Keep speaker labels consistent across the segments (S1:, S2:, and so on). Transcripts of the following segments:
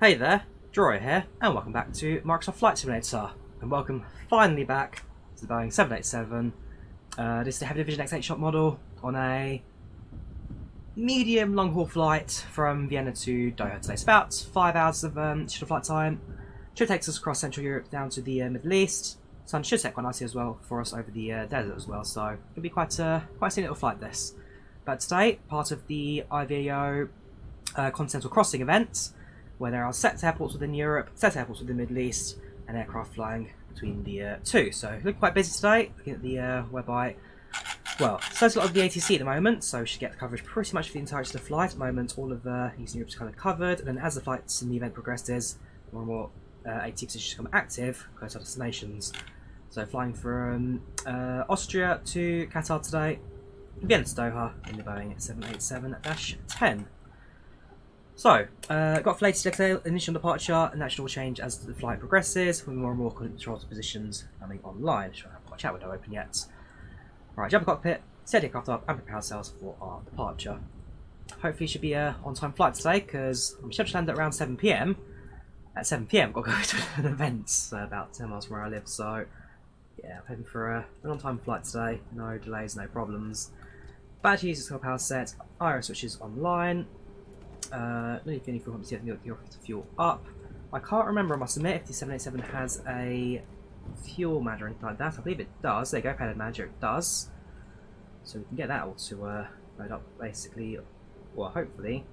S1: Hey there, Drawyah here, and welcome back to Microsoft Flight Simulator, and welcome finally back to the Boeing 787. This is the HeavyDivision X8 shot model on a medium long-haul flight from Vienna to Doha today. It's about 5 hours of shuttle flight time. Should take us across Central Europe down to the Middle East. Sun should set quite nicely as well for us over the desert as well, so it'll be quite a scenic little flight this. But today, part of the IVAO continental crossing event, where there are set airports within Europe, set airports within the Middle East, and aircraft flying between the two. So looking quite busy today, looking at the whereby, well, so there's a lot of the ATC at the moment, so we should get coverage pretty much for the entirety of the flight. At the moment, all of Eastern Europe is kind of covered, and then as the flights in the event progresses, more and more ATC positions become active, close to destinations. So flying from Austria to Qatar today, Vienna to Doha in the Boeing 787-10. So, got for latest initial departure, and that should all change as the flight progresses, with more and more control positions coming online. Sure, I haven't got a chat window open yet. Right, jump the cockpit, set aircraft up, and prepare ourselves for our departure. Hopefully, it should be a on-time flight today, because I'm scheduled to land at around 7 PM. At 7 PM, I've got to go to an event about 10 miles from where I live, so yeah, I'm hoping for an on-time flight today. No delays, no problems. Battery uses power set, IR switches online. No need for any fuel pumps yet, the fuel up. I can't remember, I must admit, if the 787 has a fuel manager or anything like that. I believe it does. There you go, payload manager, it does. So we can get that all to load up basically, well, hopefully,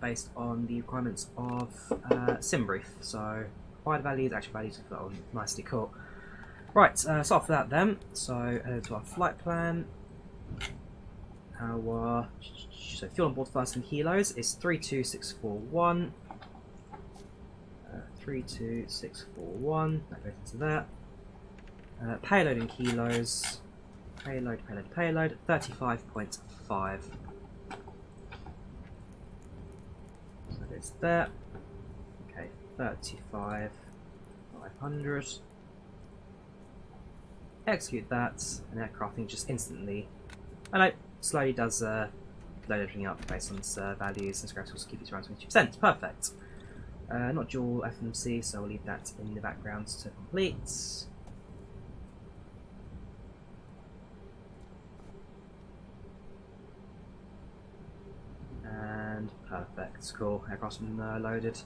S1: based on the requirements of SimBrief. So, required values, actual values, oh, nicely cool. Right, start off with that then. So, over to our flight plan. So fuel on board first in kilos is 32641. 32641. That goes into that. Payload in kilos. Payload. 35.5. So that goes there. Okay, 35,500. Execute that, and aircrafting just instantly. And it slowly does load everything up based on its values, and Scratch also keep it around 22%. Perfect. Not dual FMC, so we'll leave that in the background to complete. And perfect. Cool. Aircraft's been loaded.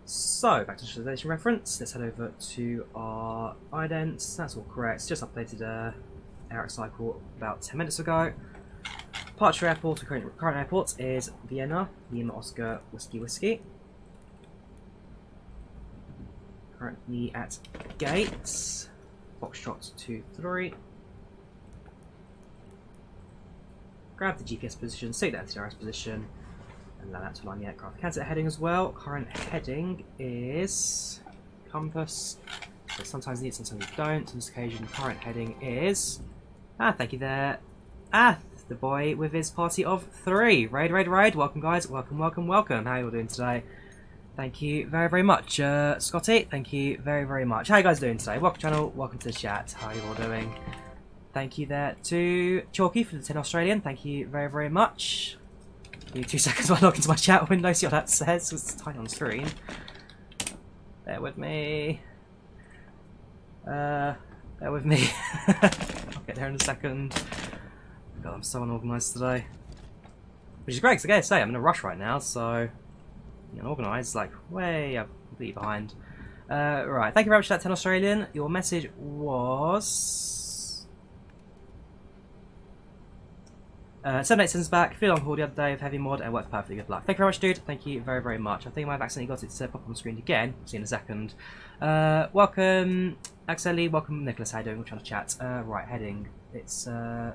S1: So, back to the visualization reference. Let's head over to our idents. That's all correct. Just updated Eric cycle about 10 minutes ago. Departure airport, current airport is Vienna, Lima Oscar Whiskey. Currently at gate, Foxtrot 23. Grab the GPS position, take that to the RS position, and allow that to align the aircraft. Can set heading as well. Current heading is compass. So sometimes you need, sometimes you don't. On this occasion, current heading is. Thank you there. The boy with his party of 3. Raid. Welcome, guys. Welcome. How are you all doing today? Thank you very, very much. Scotty, thank you very, very much. How are you guys doing today? Welcome to the channel. Welcome to the chat. How are you all doing? Thank you there to Chalky for the 10 Australian. Thank you very, very much. Give me 2 seconds while I log into my chat window, see what that says. It's tiny on screen. Bear with me. Bear with me. I'll get there in a second. God, I'm so unorganised today. Which is great, because I gotta say, I'm in a rush right now, so unorganised, like way up, completely behind. Right, thank you very much for that 10 Australian. Your message was 787's back, feel on call the other day with heavy mod and worked perfectly, good luck. Thank you very much, dude. Thank you very, very much. I think I might have accidentally got it to pop on the screen again. See you in a second. Welcome Axeli, welcome Nicholas, how you doing? We're trying to chat. Right, heading. It's so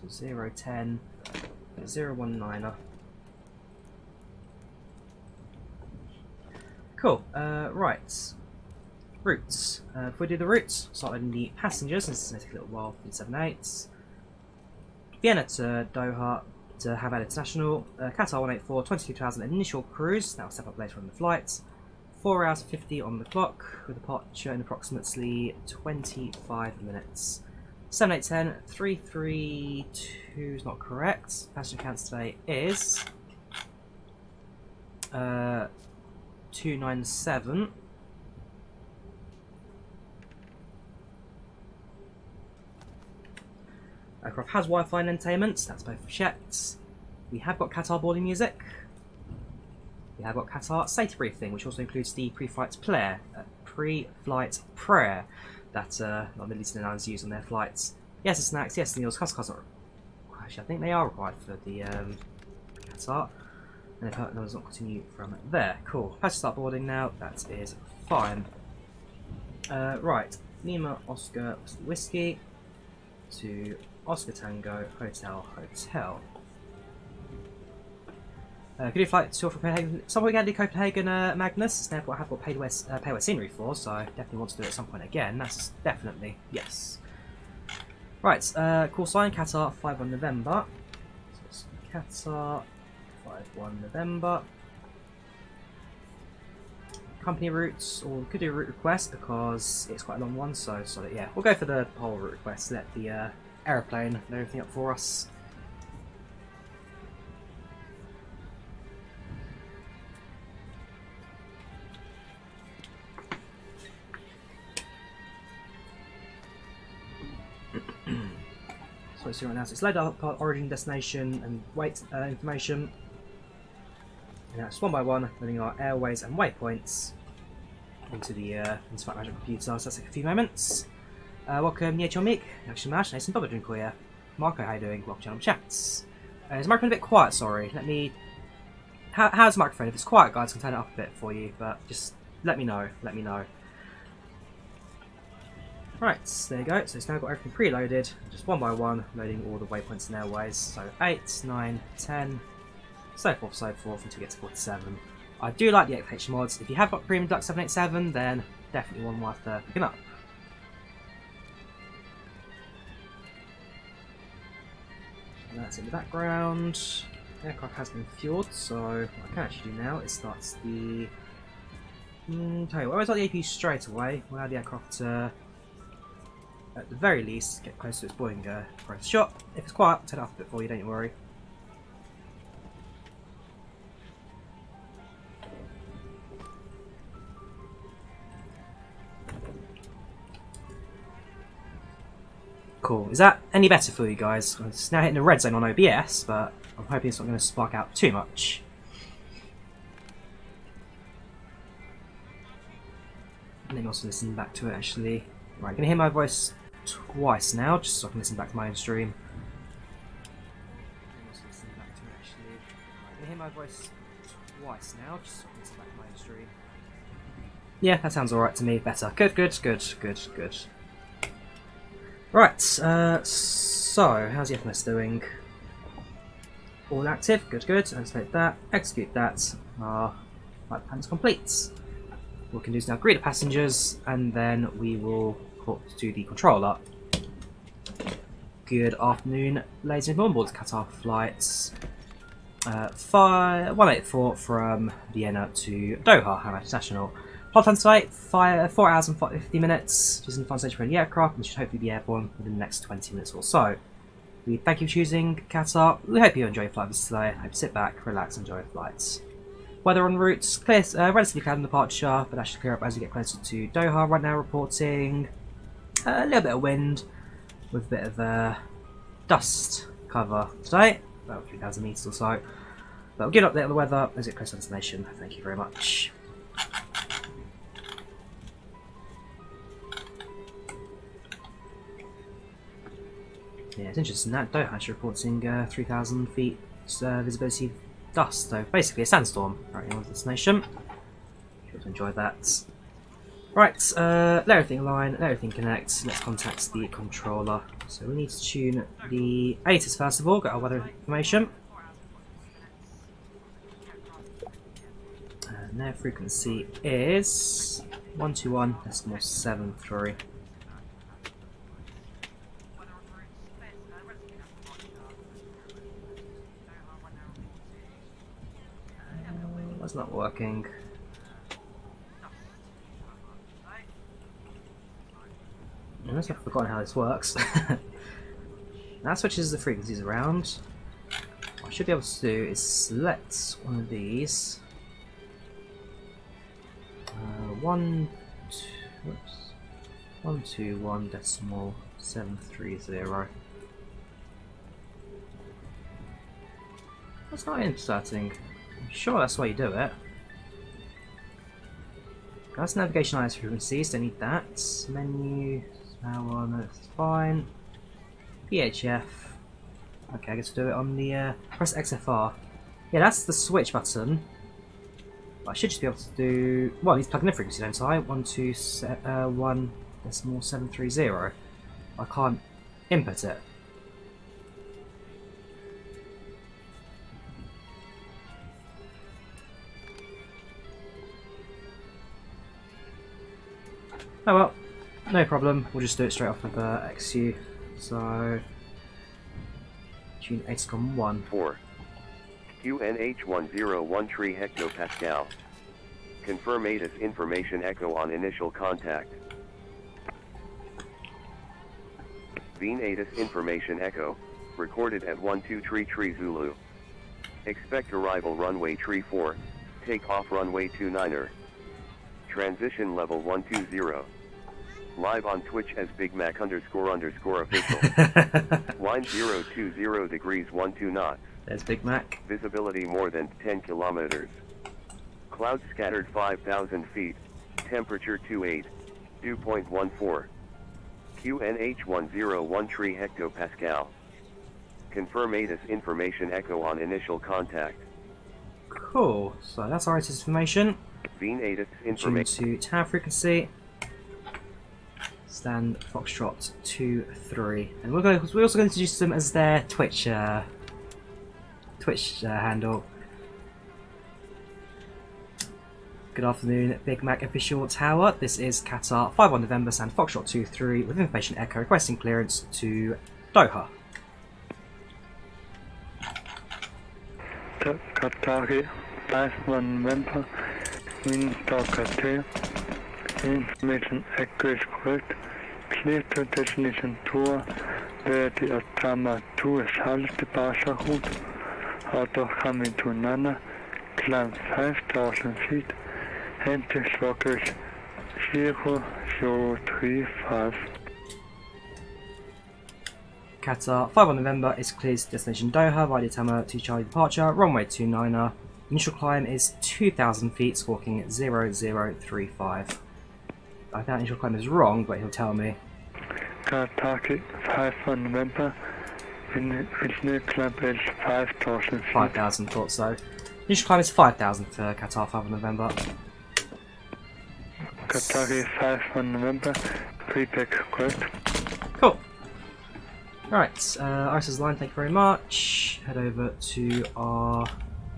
S1: 010 019er. Cool. Right. Routes. If we do the routes, start with the passengers. This is going to take a little while for the 78s. Vienna to Doha to Hamad International. Qatar 184, 22,000 initial cruise. That'll step up later on the flight. 4 hours 50 on the clock, with departure in approximately 25 minutes. 7810 332 is not correct. Passenger count today is 297. Aircraft has Wi-Fi and entertainment, that's both checked. We have got Qatar boarding music. We have got Qatar safety briefing, which also includes the pre-flight prayer that Middle Eastern airlines use on their flights. Yes, the snacks, yes, the meals. Customers are actually, I think they are required for the Qatar. And if that does not continue from there. Cool. Let's start boarding now. That is fine. Right. Lima Oscar Whiskey to Oscar Tango Hotel. Could you flight to Copenhagen? Somewhere again to Copenhagen, Magnus. It's an airport I have got paid pay scenery for, so I definitely want to do it at some point again. That's definitely yes. Right, call sign Qatar 5 on November. So it's Qatar 5-1 November. Company routes, or we could do a route request because it's quite a long one, so yeah, we'll go for the whole route request. Let the aeroplane load everything up for us. So let's see right now. So it's load up origin, destination, and weight information. And that's one by one, loading our airways and waypoints into the Flight Management computer. So that's like a few moments. Welcome, Niechon Meek, Action Mash, Nathan Boba Drawyah. Marco, how you doing? Welcome to channel chats. Is the microphone a bit quiet? Sorry. Let me. How's the microphone? If it's quiet, guys, I can turn it up a bit for you, but just let me know. Let me know. Right, there you go. So it's now got everything preloaded, just one by one, loading all the waypoints and airways. So 8, 9, 10, so forth, until we get to 47. I do like the XH mods. If you have got Premium Duck 787, then definitely one worth picking up. And that's in the background. The aircraft has been fueled, so what I can actually do now is start the. Tell you what, I start the APU straight away. We'll allow the aircraft to, at the very least, get close to its Boeing first shot. If it's quiet, I'll turn it off a bit for you, don't you worry. Cool. Is that any better for you guys? It's now hitting the red zone on OBS, but I'm hoping it's not going to spark out too much. Let me also listen back to it actually. Right, I'm going to hear my voice twice now, just so I can listen back to my own stream. Yeah, that sounds alright to me. Better. Good. Right, so how's the FMS doing? All active, good. Activate that, execute that. Our flight plan is complete. What we can do is now greet the passengers, and then we will port to the controller. Good afternoon, ladies and gentlemen, on board Qatar flights 184 from Vienna to Doha Hamad International. Flight time tonight, 4 hours and 50 minutes. Just in the final stage for the aircraft, and should hopefully be airborne within the next 20 minutes or so. We thank you for choosing Qatar. We hope you enjoy your flight with us today. Hope you sit back, relax, enjoy your flights. Weather en route, clear, relatively cloud on departure, but that should clear up as we get closer to Doha. Right now reporting a little bit of wind with a bit of dust cover today, about 3,000 metres or so. But we'll get up there the weather as it close to destination. Thank you very much. Yeah, it's interesting that Doha actually reporting 3,000 feet visibility dust, so basically a sandstorm right here on the destination. Hope you enjoyed that. Right, let everything align, let everything connect, let's contact the controller. So we need to tune the ATIS first of all, get our weather information. And their frequency is 121.73. That's not working. Unless I've forgotten how this works. That switches the frequencies around. What I should be able to do is select one of these. 121.730. That's not inserting. I'm sure that's why you do it. That's navigation IS frequencies, don't need that. Menu, power, no, that's fine. VHF. Okay, I guess we'll do it on the press XFR. Yeah, that's the switch button. I should just be able to do. Well, I need to plug in the frequency, don't I? 121.730. I can't input it. Oh well, no problem. We'll just do it straight off of XU. So, tune 8.1.
S2: 4. QNH101 hectopascal. Confirm ATIS information echo on initial contact. Veen ATIS information echo, recorded at 123 Zulu. Expect arrival runway 34, takeoff runway 29er. Transition level 120. Live on Twitch as Big Mac __official. Wind 020 degrees 12 knots.
S1: There's Big Mac.
S2: Visibility more than 10 kilometers. Clouds scattered 5,000 feet. Temperature 28. Dew point 14. QNH101 hectopascal. Confirm ATIS information echo on initial contact.
S1: Cool. So that's our ATIS information.
S2: Veen ATIS
S1: Tune
S2: information.
S1: to tower frequency. Stand Foxtrot 23, and we're also going to use them as their Twitch handle. Good afternoon, Big Mac official tower. This is Qatar 51 November Stand Foxtrot 23 with information echo requesting clearance to Doha.
S3: Qatar 51 November in Doha. Information echo is correct. Clear to destination tour where the Atama 2 is half departure route. Out of coming to Nana, climb 5,000 feet, enter rocket 0035.
S1: Qatar 51 November is cleared to destination Doha via the Atama 2 Charlie departure, runway 29er. Initial climb is 2,000 feet, squawking at 0035. I think that initial climb is wrong, but he'll tell me.
S3: Qatar 51 November, initial climb is 5,000 feet.
S1: 5,000, thought so. Initial climb is 5,000 for Qatar 51 November.
S3: Qatar 51 November, feedback correct.
S1: Cool. Right, ISO's line, thank you very much. Head over to our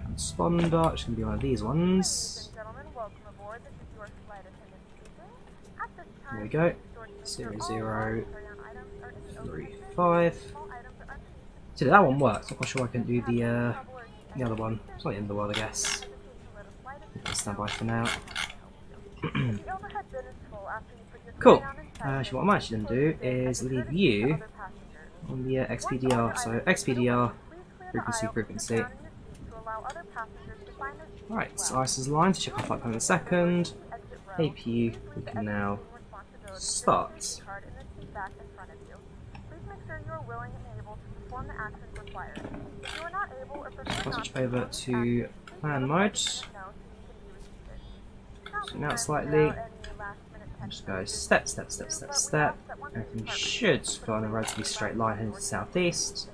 S1: transponder, which is going to be one of these ones. There we go. 0035. So that one works. I'm not sure I can do the other one. It's not the end of the world, I guess. Stand by for now. Cool. Actually, what I'm actually going to do is leave you on the XPDR. So XPDR, frequency. Right, so ISO's line to check our flight plan in a second. APU, we can now start. I'll switch over to plan mode. Zoom out slightly. Just go step. Everything should fly on a relatively straight line heading to the southeast.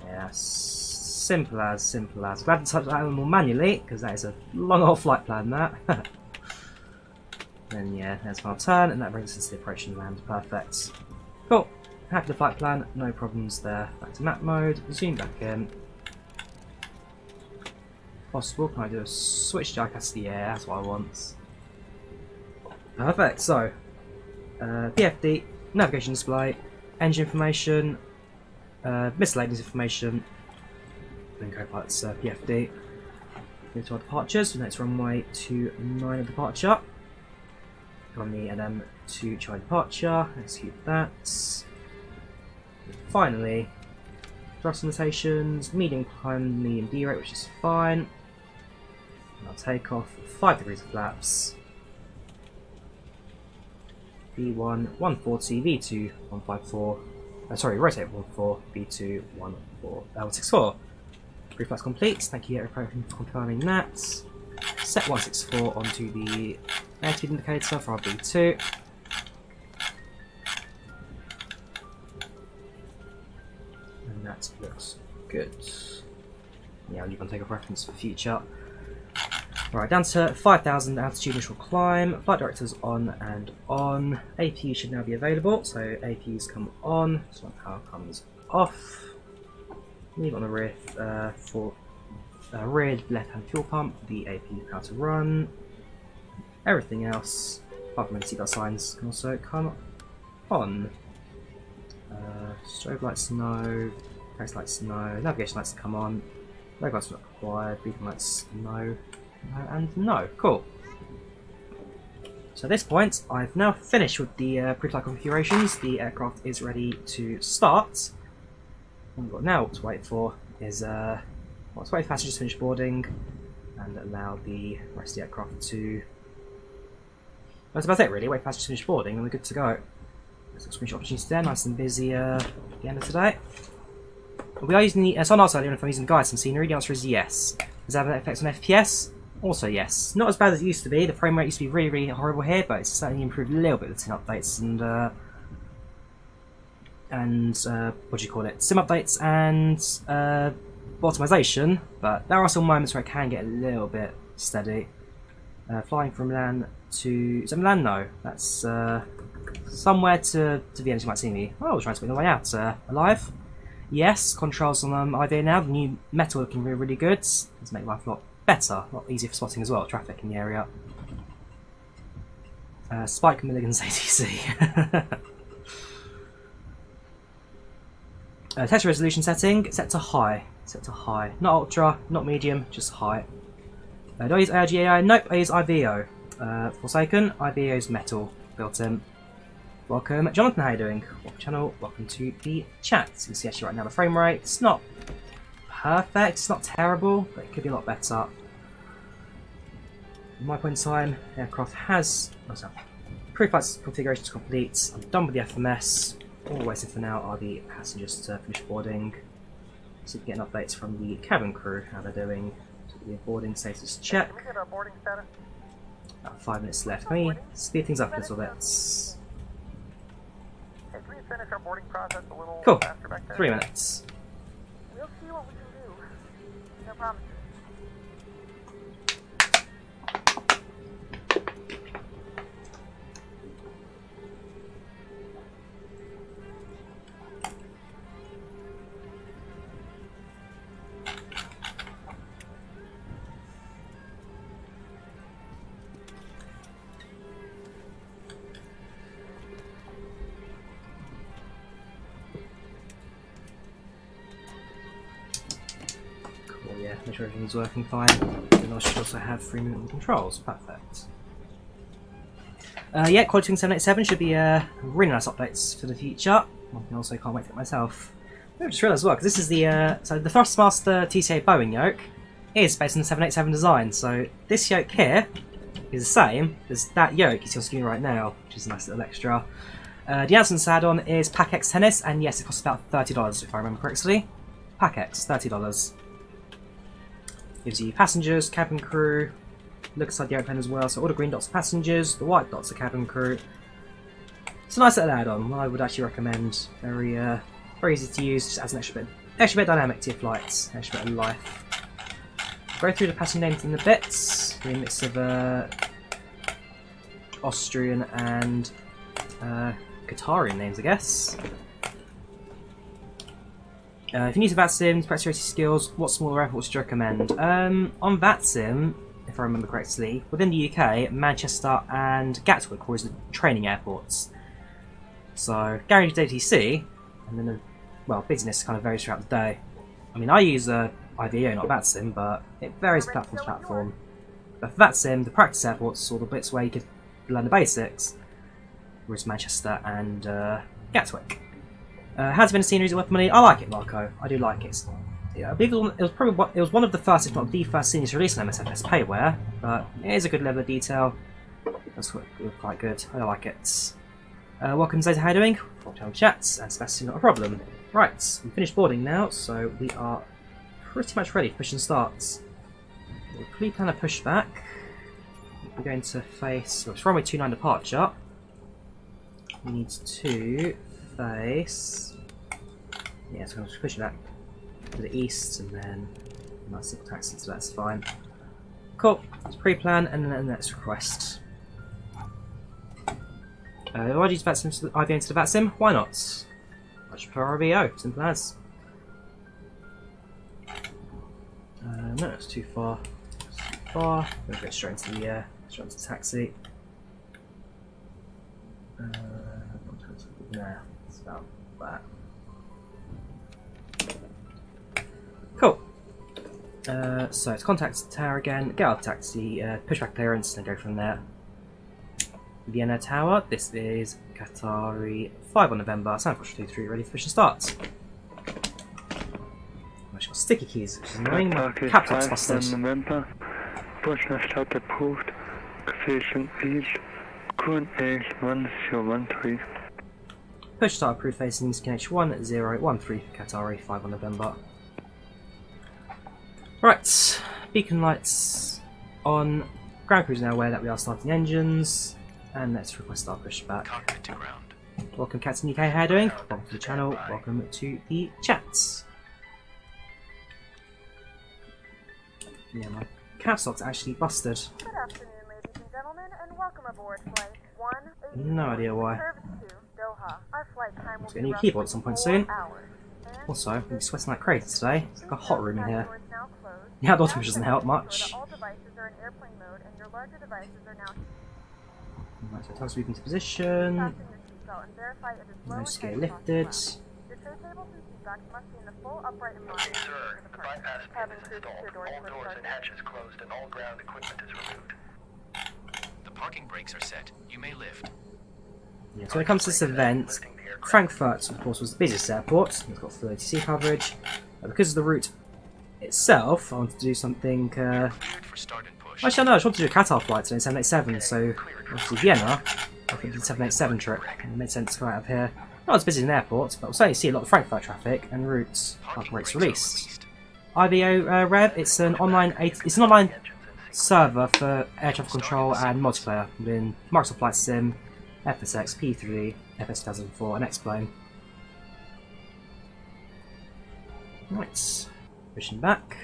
S1: Yeah, simple as. Glad to type that more manually because that is a long old flight plan. That. Then yeah, there's my turn, and that brings us to the approach and land. Perfect. Cool. Happy with the flight plan, no problems there. Back to map mode, zoom back in. Possible, can I do a switch diecast? Yeah, that's what I want. Perfect, so PFD, navigation display, engine information, miscellaneous information, then co-pilot's PFD. Go to our departures, next runway 29 of departure. On the NM to Charlie departure, execute that. And finally, thrust limitations, medium climb, medium derate, which is fine. And I'll take off 5 degrees of flaps. V1 140, V2 154. Sorry, rotate 14, V2 164. Pre-flights complete. Thank you, Pro, for confirming that. Set 164 onto the airspeed indicator for our V2. And that looks good. Yeah, I'll leave on takeoff reference for future. Right, down to 5,000 altitude initial climb. Flight directors on and on. APU should now be available, so APUs come on. So power comes off. Leave on the rear for rear left-hand fuel pump. The APU power to run. Everything else, apart from the seatbelt signs, can also come on. Strobe lights no. Race lights no. Navigation lights come on. Road lights not required. Beacon lights no. And no. Cool. So at this point, I've now finished with the pre-flight configurations. The aircraft is ready to start. What we've got now to wait for is let's wait for passengers to finish boarding and allow the rest of the aircraft to. That's about it really. Wait for passengers to finish boarding and we're good to go. Let's screenshot opportunities there. Nice and busy at the end of today. We are using the. So on our side, even if I'm using guides and scenery, the answer is yes. Does it have an effect on FPS? Also yes. Not as bad as it used to be. The frame rate used to be really, really horrible here, but it's certainly improved a little bit with sim updates and what do you call it? Sim updates and optimization. But there are some moments where it can get a little bit steady. Flying from land to. Is it Milan? No, that's somewhere to Vienna. You might see me. Oh, trying to make my way out. Alive. Yes, controls on IVAO now. The new metal looking really, really good. Let's make life a lot better, a lot easier for spotting as well. Traffic in the area. Spike Milligan's ATC. Texture resolution setting set to high. Set to high. Not ultra, not medium, just high. Do I use ARGAI? Nope, I use IVAO. Forsaken, IVAO's metal built in. Welcome, Jonathan, how are you doing? Welcome channel, welcome to the chat. So you can see actually right now the frame rate, it's not perfect, it's not terrible, but it could be a lot better. In my point in time, the aircraft has pre-flight configuration is complete. I'm done with the FMS. All we're waiting for now are the passengers to finish boarding. So we can get updates from the cabin crew, how they're doing. So the boarding status check.
S4: Can we get our boarding status?
S1: About 5 minutes left. Can we speed things up a little bit?
S4: Hey, can we finish our boarding process a little
S1: Cool.
S4: faster back there?
S1: 3 minutes.
S4: We'll see what we can do. No problem.
S1: Make sure everything's working fine. And I should also have free movement controls. Perfect. Yeah, Quality 787 should be really nice updates for the future. I also can't wait to get myself. I just realised as well, because this is the so the Thrustmaster TCA Boeing yoke is based on the 787 design. So this yoke here is the same as that yoke you see on screen right now, which is a nice little extra. The announcement add-on is PACX Tennis, and yes, it costs about $30 if I remember correctly. PACX, $30. Gives you passengers, cabin crew, look inside the airplane as well, so all the green dots are passengers, the white dots are cabin crew. It's a nice little add-on, I would actually recommend. Very very easy to use, just adds an extra bit dynamic to your flights, extra bit of life. Go through the passenger names in a bit, a mix of Austrian and Qatarian names, I guess. If you're new to VATSIM, practice your skills, what smaller airports do you recommend? On VATSIM, if I remember correctly, within the UK, Manchester and Gatwick were the training airports. So, Gary ATC, and then, well, business kind of varies throughout the day. I mean, I use IVAO, not VATSIM, but it varies platform to platform. But for VATSIM, the practice airports, or the bits where you could learn the basics, whereas Manchester and Gatwick. Has been a scenery worth money? I like it, Marco. I do like it. It's yeah, I believe it was one of the first, if not the first, scenes to release an MSFS payware, but it is a good level of detail. That's quite good. I like it. Welcome, Zeta. How are you doing? Welcome, chats, and Sebastian, not a problem. Right, we finished boarding now, so we are pretty much ready for mission starts. We'll pre-plan a pushback. We're going to face. Well, it's runway 29 departure. We need to face. Yeah, so I'm just pushing back to the east and then a nice little taxi, so that's fine. Cool. Let's pre-plan and then let's request. Why do you use VAT sim to the IVAO into the VAT sim? Why not? Much per IVAO, simple as. No, it's too far. We'll go straight into the taxi. Nah, it's about that. Cool. So to contact the tower again, get out of the taxi, pushback clearance, and go from there. Vienna Tower, this is Qatari 5 on November, San Francisco 23, ready for mission start. I've got sticky keys, which is annoying. My laptop's busted.
S3: November, Pushback start approved, station east, current age 1013.
S1: Push start approved facing QNH 1013 for Qatari 5 on November. Right, beacon lights on. Ground crew is now aware that we are starting engines, and let's request our pushback.
S5: Cockpit to ground.
S1: Welcome, Captain UK. How are you doing? Welcome to the channel. Welcome to the chats. Yeah, my caps lock's actually busted.
S4: Good afternoon, ladies and gentlemen, and welcome aboard flight 180.
S1: No idea why.
S4: Service to Doha. Our flight time will
S1: Let's
S4: be
S1: get a new
S4: roughly
S1: keyboard at some point
S4: 4
S1: soon.
S4: hours. And
S1: Also, I'm going to be sweating like crazy today. It's like a hot room in here.
S4: doors now closed.
S1: The outdoor
S4: Now
S1: temperature doesn't help
S4: ensure
S1: much.
S4: that all devices are in airplane mode and your larger devices are now
S1: Right, so time to move into position.
S4: fasten your seatbelt and verify it is low
S1: No
S4: and
S1: scale
S4: heavy
S1: lifted.
S4: left. Your tray tables and seatbacks must be in the full upright and line
S5: Sir,
S4: for the
S5: the
S4: departure.
S5: bypass pin
S4: Cabin
S5: is
S4: crew
S5: installed.
S4: secure doors
S5: All
S4: for
S5: doors and
S4: departure.
S5: hatches closed and all ground equipment is removed. The parking brakes are set. You may lift.
S1: Yeah, so when it comes to this event, Frankfurt, of course, was the busiest airport. It's got full ATC coverage. Because of the route itself, I wanted to do something.
S5: Cleared for start and push.
S1: Actually, no, I just wanted to do a Qatar flight today, 787. So, obviously, Vienna, I think the 787 trip. It made sense to go out of here. Not as busy as an airport, but we'll certainly see a lot of Frankfurt traffic and routes
S5: Parking
S1: rates
S5: brakes are
S1: released. IVAO Rev, it's an online server for air traffic control and multiplayer within Microsoft Flight Sim, FSX, P3, FS 2004, and X-Plane. Right, pushing back.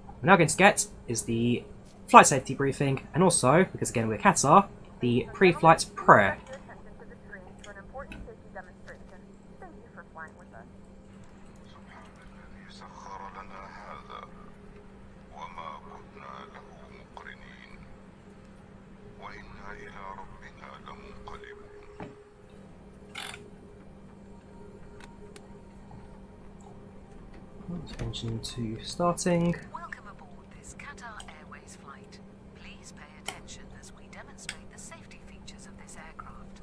S1: What we're now going to get is the flight safety briefing, and also, because again we're Qatar, the pre-flight prayer.
S4: Direct your attention to the screen for an important safety demonstration. Thank you for flying with us.
S6: سخر لنا هذا وما كنا له مقرنين وإنا إلى ربنا لمنقلبون.
S1: Engine 2 starting.
S7: Welcome aboard this Qatar Airways flight. Please pay attention as we demonstrate the safety features of this aircraft.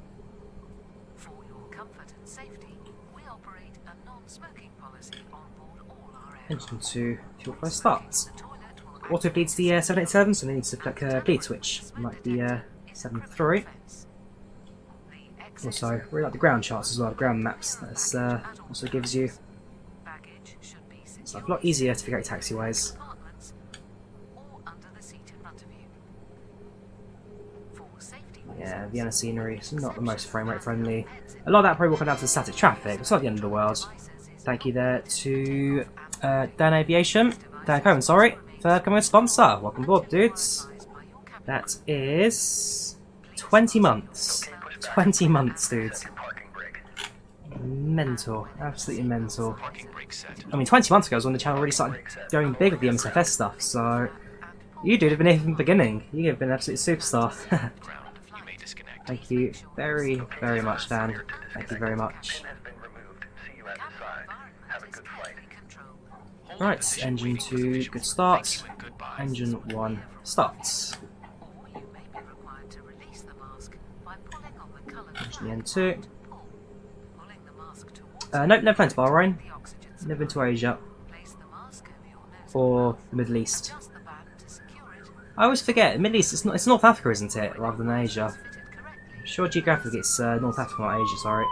S7: For your comfort and safety, we operate a non-smoking policy on board all our
S1: Engine
S7: aircraft.
S1: 2 fuel flow starts.
S7: The toilet will
S1: Auto bleeds the 787, so we need to click a bleed switch, like the 73. Also, really like the ground charts as well, the ground maps. That's also gives you.
S7: baggage should be
S1: It's like a lot easier to figure out taxiways.
S7: compartments or under the seat in front of you. For safety
S1: Yeah, Vienna scenery is not the most frame rate friendly. A lot of that probably will come down to the static traffic. It's not the end of the world. Thank you there to Dan Aviation, Dan Cohen, sorry, for coming as sponsor. Welcome aboard, dudes. That is 20 months. 20 months, dudes.
S5: Parking brake.
S1: Mental, absolutely mental.
S5: Parking brake set.
S1: I mean, 20 months ago was when the channel really started going big with the MSFS stuff, so you dude have been here from the beginning. You have been an absolute superstar.
S5: Ground. You may disconnect.
S1: Thank you very, very much, Dan. Thank you very much.
S5: Pin has been removed. See you at the side. Have a good flight. Hold
S1: Right,
S5: position
S1: engine
S5: waiting for
S1: 2,
S5: visual.
S1: good start.
S5: Thank you and goodbye.
S1: Engine 1, starts.
S7: Or you may be required to release the mask by pulling on the colour
S1: Engine 2.
S7: Pulling the mask towards
S1: Nope, no plans, Bahrain.
S7: the oxygen
S1: Never been to Asia.
S7: Place the mask
S1: or the Middle East?
S7: Adjust the band to secure it.
S1: I always forget, the Middle East, it's North Africa, isn't it, rather than Asia?
S7: Fitted correctly.
S1: I'm sure geographically it's North Africa, not Asia, sorry.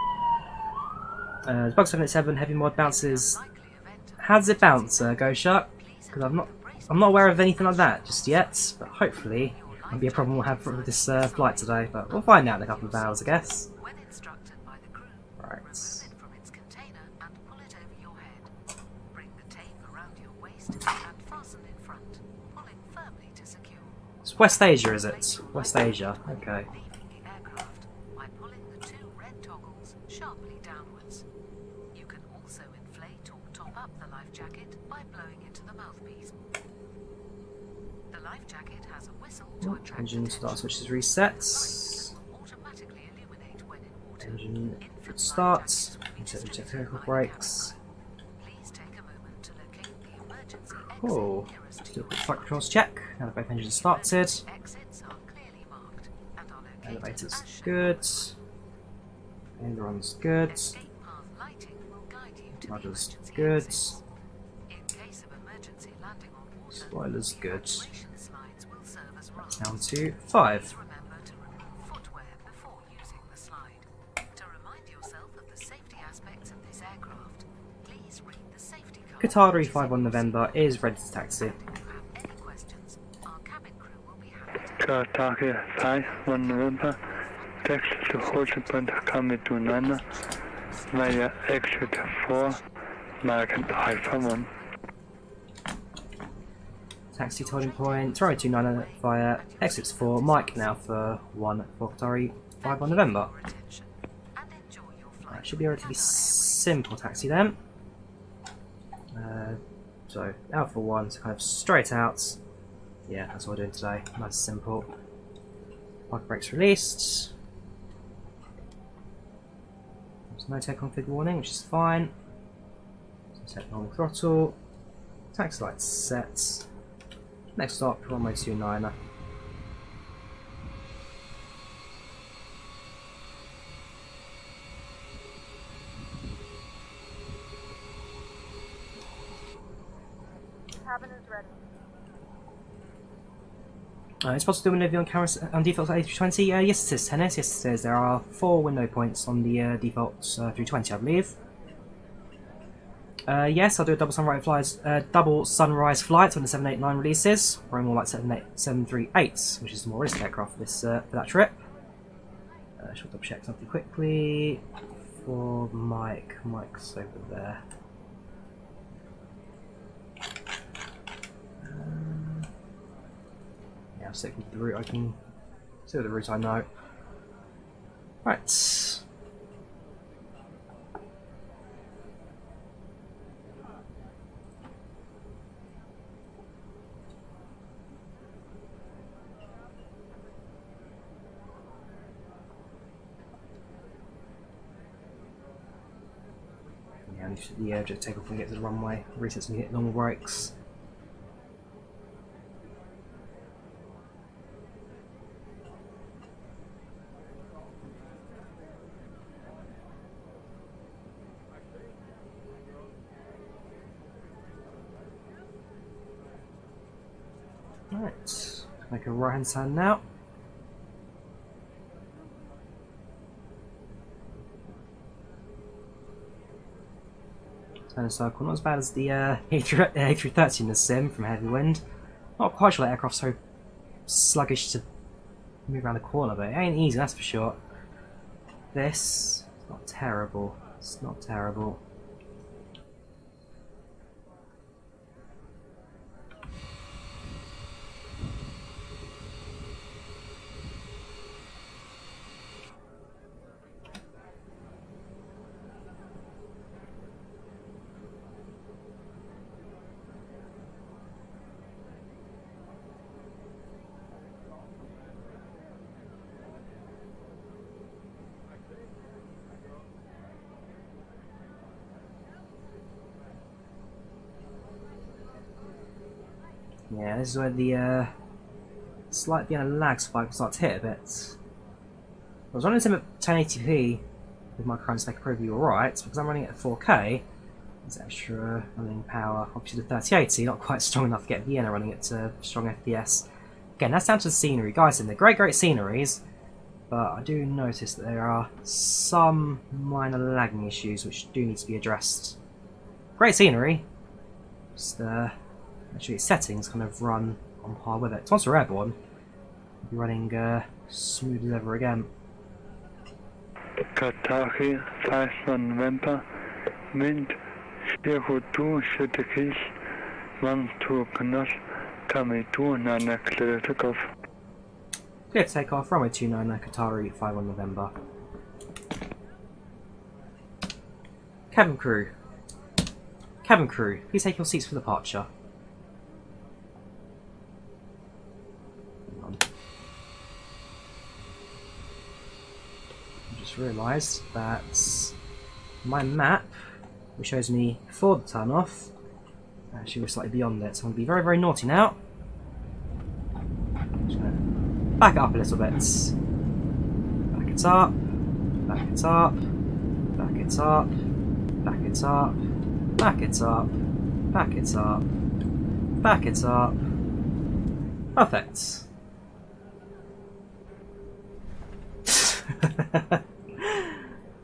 S1: Bug 787 heavy mod bounces.
S7: Likely event.
S1: How does it bounce, Gosha? Because I'm not aware of anything like that just yet, but hopefully it'll be a problem we'll have with this flight today, but we'll find out in a couple of hours, I guess.
S7: When instructed by the crew,
S1: Right.
S7: remove it from its container and pull it over your head. Bring the tape around your waist and fasten in front, pulling firmly to secure.
S1: It's West Asia, is it? West Asia, okay.
S7: Leaving the aircraft by pulling the two red toggles sharply downwards. You can also inflate or top up the life jacket by blowing into the mouthpiece. The life jacket has a whistle to attract
S1: Engine
S7: attention.
S1: start switches resets.
S7: Will automatically illuminate when in water.
S1: Engine
S7: Infant
S1: starts.
S7: life jackets will be
S1: Check
S7: distributed
S1: takeoff
S7: by
S1: brakes.
S7: Please take a moment to locate the emergency exit
S1: Cool.
S7: nearest to
S1: Do a
S7: you.
S1: quick flight controls check. Now that both engines are started.
S7: Exits are clearly marked and are located
S1: Elevator's
S7: as shown.
S1: good. Aileron's good.
S7: Escape path lighting will guide you to the
S1: Rudder's
S7: emergency
S1: good.
S7: exits. In case of emergency landing on water,
S1: Spoiler's
S7: the
S1: good.
S7: evacuation slides will serve as rails.
S1: Down to 5.
S7: Please remember to remove footwear before using the slide. To remind yourself of the safety aspects of this aircraft, please read the safety card.
S1: Qatar
S7: which is
S1: 35 on
S7: in
S1: November is ready to taxi.
S7: If you have any questions, our cabin crew will be happy to
S3: Qatar 5 1 November. Taxi to holding point coming to Nana via exit 4, marked Alpha 1.
S1: Taxi to holding point, Toronto 29 via exits 4, Mike now for 1 for Qatar 5 on November.
S7: your attention and enjoy your flight.
S1: That should be a relatively simple taxi then. So, Alpha 1, so kind of straight out. Yeah, that's what we're doing today. Nice and simple. Park brakes released. There's no take config warning, which is fine. Set normal throttle. Taxi lights set. Next stop, runway 29er.
S4: Cabin is ready.
S1: It's possible to do a window view on cameras on default A320. Yes, it is, Tennis. Yes, it is. There are 4 window points on the default 320, I believe. Yes, I'll do a double sunrise flight when the 789 releases. Probably more like 738s, which is the more realistic aircraft for this for that trip. Should double check something quickly for Mike. Mike's over there. Yeah, I'll stick with the route I can see with the route I know. Right. Yeah, I need to just take off and get to the runway, reset and get normal brakes. Right, make a right hand turn now. Turn a circle, not as bad as the A330 in the sim from Heavy Wind. Not quite sure that aircraft's so sluggish to move around the corner, but it ain't easy, that's for sure. This, it's not terrible. It's not terrible. Yeah, this is where the slight behind lag spike will start to hit a bit. I was running sim at 1080p with my current spec preview alright, because I'm running it at 4K, There's extra running power. Obviously the 3080 not quite strong enough to get Vienna running at strong FPS. Again, that's down to the scenery. Guys, they're great sceneries, but I do notice that there are some minor lagging issues which do need to be addressed. Great scenery, just actually its settings kind of run on par with it. So once we're airborne, we'll be running smooth as ever again.
S3: Qatar 5 November, wind 02 Shutdown, 12 knots, coming 29 clear to takeoff.
S1: Clear to take off, runway 29 Qatar 5 on November. Cabin crew, please take your seats for departure. I just realised that my map, which shows me before the turn off, actually we're slightly beyond it, so I'm going to be very naughty now. I'm just going to back it up a little bit. Back it up, back it up, back it up, back it up, back it up, back it up, back it up. Perfect.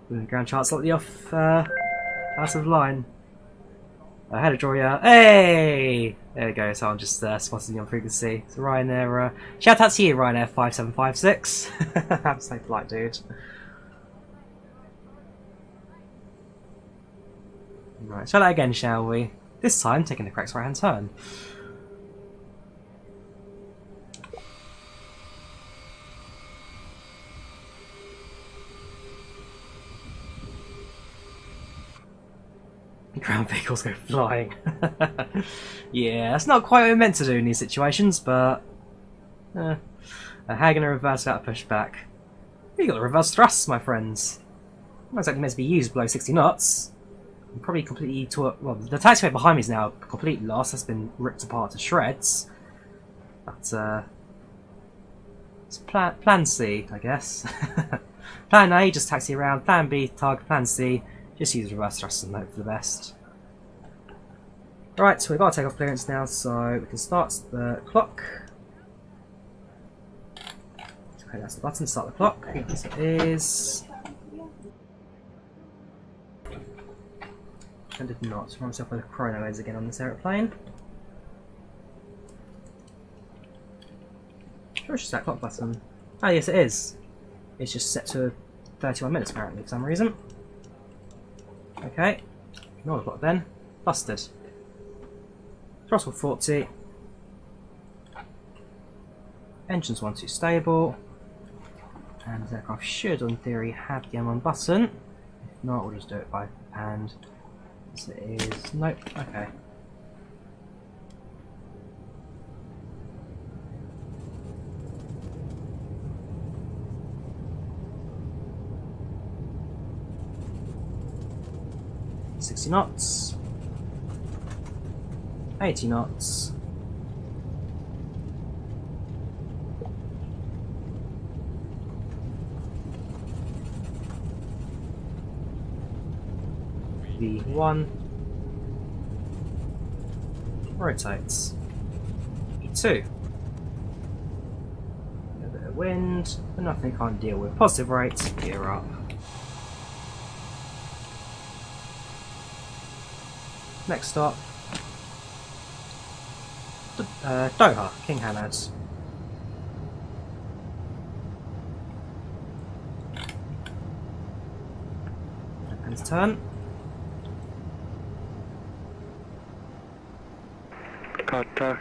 S1: The ground chart slightly off, out of line. I had a Drawyah. Hey! There we go, so I'm just spotting you on frequency. So Ryanair, shout out to you, Ryanair 5756. I'm so polite, dude. Right, try that again, shall we? This time, taking the correct right-hand turn. Ground vehicles go flying. Yeah, that's not quite what we're meant to do in these situations, but how are you going to reverse that pushback? You got the reverse thrusts, my friends. Not exactly meant to be used below 60 knots. I'm probably completely well, the taxiway behind me is now completely lost. That's been ripped apart to shreds. But it's plan C, I guess. Plan A, just taxi around. Plan B, target. Plan C, just use reverse thrust and hope for the best. Right, so we've got to take off clearance now, so we can start the clock. Okay, that's the button, start the clock. Yes, it is. And did not. Run myself with a chrono is again on this aeroplane. Sure, it's just that clock button. Oh, yes, it is. It's just set to 31 minutes apparently for some reason. Okay, ignore the clock then. Busted. Throttle 40. Engines 1-2 stable. And the aircraft should, in theory, have the M1 button. If not, we'll just do it by hand. This is. Nope, okay. $60 knots. 80 knots. V1 rotates. E2. A bit of wind, but nothing can't deal with. Positive rates, gear up. Next stop, Doha, King Hamad. And his turn.
S3: Qatar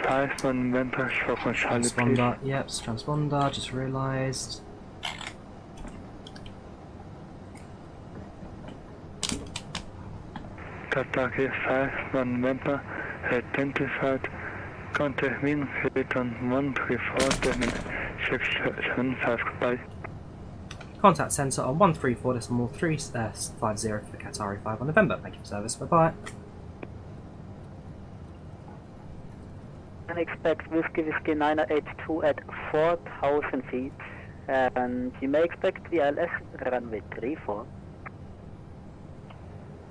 S3: 5 November,
S1: Transponder, yep, transponder, just realised.
S3: Qatar 5 November, identified, contact wind return 134.675 goodbye.
S1: Contact centre on 134.350 for the Qatar 5 on November. Thank you for service, bye bye.
S8: And expect Whiskey 982 at 4,000 feet, and you may expect the ILS runway 34.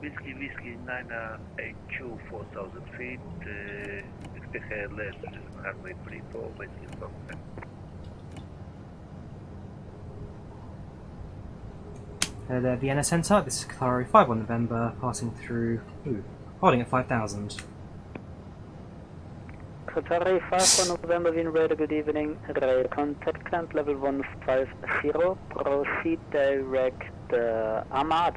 S3: Whiskey 982 4,000 feet, expect airless runway 34, Whiskey Foxtrot.
S1: Hello there, Vienna Centre. This is Qatar 5 on November, passing through. Holding at 5,000.
S8: Qatar 5 on November, wind radar, good evening. Radar contact climb level 150. Proceed direct Adama.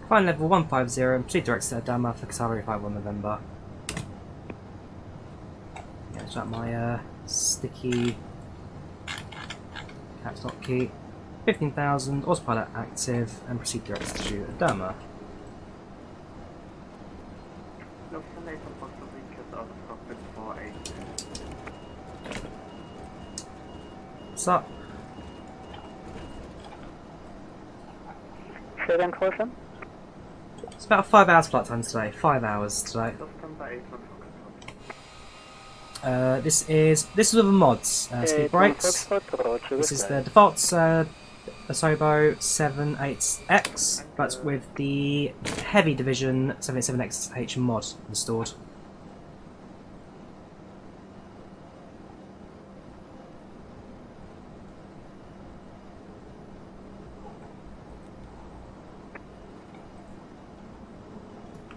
S1: Climb level 150 and proceed direct to Adama for Qatar 5 on November. Yeah, is that my sticky caps lock key? 15,000, autopilot active, and proceed direct to Adama. What's up?
S8: Say again, caution.
S1: It's about 5 hours flight time today. 5 hours today. This is with the mods. Speed brakes. This is the default Asobo 78X, but with the HeavyDivision 77XH mod installed.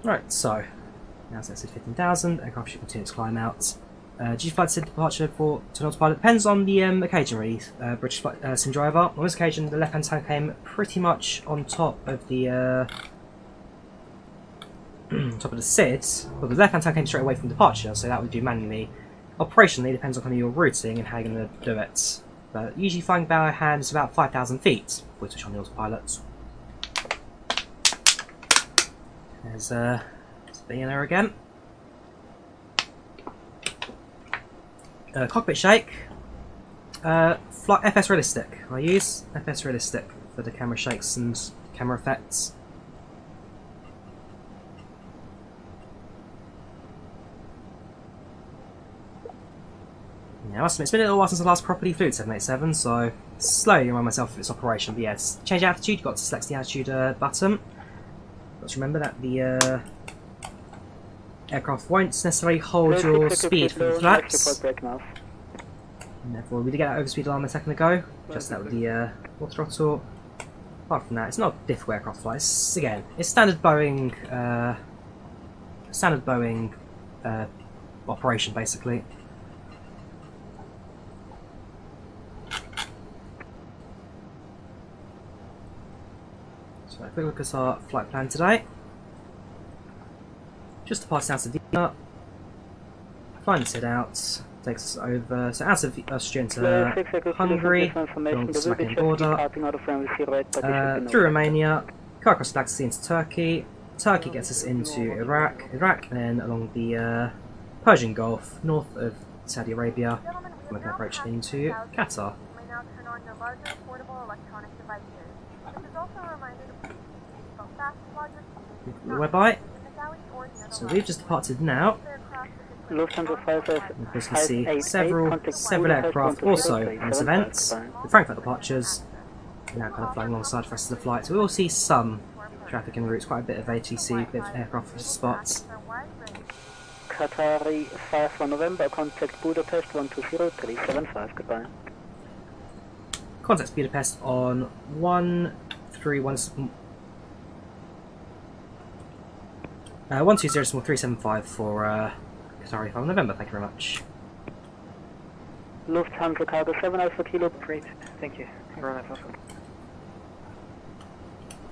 S1: Right, so now it's at 15,000. Aircraft should continue to climb out. G-Flight said departure for to autopilot depends on the occasion really. British sim driver. On this occasion, the left-hand tank came pretty much on top of the top of the SID, but the left-hand tank came straight away from departure, so that would do manually. Operationally, it depends on kind of your routing and how you're going to do it. But usually flying bow hand is about 5,000 feet. We switch on the autopilot. There's Vienna again. Cockpit shake. FS realistic. I use FS realistic for the camera shakes and camera effects. Yeah, it's been a little while since I last properly flew 787, so slowly remind myself of its operation. But yeah, change attitude. You've got to select the attitude button. Got to remember that the aircraft won't necessarily hold your speed for the flaps. And therefore, we did get that overspeed alarm a second ago. Just that with the full throttle. Apart from that, it's not a difficult aircraft flight. Again, it's standard Boeing operation basically. So a quick look at our flight plan today. Just to pass out to Vienna, find the SID out, takes us over, so out of Austria to Hungary, along the Slovakian border, through Romania, car across the Black Sea into Turkey, Turkey gets us into Iraq, and then along the Persian Gulf, north of Saudi Arabia, we can approach into Qatar.
S4: You may now turn on your larger portable electronic devices. This is also a reminder to please seatbelt fast, larger
S1: The website. So we've just departed now.
S8: Lufthansa 5
S1: Of course, you can see several aircraft also in this event. The Frankfurt departures now kind of flying alongside the rest of the flight. So we will see some traffic en route, quite a bit of ATC, bit of aircraft spots.
S8: Qatari 5 for November, contact Budapest 120375, goodbye.
S1: Contact Budapest on 120.375 for Qatari 5 November, thank you very much.
S8: Lufthansa Cargo 7 Alpha Kilo.
S3: Great, thank you.
S1: Hello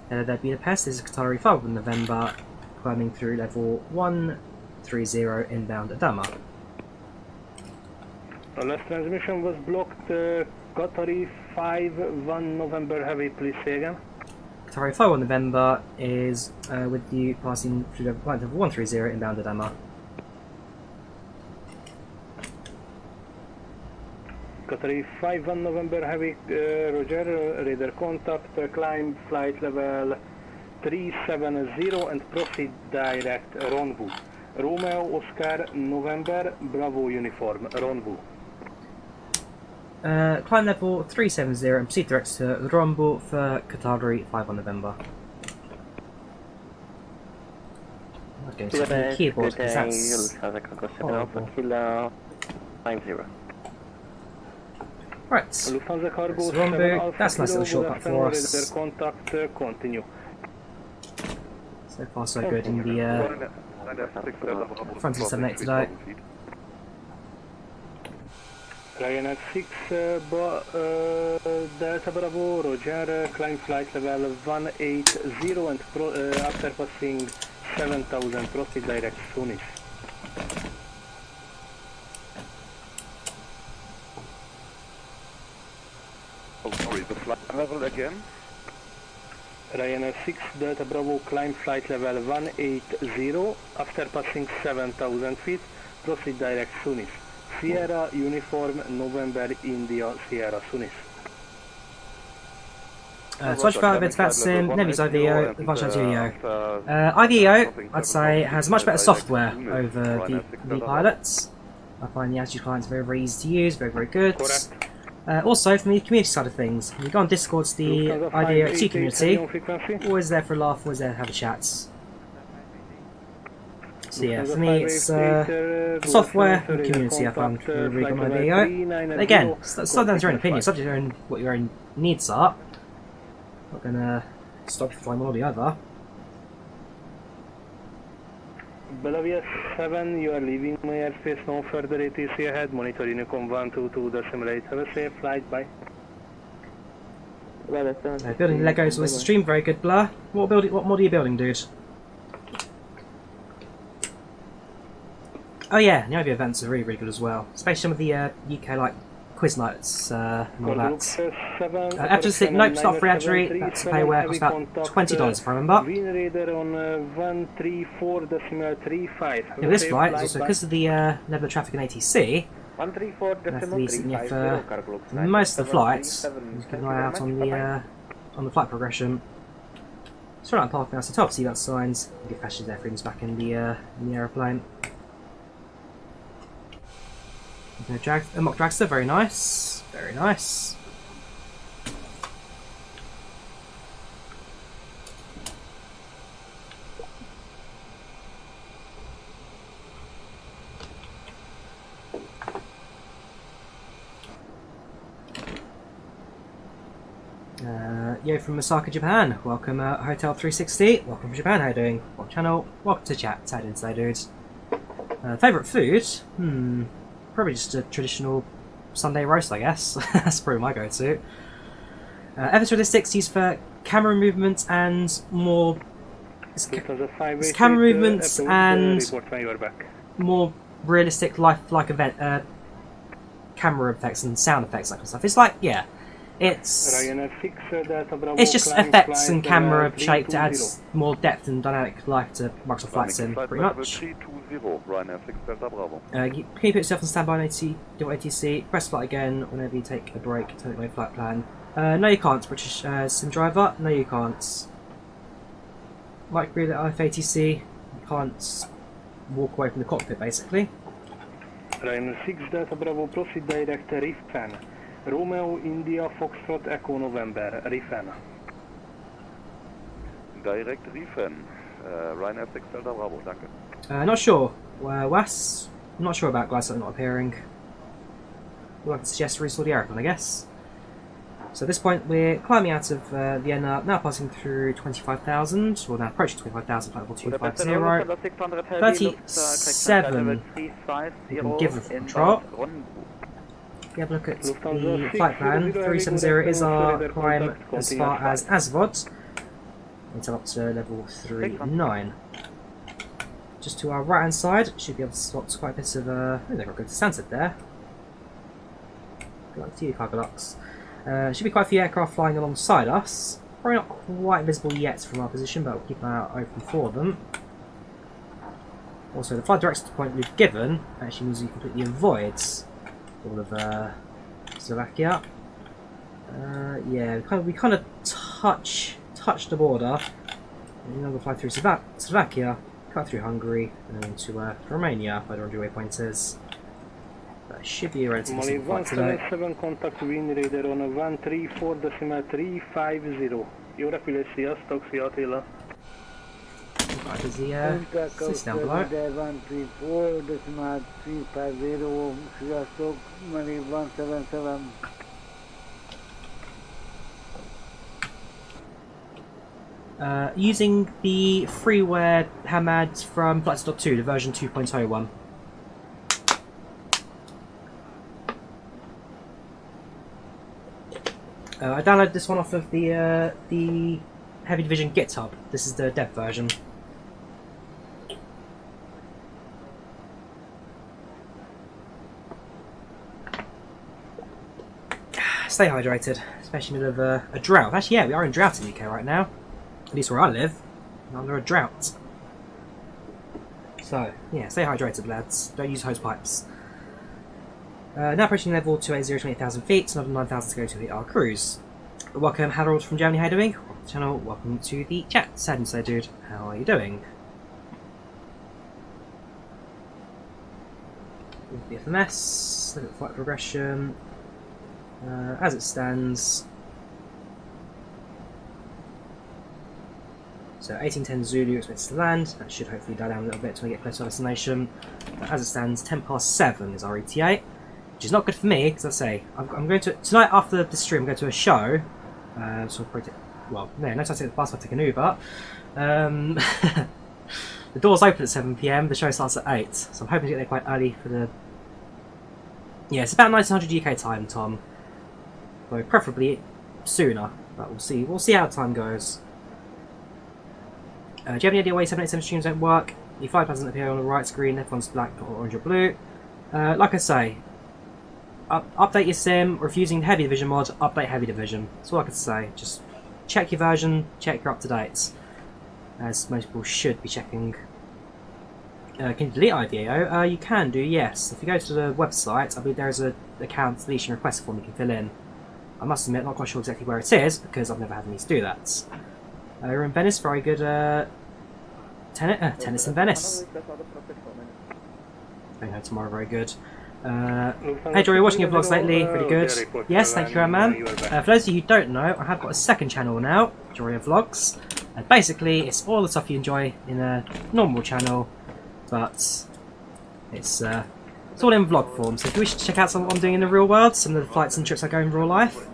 S1: there Budapest, this is Qatari 5 November, climbing through level 130 inbound Adama.
S3: Our last transmission was blocked, Qatari 5-1 November Heavy, please say again.
S1: Qatari 5 November is with you passing through level 130 inbound Adama.
S3: Qatari 5-1 November Heavy, Roger, radar contact, climb flight level 370 and proceed direct rendezvous. Romeo Oscar November Bravo Uniform, rendezvous.
S1: Climb level 370 and proceed direct to Rendezvous for Qatari 5 November. not going to the keyboard because that's horrible. Right,
S3: Lufthansa Cargo
S1: so rendezvous. That's a nice little shortcut for us.
S3: Contact, continue.
S1: So far so good in the front of the 78 today.
S3: Ryanair 6, Delta Bravo, Roger, climb flight level 180 and after passing 7000, proceed direct Tunis.
S6: Oh, sorry, the flight level again?
S3: Ryanair 6, Delta Bravo, climb flight level 180 after passing 7000 feet, proceed direct Tunis. Sierra Uniform November India Sierra Tunis.
S1: Touch about a bit about Sim, Nevi's IVAO, Volanta IVAO. IVAO, I'd say, has much better software over the pilots. I find the Attitude clients very, very easy to use, very, very good. Also, from the community side of things, when you go on Discord to the IVAO community, always there for a laugh, always there to have a chat. So yeah, for me it's software and community I found really good on my video. But again, it's not down to your own opinion, it's up to your own, what your own needs are. Not gonna stop you from flying one or the other.
S3: Belavia 7, you are leaving my airspace, no further ATC ahead, monitor Unicom 122, the simulate, have a safe flight, bye.
S1: Building Legos with the stream, very good Blur. What mod are you building, dude? Oh yeah, the IVAO events are really, really good as well. Especially some of the UK like quiz nights and all that. After the nope, it's not free actually. That's a payware. It costs about $20 if I remember. Yeah, with this flight is also because of the level of traffic in ATC. I have to be sitting here for most of the flights. Just keep an eye out on the flight progression. So I'm parking out the top, see that signs. Get passengers their freedoms back in the aeroplane. Mock dragster, very nice, very nice. Yo from Osaka, Japan. Welcome, Hotel 360. Welcome from Japan. How you doing? Welcome channel. Welcome to chat. How you doing today, dudes? Favorite food? Probably just a traditional Sunday roast, I guess. That's probably my go-to. Efforts with the 60s for camera movements and more... It's camera movements and more realistic life-like event, camera effects and sound effects, that kind of stuff. It's like, yeah, it's just effects and camera shape to add more depth and dynamic life to Microsoft Flight Sim, pretty much. Keep yourself on standby on ATC, press flight again whenever you take a break, turn away flight plan. No you can't, British Sim driver, no you can't. Like with ATC, you can't walk away from the cockpit basically.
S3: Ryanair 6 Delta Bravo, proceed direct Rifan. Romeo India Foxtrot Echo November, Rifan.
S6: Direct Rifan, Ryanair 6 Delta Bravo, danke.
S1: Not sure. Was? I'm not sure about Glass not appearing. We'll have to suggest to restore the aeroplane, I guess. So at this point we're climbing out of Vienna, now passing through 25,000, or now approaching 25,000, flight level 250, 37 you can give it a control. We have a look at the flight plan. 370 is our climb as far as Azvod, until up to level 39. Just to our right hand side, should be able to spot quite a bit of they've got good sunset there. Good luck to you, Cargolux. Should be quite a few aircraft flying alongside us. Probably not quite visible yet from our position, but we'll keep an eye out open for them. Also, the flight direction point we've given actually means you completely avoids all of Slovakia. Yeah, we kind of touch the border, and then we'll fly through Slovakia, cut through Hungary, and then to Romania, where the rendezvous waypoint is. That should be a relatively simple flight today.
S3: 177 contact wind radar on 134.350. Jó repülés, sziasztok, szia Attila.
S1: Right, there's the system down below.
S3: 134, decimal 350, Sivastok, Mali 177.
S1: Using the freeware Hamad from FlightControlReplay, the version 2.01. I downloaded this one off of the HeavyDivision GitHub. This is the dev version. Stay hydrated, especially in the middle of a drought. Actually, yeah, we are in drought in the UK right now. At least where I live, we're under a drought. So, yeah, stay hydrated, lads. Don't use hose pipes. Now approaching level 280, 28,000 feet, another 9,000 to go to hit our cruise. Welcome, Harold from Germany, how are you doing? Welcome to the channel, welcome to the chat. Sad and say, dude, how are you doing? The FMS, look at flight progression. As it stands, so 1810 Zulu expected to land. That should hopefully die down a little bit until we get close to our destination. But as it stands, 10 past 7 is our ETA, which is not good for me because I say I'm going to tonight after the stream. I'm going to a show. So I'll probably well, no time to take the bus. I'll take an Uber. The doors open at 7 PM. The show starts at 8, so I'm hoping to get there quite early for the. Yeah, it's about 1900 UK time, Tom. So preferably sooner, but we'll see. We'll see how time goes. Do you have any idea why 787 streams don't work? The flight doesn't appear on the right screen, left one's black or orange or blue. Like I say, update your sim, or if using the HeavyDivision mod, update HeavyDivision. That's all I can say. Just check your version, check your up-to-dates. As most people should be checking. Can you delete IVAO? You can do, yes. If you go to the website, I believe there is an account deletion request form you can fill in. I must admit, not quite sure exactly where it is, because I've never had any to do that. We're in Venice, very good tennis in Venice. Going home tomorrow, very good. Hey Jory, watching your vlogs lately, really good. Yes, thank you, man. For those of you who don't know, I have got a second channel now, Drawyah Vlogs. And basically, it's all the stuff you enjoy in a normal channel, but it's all in vlog form. So if you wish to check out some of what I'm doing in the real world, some of the flights and trips I go in real life,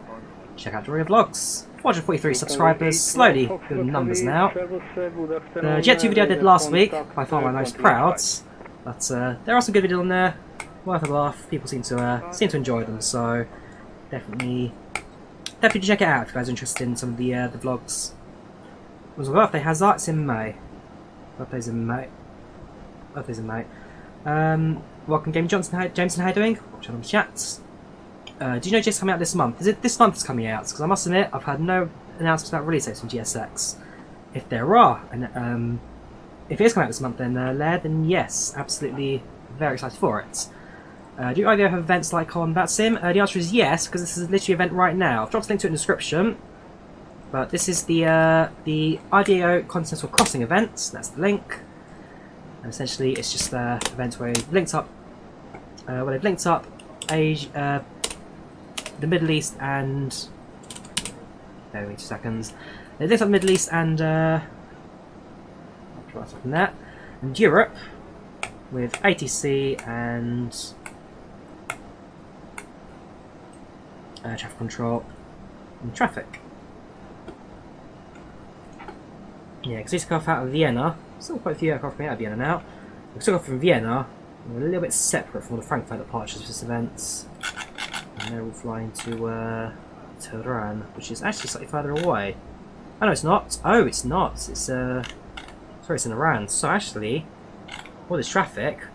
S1: check out Drawyah Vlogs. 443 subscribers, slowly building numbers now. The Jet 2 video I did last week, by far my most proud, but there are some good videos on there, worth a laugh. People seem to enjoy them, so definitely check it out if you guys are interested in some of the vlogs. It was my birthday, has that? It's in May. Birthday's in May. Welcome, Jameson, how are you doing? Watch on the chats. Do you know GSX coming out this month? Is it this month it's coming out? Because I must admit, I've had no announcements about release dates from GSX. If there are, and if it is coming out this month, then Laird, then yes, absolutely very excited for it. Do IVAO have events like on that sim? The answer is yes, because this is literally an event right now. I've dropped a link to it in the description. But this is the IVAO Continental Crossing event. That's the link. And essentially, it's just an event where they've linked up, Asia, the Middle East and. Bear with me 2 seconds. They linked up the Middle East and. I'll try something there. And Europe with ATC and traffic control and traffic. Yeah, because we took off out of Vienna. Still quite a few aircraft coming out of Vienna now. We took off from Vienna. We're a little bit separate from all the Frankfurt departures for this event. And they're all flying to Tehran, which is actually slightly further away. Oh no, it's not. Oh, it's not. It's sorry, it's in Iran. So actually, all this traffic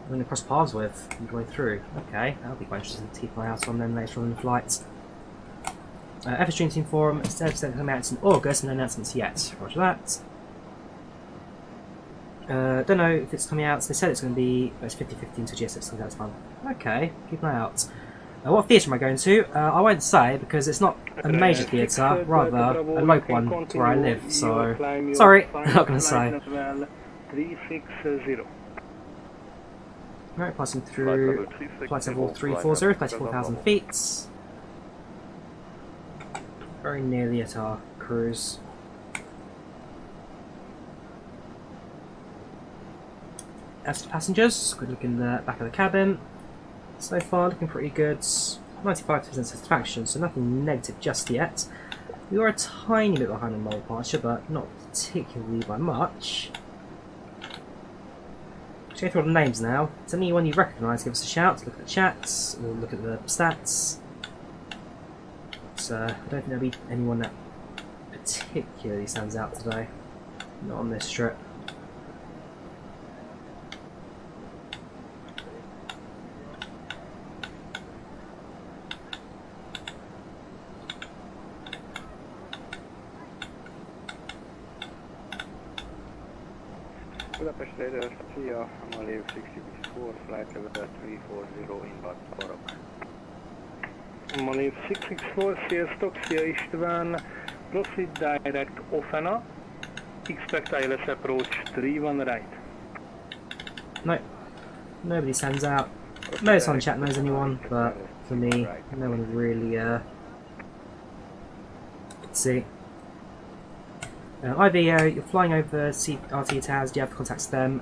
S1: we're going to cross paths with all the way through. Okay, that'll be quite interesting to keep my eye on them later on in the flight. FS Dream Team Forum, instead of coming out in August, no announcements yet. Roger that. Don't know if it's coming out. They said it's going to be it's 50-50 into GSX comes out this month. Okay, keep an eye out. What theatre am I going to? I won't say because it's not a major theatre, rather a local one to where I live. So sorry, I'm not going to say.
S3: 360.
S1: Right, passing through flight level 340, 34,000 feet. Very nearly at our cruise. As to passengers, quick look in the back of the cabin. So far, looking pretty good. 95% satisfaction, so nothing negative just yet. We are a tiny bit behind on mole departure, but not particularly by much. Let's go through all the names now. If there's anyone you recognise, give us a shout. Look at the chats, or look at the stats. But, I don't think there'll be anyone that particularly stands out today. Not on this trip.
S6: Budapest Radar, Cia, Maliv 664, flight level 340 inbound forok.
S3: Maliv 664, sziasztok, Szia István. Proceed direct Ofena. Expect ILS approach 31 right.
S1: No, nobody stands out. Most on chat knows anyone, but for me, no one really, let's see. IVAO, you're flying over CRT towers, do you have to contact them?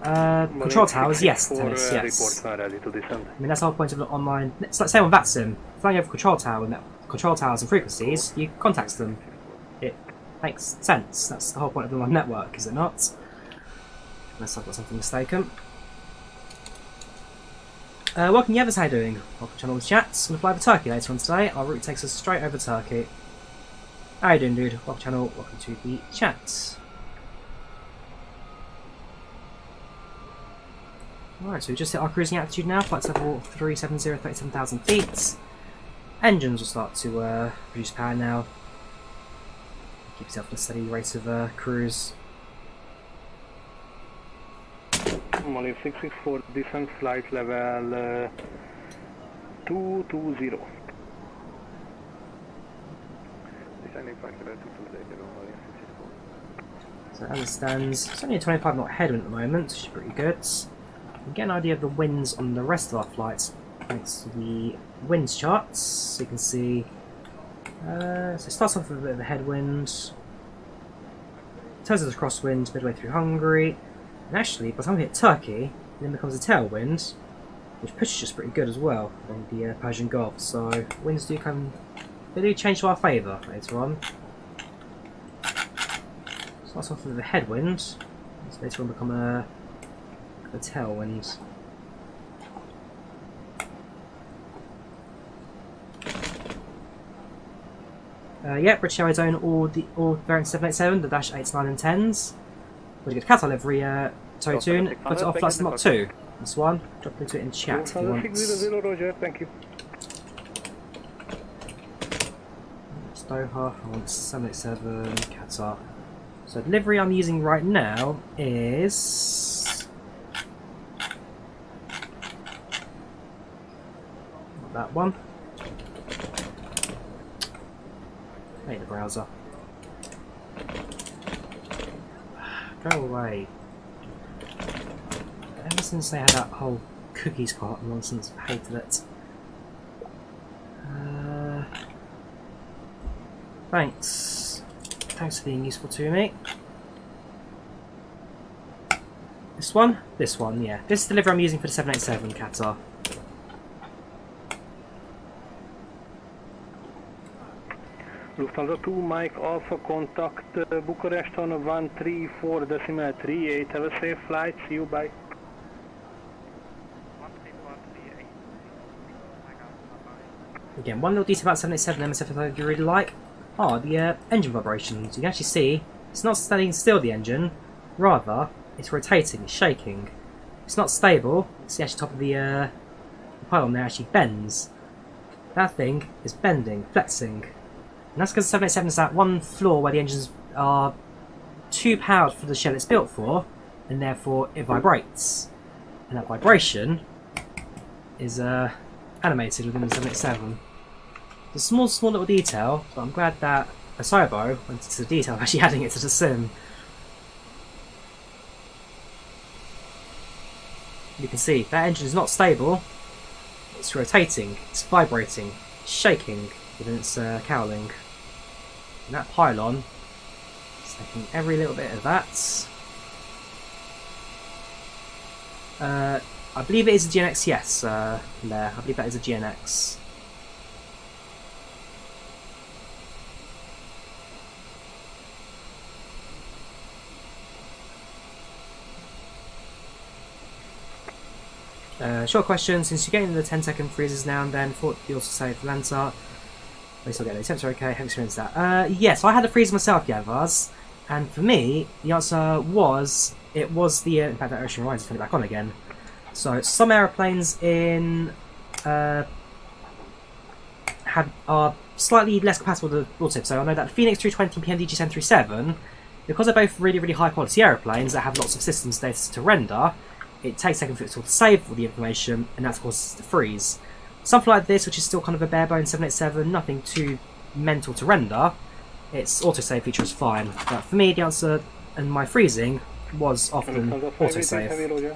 S1: Control towers, yes, Tennis, yes. I mean, that's the whole point of the online. It's like same on VATSIM. Flying over control towers and frequencies, you contact them. It makes sense. That's the whole point of the online network, is it not? Unless I've got something mistaken. Welcome, Yevers, how you doing? Welcome to channel with chats. I'm going to fly over Turkey later on today. Our route takes us straight over Turkey. How you doing, dude? Welcome to channel, welcome to the chat. Alright, so we just hit our cruising altitude now, flight level 370, 37,000 feet. Engines will start to produce power now. Keep yourself at a steady rate of cruise.
S3: Maliv 664, descent flight level 220.
S6: Descending flight level 220, Maliv 664.
S1: So as it stands, it's only a 25 knot headwind at the moment, which is pretty good. You get an idea of the winds on the rest of our flights thanks to the winds charts. So you can see, so it starts off with a bit of a headwind, turns into a crosswind midway through Hungary, and actually by the time we hit Turkey, it then becomes a tailwind, which pushes us pretty good as well on the Persian Gulf. So winds do they do change to our favour later on. Starts off with a headwind, so later on become a tailwind. Yeah, British Airways own all variants 787, the Dash 8s, 9 and 10s. We'll get Qatar livery tow tune, put it off flight Mark 2. This one, drop into it in chat if you want.
S3: Roger, thank you.
S1: It's Doha, I want 787, Qatar. So the livery I'm using right now is not that one. Hey, the browser. Go away. Ever since they had that whole cookies part nonsense, I've hated it. Thanks. Thanks for being useful to me. This one? This one, yeah. This is the livery I'm using for the 787 Qatar.
S3: Lufthansa 2, Mike Alpha, contact Bucharest on 134.38. Have a safe flight, see you, bye.
S1: Again, one little detail about 787 MSFS I do really like are the engine vibrations. You can actually see it's not standing still, the engine, rather it's rotating, it's shaking. It's not stable, it's the actual top of the pylon there actually bends. That thing is bending, flexing. And that's because the 787 is at one floor where the engines are too powered for the shell it's built for, and therefore it vibrates. And that vibration is animated within the 787. It's a small little detail, but I'm glad that Asobo went into the detail of actually adding it to the sim. You can see that engine is not stable, it's rotating, it's vibrating, it's shaking within its cowling. And that pylon is taking every little bit of that. I believe it is a GNX, yes, there. I believe that is a GNX. Short question, since you're getting the 10-second freezes now and then, thought you also say Volanta. We still get the attempts are okay, have experienced that. Yes, I had the freeze myself, Yavaz, and for me, the answer was, it was the, in fact that Ocean Horizon turned it back on again. So, some aeroplanes in, are slightly less compatible with the auto. So I know that the Phoenix 320 and PMDG 737, because they're both really, really high quality aeroplanes that have lots of systems data to render, it takes second to save all the information, and that causes the freeze. Something like this, which is still kind of a bare bones 787, nothing too mental to render, its autosave feature is fine. But for me, the answer and my freezing was often autosave.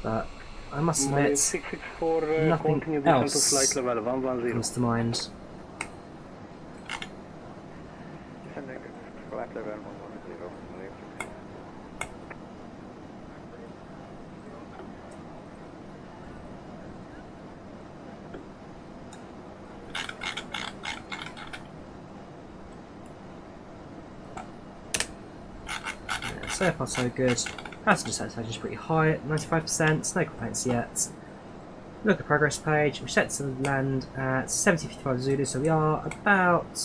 S1: But I must admit, nothing else comes to mind. So far so good. Passenger satisfaction is pretty high at 95%, no complaints yet. Look at progress page, we're set to land at 70:55 Zulu, so we are about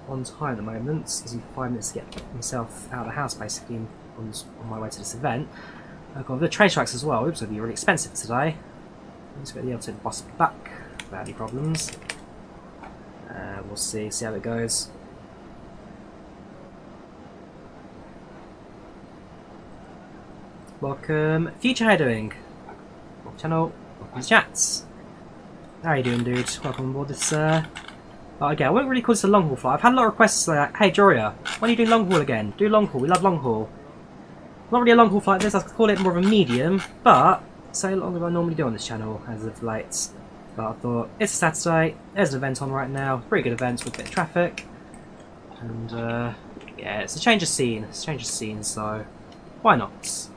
S1: on time at the moment. As you 5 minutes to get myself out of the house basically on my way to this event. I've got the train strikes as well, oops, it'll be really expensive today. I'm just going to be able to bus back without any problems. We'll see how it goes. Welcome, Future, how you doing? Welcome to channel, welcome to chats. How you doing, dude? Welcome on board this, again, I wouldn't really call this a long haul flight. I've had a lot of requests like, hey Drawyah, when are you doing long haul again? Do long haul, we love long haul. Not really a long haul flight this, I'd call it more of a medium, but so long as I normally do on this channel as of late. But I thought, it's a Saturday, there's an event on right now, pretty good event with a bit of traffic. And, yeah, it's a change of scene, so why not?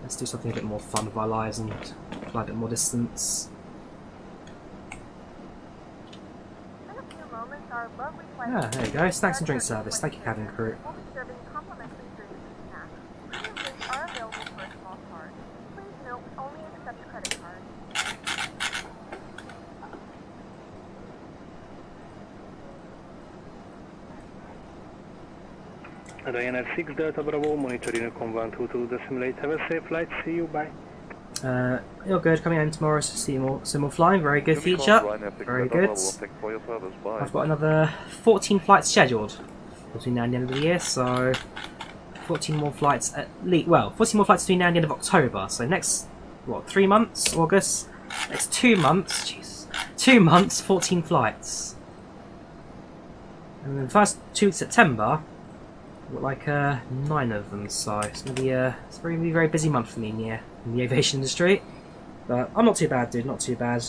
S1: Let's do something a bit more fun with our lives and fly a bit more distance.
S4: In a few moments, our lovely flight
S1: There you go. Snacks and drink service. Thank you, cabin crew.
S4: will be serving complimentary drinks and snacks. Premium drinks are available for a small charge. Please note we only accept credit cards.
S3: Ryanair 6 Delta Bravo, monitoring Recon 122 the simulator. Have a safe flight, see you, bye.
S1: You're good, coming home tomorrow to see more flying, very good feature, very good. I've got another 14 flights scheduled between now and the end of the year, so 14 more flights at least, well, 14 more flights between now and the end of October, so next, what, 3 months, August? Next 2 months, jeez, 2 months, 14 flights. And then the first 2 weeks of September, got like 9 of them, so it's gonna be it's a very, very busy month for me in the aviation industry. But I'm not too bad, dude. Not too bad.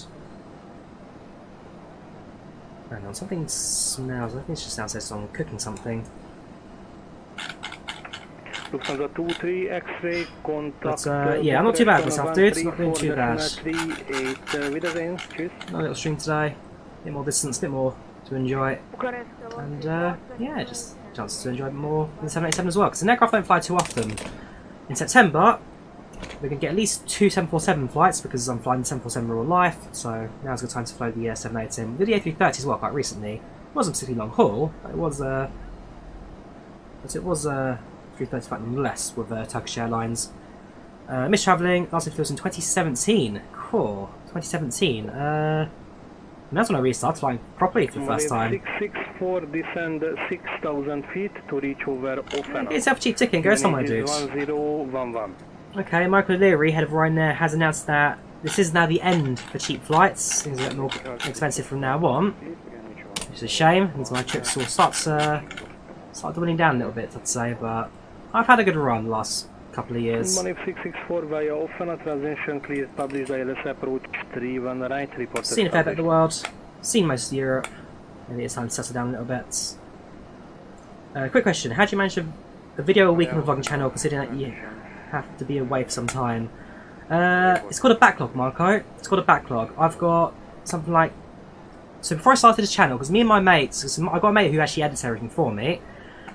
S1: Hang on, something smells. I think it's just downstairs. Someone cooking something.
S3: Lufthansa 23 X-ray contact.
S1: But yeah, I'm not too bad myself, dude. Not doing too bad. A little stream today. A bit more distance, a bit more to enjoy. And yeah, just chance to enjoy it more in the 787 as well, because the aircraft don't fly too often. In September, we're going to get at least 2 747 flights, because I'm flying the 747 real life, so now's a good time to fly the 787. We did the A330 as well quite recently. It wasn't a particularly long haul, but it was a 330 flight nonetheless with Turkish Airlines. Missed travelling, last time it was in 2017. Cool, 2017. And that's when I restarted flying properly for the first time.
S3: 664, descend 6,000 feet to reach over Ofena.
S1: Get yourself a cheap ticket and go somewhere, dude.
S3: 1011.
S1: Okay, Michael Leary, head of Ryanair, has announced that this is now the end for cheap flights. Things get more expensive from now on. Which is a shame. Means my trips will start dwindling down a little bit, I'd say, but I've had a good run the last couple of years.
S3: Money 664 via Ofena, transition cleared, published ILS approach 31 right, reported.
S1: Seen a fair bit of the world, seen most of Europe. Maybe it's time to settle down a little bit. Quick question, how do you manage a video a week on the vlogging channel, considering that you have to be away for some time? It's called a backlog, Marco. It's called a backlog. I've got something like... So before I started this channel, because me and my mates... I've got a mate who actually edits everything for me.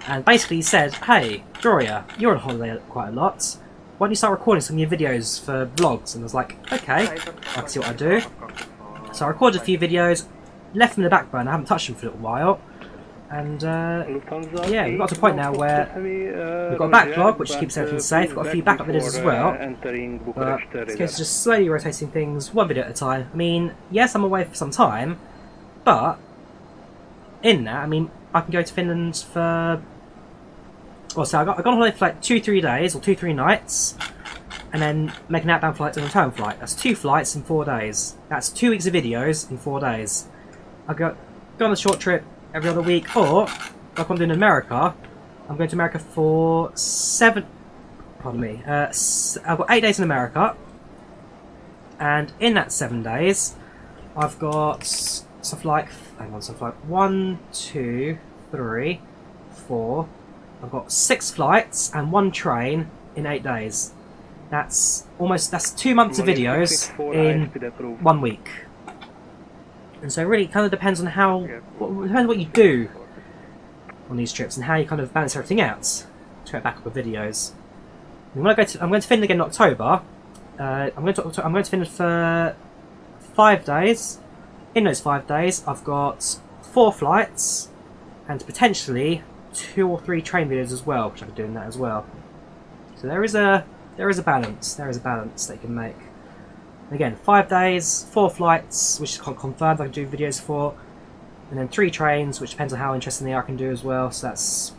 S1: And basically he said, hey, Drawyah, you're on holiday quite a lot. Why don't you start recording some of your videos for vlogs? And I was like, okay, I can see what I do. So I recorded a few videos, left them in the back burner, I haven't touched them for a little while. And yeah, we've got to a point now where we've got a backlog, which keeps everything safe. We've got a few backup videos as well. But it's a case of just slowly rotating things one video at a time. I mean, yes, I'm away for some time, but in that, I mean, I can go to Finland for... Well, so I got on holiday for like 2-3 days or 2-3 nights, and then make an outbound flight to a return flight. That's 2 flights in 4 days. That's 2 weeks of videos in 4 days. I go on a short trip every other week, or like I'm doing in America, I'm going to America for 7. Pardon me. I've got 8 days in America, and in that 7 days, I've got stuff like 1, 2, 3, 4. I've got 6 flights and 1 train in 8 days. That's 2 months of videos in 1 week. And so it really kind of depends on what you do on these trips and how you kind of balance everything out to get back up with videos. And when I'm going to Finland again in October. I'm going to Finland for 5 days. In those 5 days, I've got 4 flights and potentially 2 or 3 train videos as well, which I could do in that as well. So there is a balance. There is a balance that you can make. Again, 5 days, 4 flights, which is confirmed I can do videos for, and then 3 trains, which depends on how interesting they are, I can do as well. So that's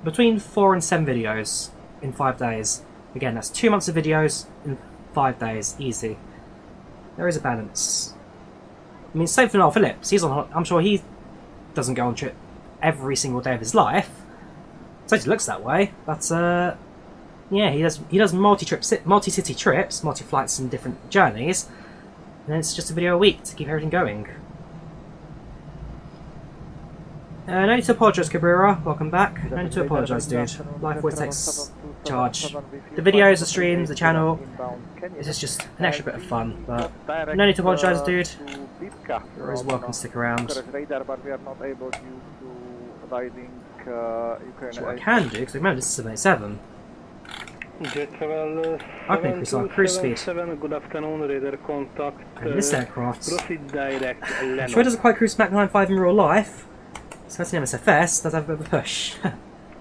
S1: between 4 and 7 videos in 5 days. Again, that's 2 months of videos in 5 days, easy. There is a balance. I mean, same for Noel Phillips. He's on. I'm sure he doesn't go on trip every single day of his life. So it looks that way, but yeah, he does multi-city trips, multi-flights and different journeys, and it's just a video a week to keep everything going. No need to apologise, Cabrera. Welcome back. No need to apologise, dude. Life always takes charge. The videos, the streams, the channel, it's just an extra bit of fun, but no need to apologise, dude. You're always welcome to stick around. So what I can do, because remember this is 787, I can increase our cruise speed. And this aircraft, I'm sure it doesn't quite cruise Mach 9.5 in real life, so that's an MSFS, does have a bit of a push.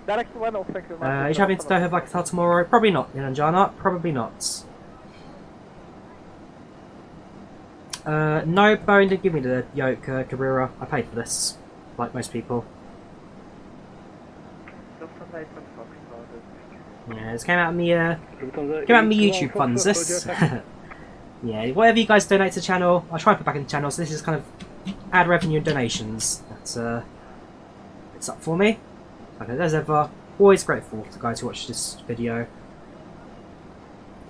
S1: Are you travelling to Doha via Qatar tomorrow? Probably not, Nilanjana, probably not. No, Boeing didn't give me the yoke, Cabrera. I paid for this, like most people. Yeah, this came out of me, YouTube funds, this. Yeah, whatever you guys donate to the channel, I try and put back in the channel, so this is kind of ad revenue and donations. That's, it's up for me. Okay, as ever, always grateful to guys who watch this video. If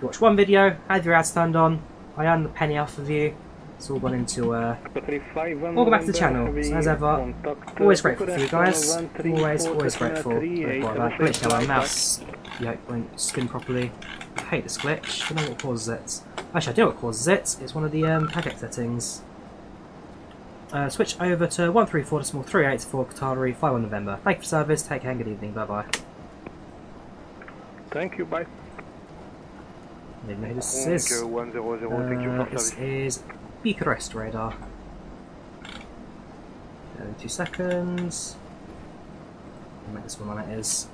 S1: you watch one video, have your ads turned on, I earn the penny off of you. It's all gone into, welcome back to the channel. So as ever, always grateful for you guys. Always grateful. That glitch now, my mouse won't spin properly. I hate this glitch. I don't know what causes it. Actually, I do know what causes it. It's one of the packet settings. Switch over to 134.384 Qatar 51 November. Thank you for service. Take care and good evening. Bye bye.
S3: Thank you. Bye.
S1: I don't know who this is. This is Bucharest radar. 2 seconds. I'll make this one on it is.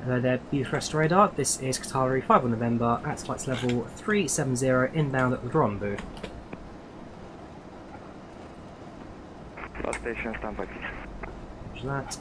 S1: Hello there, Bucharest radar. This is Qatar 51 November at flight level 370 inbound at the rendezvous.
S6: Last station standby.
S1: Roger that.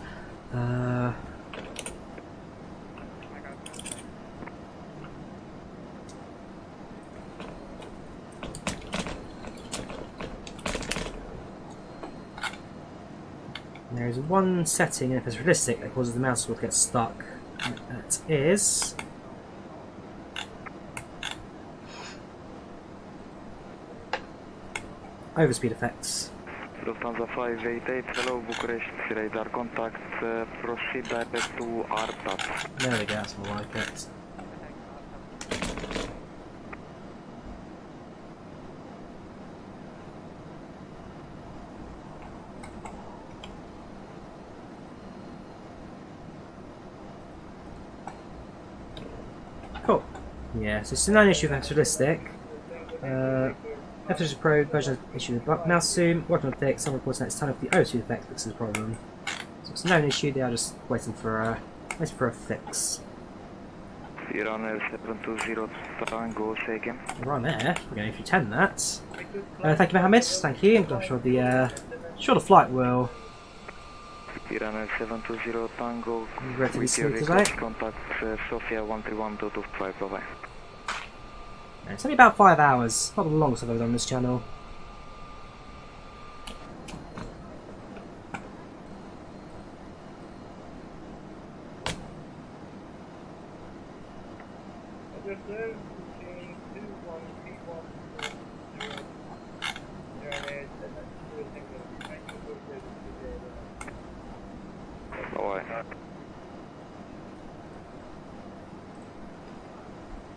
S1: There is one setting, and if it's realistic, that causes the mouse wheel to get stuck. And that is overspeed effects.
S6: Lufthansa 588, hello Bucharest, radar contact, proceed direct to Artat.
S1: There we go, that's more like it. Yeah, so it's a known issue with Realistic. FlightControlReplay Pro version issue with bug mouse zoom, working on fix, some reports that it's time of the O2 effect fixes the problem. So it's a known issue, they are just waiting for a fix.
S3: Runway 720 Tango, say again.
S1: We're on there, we're going to 10 that. Thank you, Mohammed, thank you. I'm sure the flight will
S3: Runway 720 Tango,
S1: relatively
S3: with your
S1: smooth today.
S3: contact Sofia 13125, bye-bye.
S1: It's only about 5 hours, not the longest I've ever done on this channel.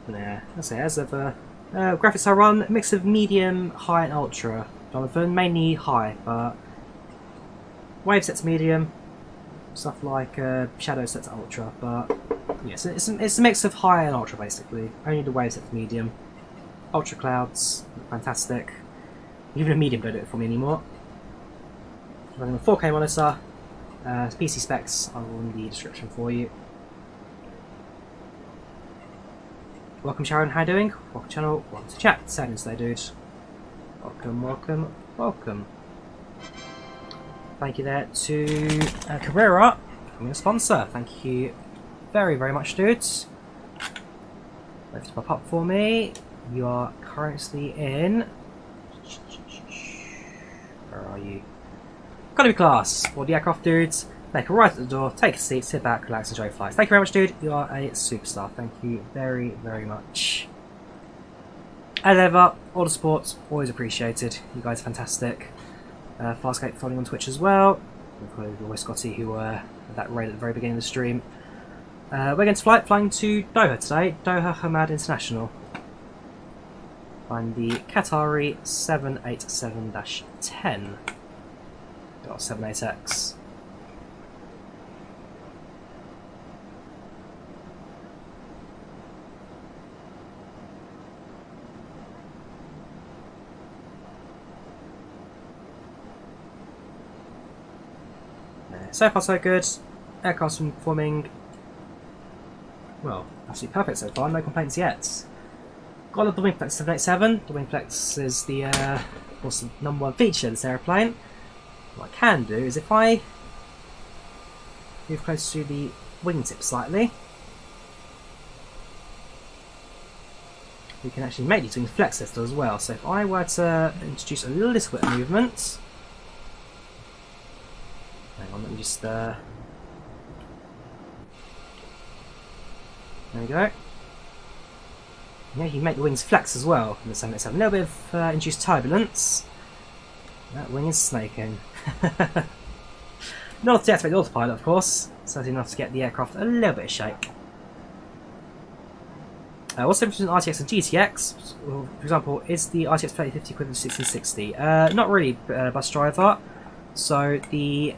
S1: Yeah, that's it. As ever, graphics I run a mix of medium, high, and ultra. Jonathan, mainly high, but wave set to medium, stuff like shadow set to ultra. But yes, it's a mix of high and ultra basically. Only the wave set to medium. Ultra clouds, fantastic. Even a medium don't do it for me anymore. Running a 4K monitor. PC specs are in the description for you. Welcome Sharon, how you doing? Welcome channel, welcome to chat. Sounding today, dude. Welcome, welcome, welcome. Thank you there to Carrera, becoming a sponsor. Thank you very, very much, dudes. Wait to pop up for me. You are currently in. Where are you? Economy class for the aircraft, dudes. Make a right at the door, take a seat, sit back, relax, enjoy flights. Thank you very much, dude. You are a superstar. Thank you very, very much. As ever, all the support, always appreciated. You guys are fantastic. Farscape following on Twitch as well. We've always Scotty who were at that rate at the very beginning of the stream. We're going to flying to Doha today. Doha Hamad International. Find the Qatari 787-10. Got 78X. So far so good. Aircraft's been performing well, absolutely perfect so far, no complaints yet. Got the Wingflex 787. The Wingflex is the what's the #1 feature of this airplane. What I can do is if I move close to the wingtip slightly, we can actually make these wings flexible as well. So if I were to introduce a little bit of movement, hang on, let me just there we go. Yeah, you can make the wings flex as well in the 787. A little bit of induced turbulence. That wing is snaking. Not to deactivate the autopilot, of course. Certainly enough to get the aircraft a little bit of shape. What's the difference between RTX and GTX? Well, for example, is the RTX 3050 equivalent to 1660? Not really, bus driver. So the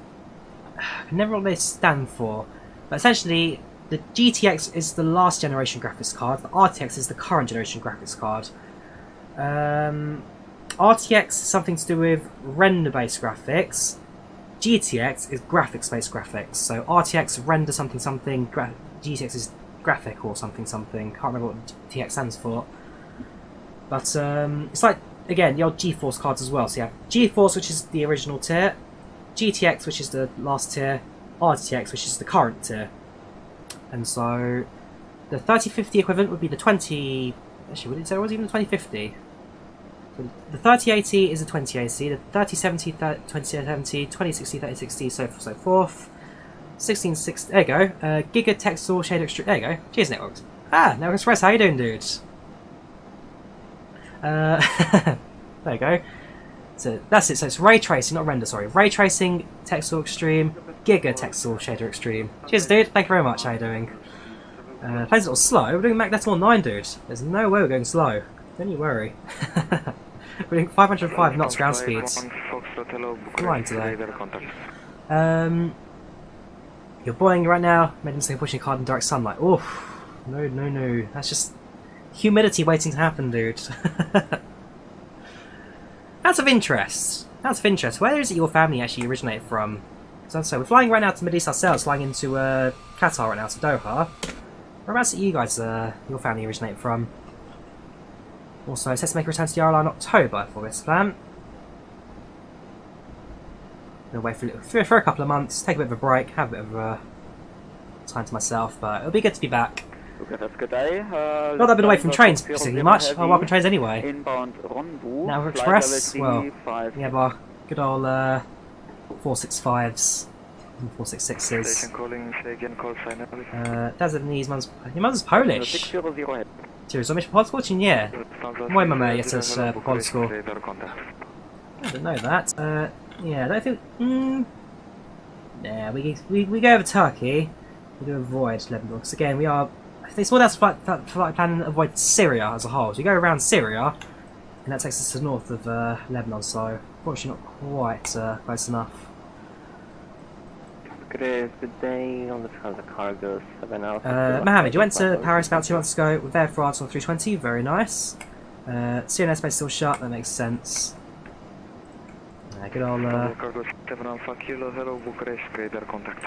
S1: I can never remember what they stand for, but essentially the GTX is the last generation graphics card. The RTX is the current generation graphics card. RTX is something to do with render-based graphics. GTX is graphics-based graphics. So RTX render something something. GTX is graphic or something something. Can't remember what TX stands for. But it's like again the old GeForce cards as well. So you have GeForce, which is the original tier. GTX, which is the last tier. RTX, which is the current tier. And so the 3050 equivalent would be the 20. Actually, would it say it was even the 2050? So the 3080 is the 2080, the 3070, 2070, 2060, 3060, so forth, so forth. 1660. There you go. Giga Texel Shader Extreme. There you go. Cheers, Networks. Network Express. How you doing, dude? There you go. So that's it. So it's ray tracing, not render. Sorry, ray tracing, Texel Extreme, Giga Texel Shader Extreme. Cheers, dude. Thank you very much. How you doing? Plane's a little slow. We're doing Mac Decimal 9, dude. There's no way we're going slow. Don't you worry. We're doing 505 knots ground speeds. Flying today. You're Boeing right now. Made a mistake pushing a card in direct sunlight. Oh, no. That's just humidity waiting to happen, dude. Out of interest, where is it your family actually originated from? So we're flying right now to the Middle East ourselves, flying into Qatar right now, to Doha. Whereabouts are you guys, your family originated from? Also, set to make a return to the RLI in October for this plan. Been away for a couple of months, take a bit of a break, have a bit of time to myself, but it'll be good to be back. Not that I've been away from trains particularly much. I work on trains anyway. Now Express, well, we have our good old 465s and 466s. Dad's Lebanese, your mother's Polish. Cheers, I'm Polsko, czy nie? Moja mama jest też po polsku. I didn't know that. Yeah, I don't think... yeah, we go over Turkey. We do avoid Lebanon, because again, we are... It's more or less flight plan to avoid Syria as a whole. So we go around Syria, and that takes us to the north of Lebanon, so unfortunately not quite close enough.
S9: Good day on the cargo 7 Alpha.
S1: Mohammed, you went to Paris about 2 months ago with Air France on 320, very nice. Syrian airspace still shut, that makes sense. Good old...
S3: Cargo 7 Alpha Kilo, hello Bucharest, radar contact.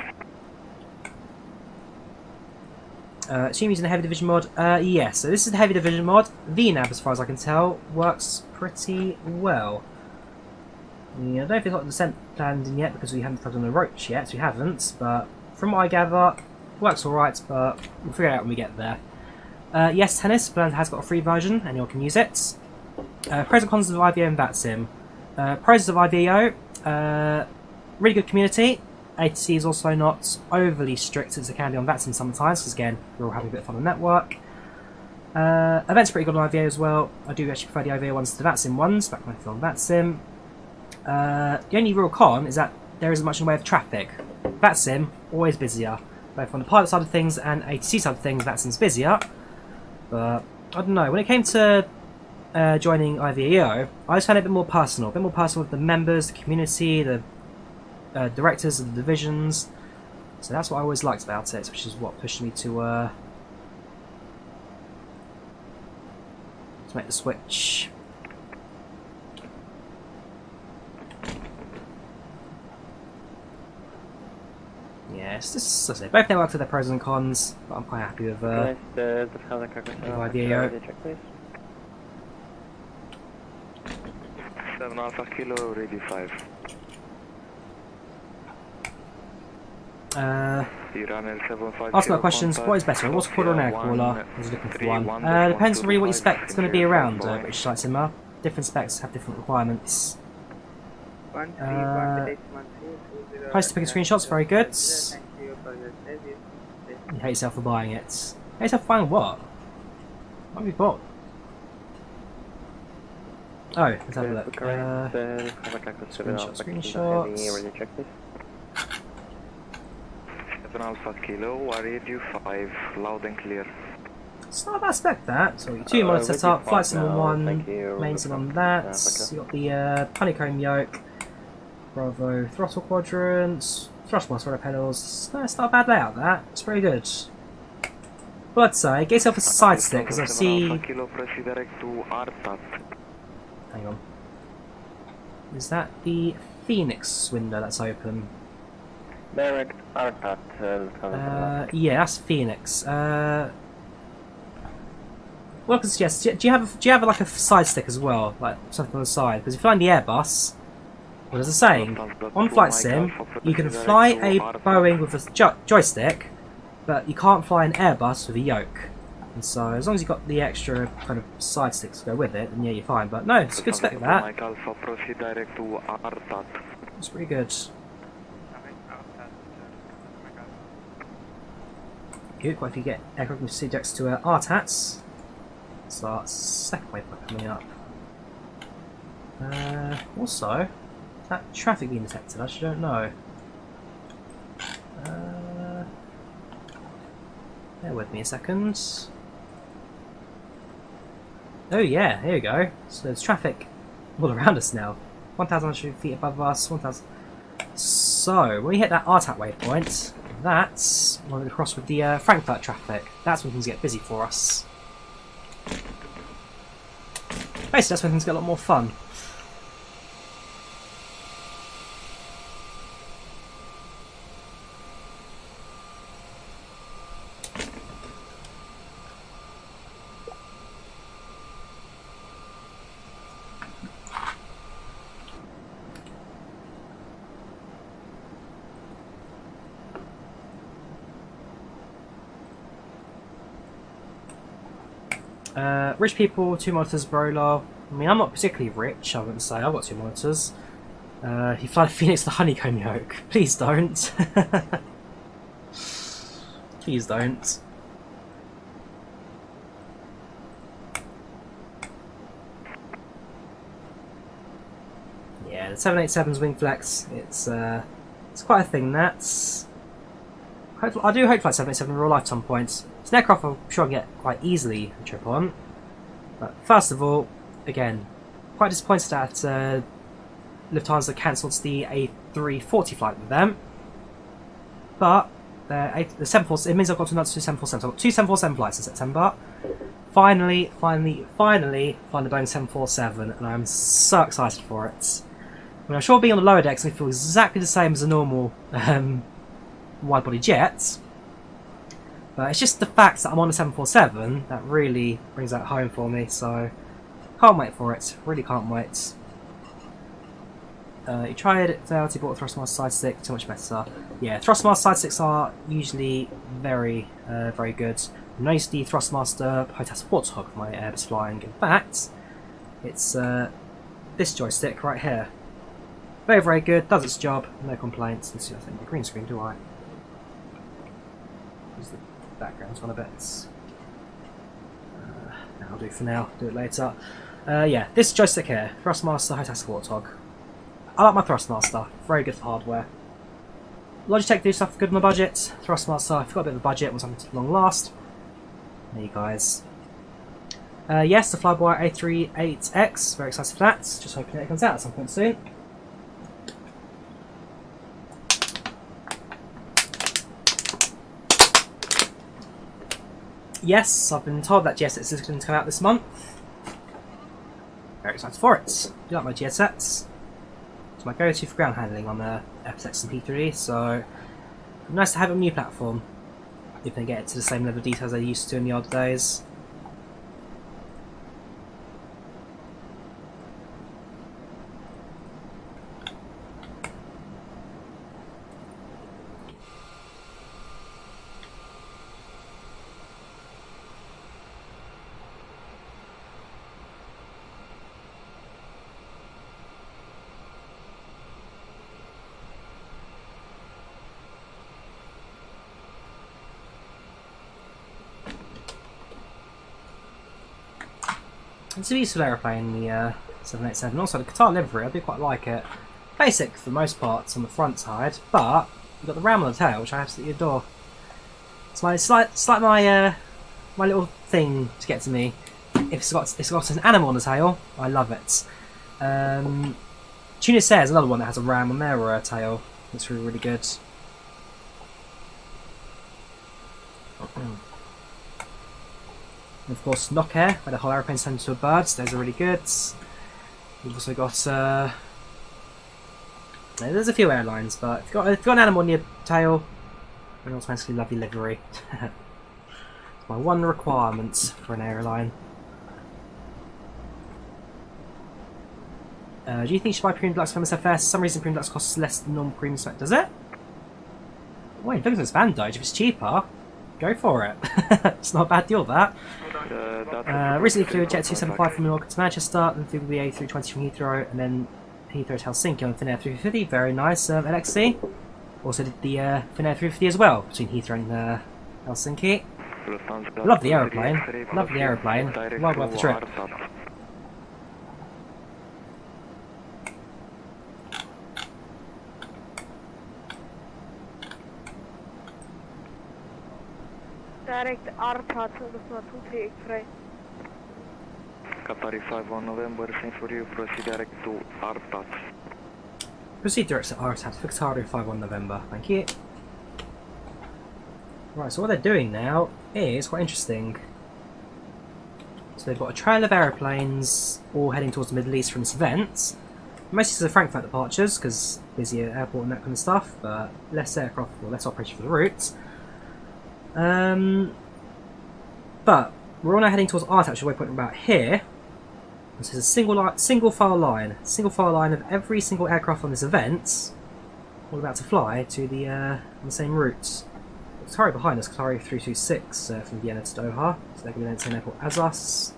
S1: Assume using the HeavyDivision mod? Yes, so this is the HeavyDivision mod. VNAV, as far as I can tell, works pretty well. Yeah, I don't know if it's got the descent planned in yet because we haven't plugged on the ropes yet, we haven't, but from what I gather, works alright, but we'll figure it out when we get there. Yes, Tennis, but has got a free version, anyone can use it. Pros and cons of IVAO and VATSIM. Pros of IVAO, really good community. ATC is also not overly strict as it can be on VATSIM sometimes, because again, we're all having a bit of fun on the network. Events are pretty good on IVAO as well. I do actually prefer the IVAO ones to the VATSIM ones, back when I flew on VATSIM. The only real con is that there isn't much in the way of traffic. VATSIM, always busier. Both on the pilot side of things and ATC side of things, VATSIM's busier. But, I don't know, when it came to joining IVAO, I just found it a bit more personal with the members, the community, the directors of the divisions. So that's what I always liked about it, which is what pushed me to make the switch. Yeah, it's just, as I say, both networks have their pros and cons, but I'm quite happy with IVAO.
S3: 7 Alpha Kilo, ready 5.
S1: Ask my questions, what is better, a water cooler or an air cooler? I was looking for one. Depends really what you spec is going to be around British Flight Simmer. Different specs have different requirements. Price to pick screenshots, very good. You hate yourself for buying it. Hate yourself for buying what? What have you bought? Oh, let's have a look. Screenshots.
S3: 7 Alpha Kilo, radio 5, loud and clear.
S1: It's not a bad spec that. So 2 mods set up, flight sim on 1, main sim on that. You got the honeycomb yoke, Bravo throttle quadrants, thrust bar sort of pedals. No, it's not a bad layout that. It's pretty good. But I'd say, get yourself a side stick because I see. Hang on. Is that the Phoenix window that's open?
S9: Direct RTAT.
S1: Yeah, that's Phoenix. What I can suggest, do you have like a side stick as well, like something on the side? Because if you fly in the Airbus, well, as I was saying, on Flight Sim, you can fly a Boeing with a joystick, but you can't fly an Airbus with a yoke. And so, as long as you've got the extra kind of side sticks to go with it, then yeah, you're fine. But no, it's a good spec that. It's pretty good. Good, quite if you get aircraft with CDX to RTATs. So second wave coming up. Also, is that traffic being detected? I actually don't know. Bear with me a second. Oh yeah, here we go. So there's traffic all around us now. 1,100 feet above us, 1,000. So when we hit that RTAT waypoint, that's when we cross with the Frankfurt traffic. That's when things get busy for us. Basically, that's when things get a lot more fun. Rich people, 2 monitors, Brolar. I mean, I'm not particularly rich, I wouldn't say. I've got 2 monitors. You fly the Phoenix the honeycomb yoke. Please don't. Please don't. Yeah, the 787's wing flex. It's quite a thing. That's. I do hope Flight 787 in real life at some point. It's an aircraft I'm sure I can get quite easily a trip on. But first of all, again, quite disappointed that Lufthansa cancelled the A340 flight with them. But the 747, it means I've got another 2 747. So I've got 2 747 flights in September. Finally, flying the Boeing 747, and I'm so excited for it. I mean, I'm sure being on the lower decks, I feel exactly the same as a normal wide-body jet. But it's just the fact that I'm on a 747 that really brings that home for me, so can't wait for it, really can't wait. You tried it, failed, you bought a thrustmaster side stick, too much better. Yeah, thrustmaster side sticks are usually very good. I'm not used to the thrustmaster high-test warthog for my Airbus flying. In fact, it's this joystick right here. Very good, does its job, no complaints. Let's see, I think the green screen, do I? The background's gone a bit. That'll do for now, do it later. Yeah, this joystick here, Thrustmaster High-Test Warthog. I like my Thrustmaster, very good for hardware. Logitech do stuff good on the budget. Thrustmaster, I've got a bit of a budget, was something to long last. There you guys. Yes, the Flyby A38X, very excited for that. Just hoping it comes out at some point soon. Yes, I've been told that GSX is going to come out this month. Very excited for it. I do like my GSX. It's my go-to for ground handling on the FSX and P3, so nice to have a new platform. If they get it to the same level of details they used to in the old days. It's a useful aeroplane, the 787, and also the Qatar livery, I do quite like it. Basic for most parts on the front side, but you've got the ram on the tail, which I absolutely adore. It's like my my little thing to get to me. If it's got an animal on the tail, I love it. Tunis Air is another one that has a ram on their tail. It's really good. And of course, Knock Air, where the whole aeroplane is turned into a bird, so those are really good. We've also got. There's a few airlines, but if you've got an animal on your tail, then automatically love your livery. It's my one requirement for an airline. Do you think you should buy Premium Deluxe for MSFS? For some reason, Premium Deluxe costs less than normal Premium spec, does it? Wait, it doesn't expand though. If it's cheaper, go for it. It's not a bad deal, that. Recently flew a Jet 275 from New York to Manchester, then flew the A320 from Heathrow, and then Heathrow to Helsinki on FinAir 350. Very nice, LXC. Also did the FinAir 350 as well, between Heathrow and Helsinki. Love the aeroplane. Love the aeroplane. Well worth the trip.
S4: Direct Arpat, odnosno 23 X-ray.
S3: Qatar 51 November, same for you, proceed direct to Arpat.
S1: Proceed direct to Arpat, Qatar 51 November, thank you. Right, so what they're doing now is quite interesting. So they've got a trail of aeroplanes all heading towards the Middle East from this event. Mostly to the Frankfurt departures, because busy airport and that kind of stuff, but less aircraft or less operation for the route. But we're all now heading towards our actual waypoint about here. This is a single file line of every single aircraft on this event, all about to fly to the on the same route. Qatar behind us, Qatar 326 from Vienna to Doha, so they're going to be in the same airport as us.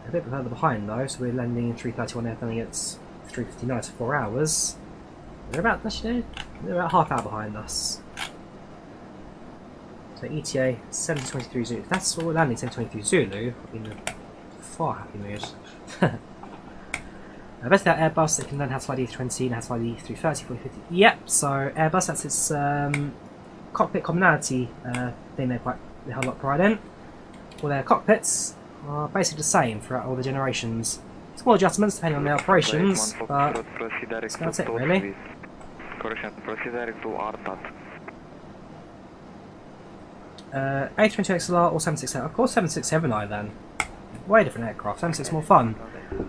S1: A bit further behind though, so we're landing in 3:31 airplane at 3:59 to 4 hours. They're about half hour behind us. So ETA 7023 Zulu. If that's what we're landing 7023 Zulu, I'll be in a far happy mood. Best that Airbus, it can learn how to fly the E320 and how to fly the E330, 4050. Yep, so Airbus, that's its cockpit commonality thing they have a lot of pride in. All their cockpits are basically the same throughout all the generations. Small adjustments depending on the operations, but that's about it really. A320XLR or 767, of course 767i then. Way different aircraft, 76 more fun.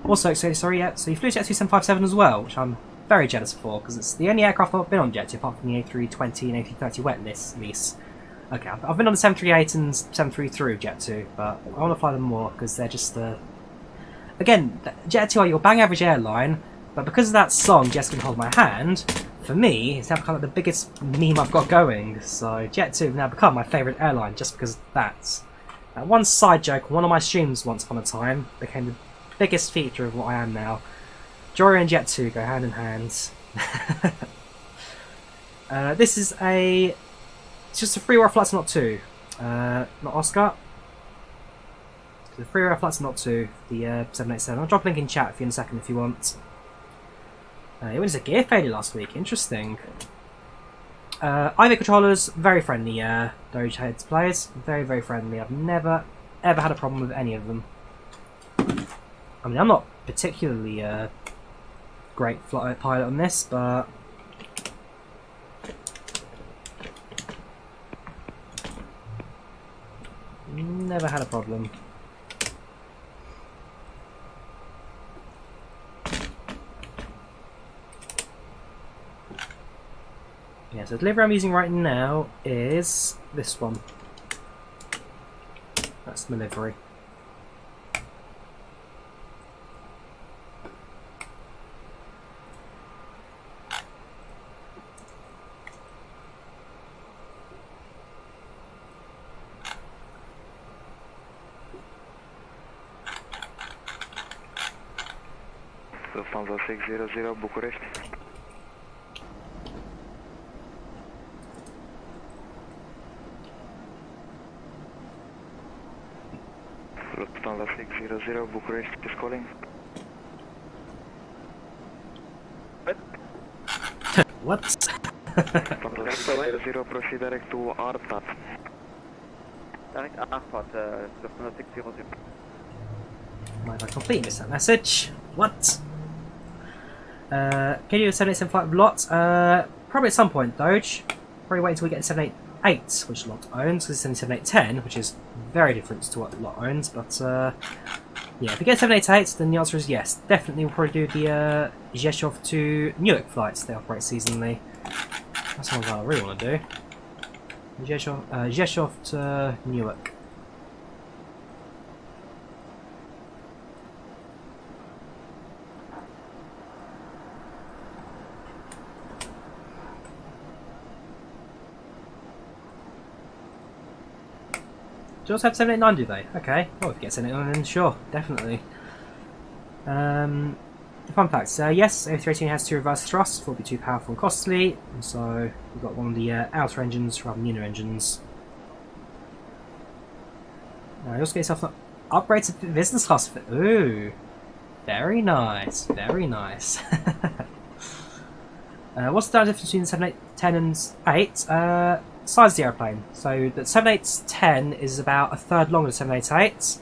S1: Also, so you flew Jet 2757 as well, which I'm very jealous for, because it's the only aircraft I've been on Jet 2 apart from the A320 and A330 wet lease. Okay, I've been on the 738 and 733 Jet 2, but I want to fly them more because they're just again, Jet 2 are your bang average airline, but because of that song, Jets Can Hold My Hand, for me, it's now kind of the biggest meme I've got going. So Jet 2 have now become my favourite airline just because of that. One side joke, one of my streams once upon a time became the biggest feature of what I am now. Drawyah and Jet 2 go hand in hand. This is it's just a free-roll flight to Not 2, not Oscar. The free-roll flight to Not 2, the 787. I'll drop a link in chat for you in a second if you want. It was a gear failure last week, interesting. IVAO controllers, very friendly Doge heads players, very, very friendly. I've never, ever had a problem with any of them. I mean, I'm not particularly great pilot on this, but never had a problem. Yeah, so the delivery I'm using right now is this one. That's the delivery.
S3: Lufthansa 600 Bucharest. Lufthansa 600 Bucharest is calling.
S1: What?
S3: Lufthansa 600 proceed direct to Artat.
S6: Direct Artat, Lufthansa 600.
S1: Might have completely missed that message. What? Can you do a 787 flight with Lot? Probably at some point, Doge. Probably wait until we get the 788, which Lot owns, because it's only 7810, which is very different to what Lot owns. But yeah, if we get 788, then the answer is yes. Definitely, we'll probably do the GeForce to Newark flights. They operate seasonally. That's one I really want to do. GeForce to Newark. Do you also have 789, do they? Okay. Oh, if you get 789 then sure, definitely. Fun facts. Yes, A318 has 2 reverse thrusts, will be too powerful and costly, and so we've got one of the outer engines rather than the inner engines. You also get yourself an upgrade to business class. Ooh, very nice, very nice. What's the difference between the 710 and 8? Size of the airplane. So the 710 is about a third longer than 788.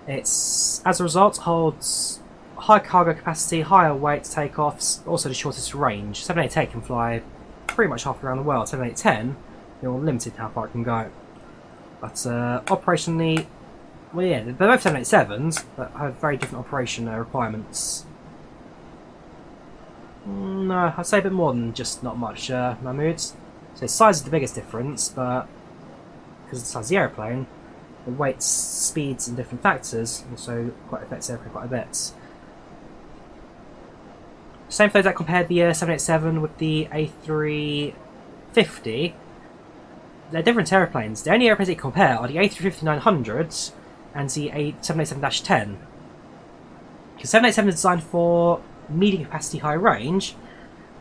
S1: It's, as a result, holds high cargo capacity, higher weight takeoffs, also the shortest range. 788 can fly pretty much half around the world. 710, you're limited how far it can go. But operationally, Well, yeah, they're both 787s, but have very different operation requirements. No, I'd say a bit more than just not much, Mahmood. So size is the biggest difference, but because of the size of the aeroplane, the weights, speeds, and different factors also quite affects the aircraft quite a bit. Same for those that compared the 787 with the A350. They're different airplanes. The only airplanes they compare are the A350-900 and the 787-10. Because 787 is designed for medium capacity, high range.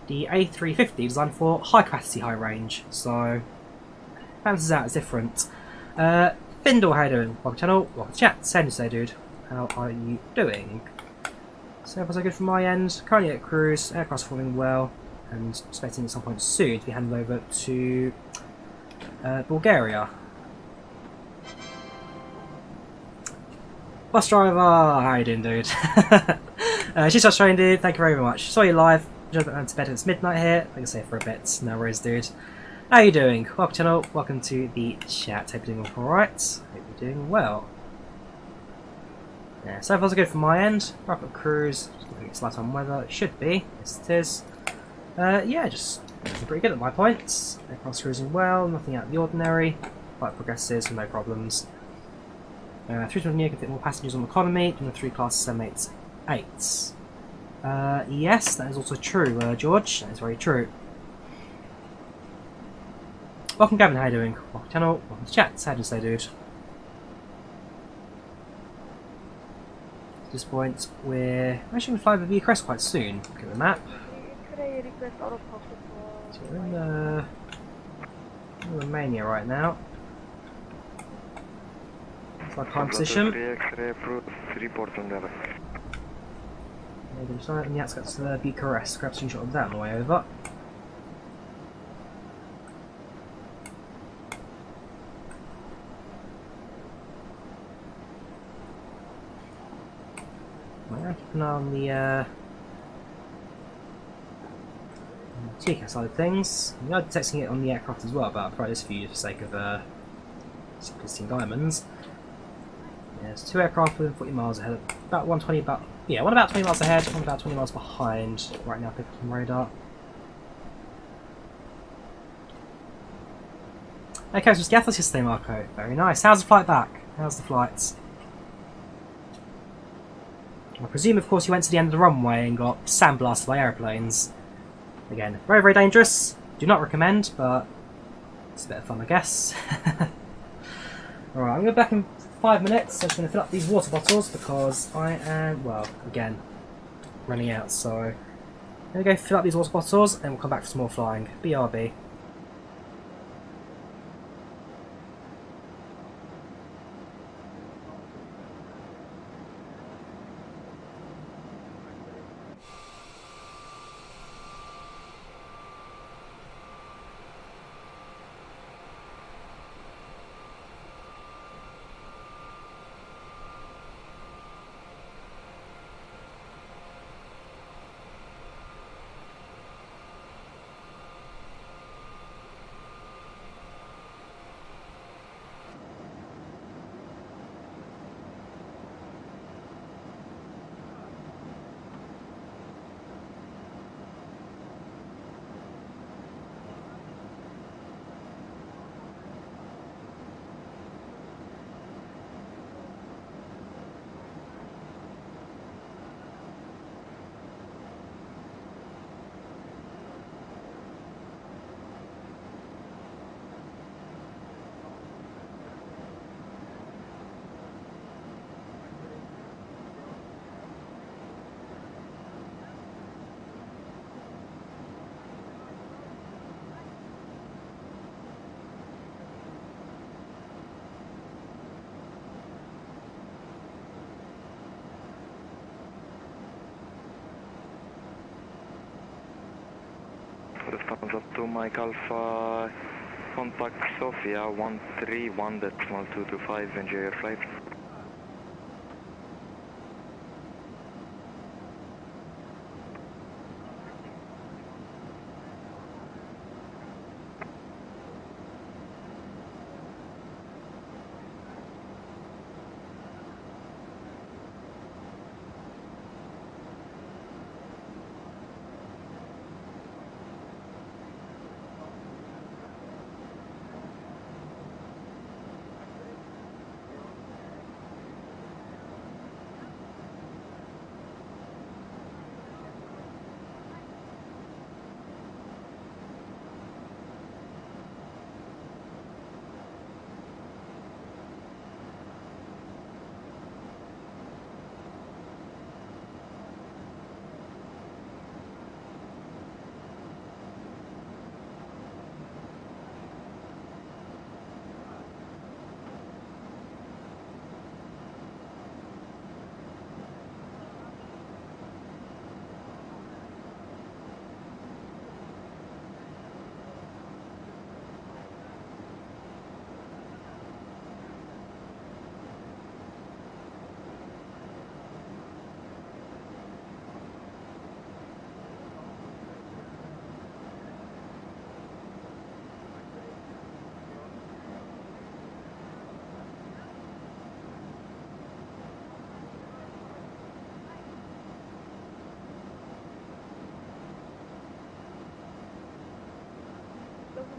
S1: The A350 is designed for high capacity, high range. So, balances out, it's different. Findle, how you doing? Welcome to the channel, welcome to chat. Send say, dude. How are you doing? So far so good from my end. Currently at cruise, aircraft's performing well, and expecting at some point soon to be handed over to Bulgaria. Bus driver, how are you doing, dude? She's just showing, dude. Thank you very much. Saw you live. Just went to bed. It's midnight here. Like I say, for a bit. No worries, dude. How are you doing? Welcome to the channel. Welcome to the chat. Hope you're doing all right. Hope you're doing well. Yeah, so far so good from my end. Wrap up cruise. Just looking at it's nighttime weather. It should be. Yes, it is. Yeah, just looking pretty good at my points. Aircraft's cruising well. Nothing out of the ordinary. Flight progresses. No problems. 320 near can fit more passengers on economy than the 3 class 788s. Yes, that is also true, George. That is very true. Welcome, Gavin. How you doing? Welcome to the channel. Welcome to chat. How do you say, dude? At this point, we're actually going to fly the Bucharest quite soon. Look at the map.
S4: Could I request auto focus
S1: So we're in Romania right now. That's our time position. We're just on the outskirts of Bucharest. Grab a screenshot of that on the way over. Right, keep an eye on the TCAS side of things. We are detecting it on the aircraft as well, but I'll try this for you for the sake of simplicity and diamonds. Yeah, there's 2 aircraft within 40 miles ahead. About 120, one about 20 miles ahead, one about 20 miles behind. Right now, picking up from radar. Okay, so Scathos yesterday, Marco. Very nice. How's the flight back? How's the flights? I presume, of course, you went to the end of the runway and got sandblasted by airplanes. Again, very, very dangerous. Do not recommend, but it's a bit of fun, I guess. Alright, I'm going to be back in 5 minutes. So I'm just going to fill up these water bottles because I am, well, again, running out. So I'm going to go fill up these water bottles and we'll come back for some more flying. BRB.
S3: Response up to Mike Alpha, contact Sofia 131.225, enjoy your flight.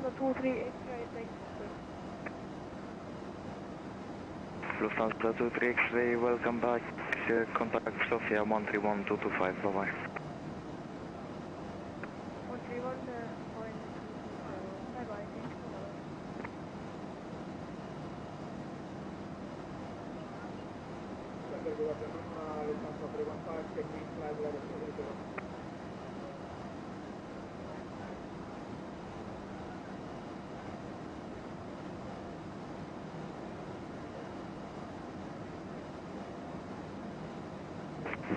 S4: Lufthansa 23 X-ray, thanks.
S3: Lufthansa 23 X-ray, welcome back. Contact Sofia 131225, bye bye.
S4: 131, fine, 220, bye bye, thanks for that.
S10: Lufthansa 315, checking flight level 230.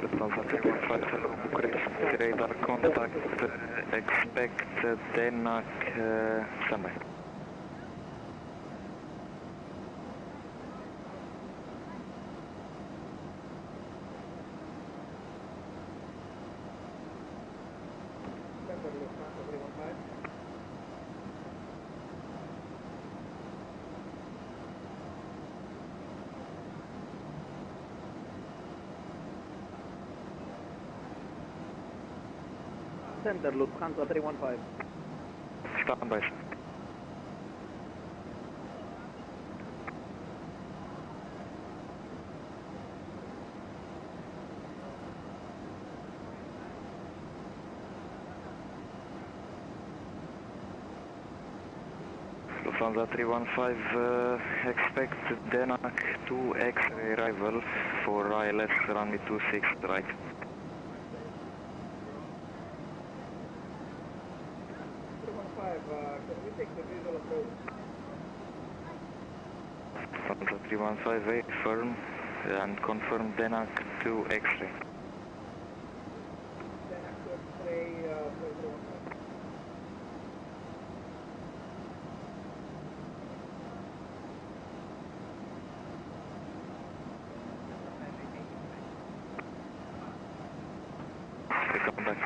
S3: Lufthansa 315, hello, Bucharest, radar contact, expect Denac, standby.
S10: Lufthansa 315.
S6: Center, Lufthansa 315.
S3: Standby. Lufthansa 315, expect Denac 2 X-ray arrival for ILS runway 26 right.
S10: Can we take the visual approach?
S3: Lufthansa 315, firm and confirm Denac 2 X-ray.
S10: Denac 2 X-ray, 315.
S3: Come back.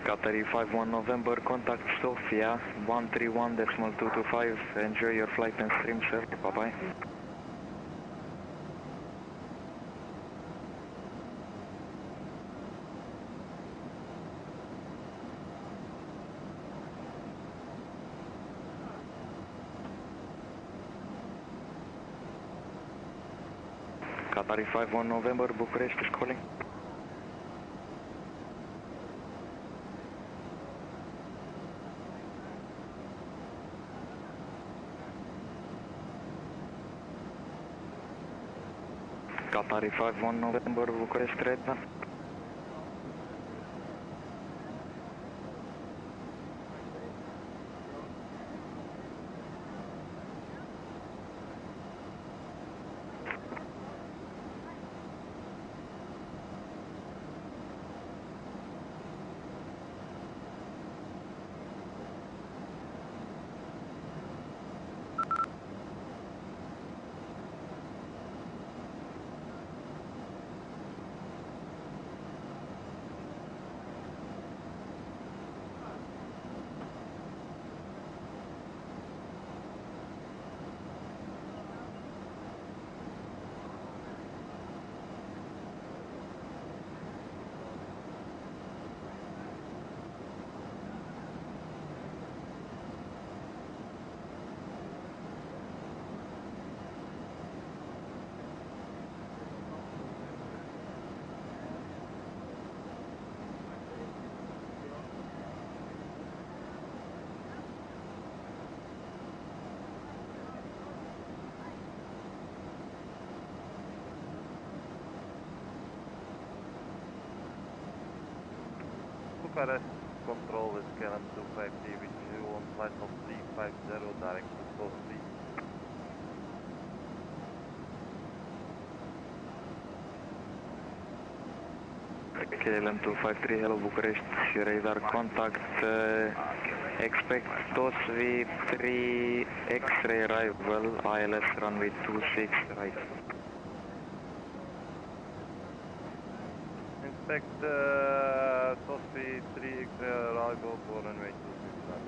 S3: Qatar 51 November, contact Sofia 131.225. Enjoy your flight and stream, sir. Bye bye. Qatar 51 November, Bucharest is calling. Qatar 51 November, Bucharest, Redman. FRS control is Canon 253 with you on flight of 350 direct to Coast 3. KLM 253, hello Bucharest, radar contact, expect TOS V3 X-ray arrival, ILS runway 26 right. Expect TOS V3 X-ray arrival for runway 26 right.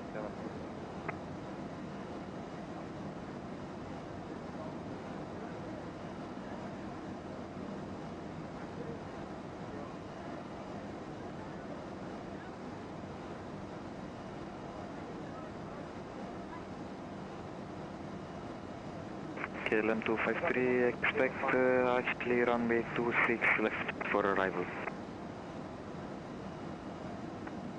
S3: KLM 253, expect actually runway 26 left for arrival.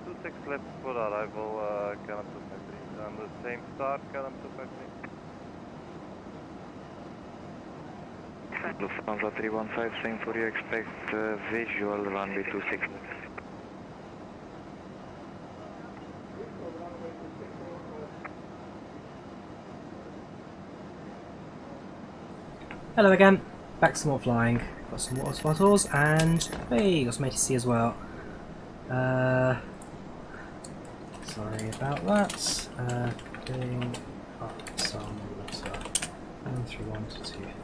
S3: 26 left for arrival, KLM 253, and the same start, KLM 253. Lufthansa 315, same for you, expect visual runway 26.
S1: Hello again, back to some more flying. Got some water bottles and hey, got some ATC as well. Sorry about that. Doing up some water. 131 to 25.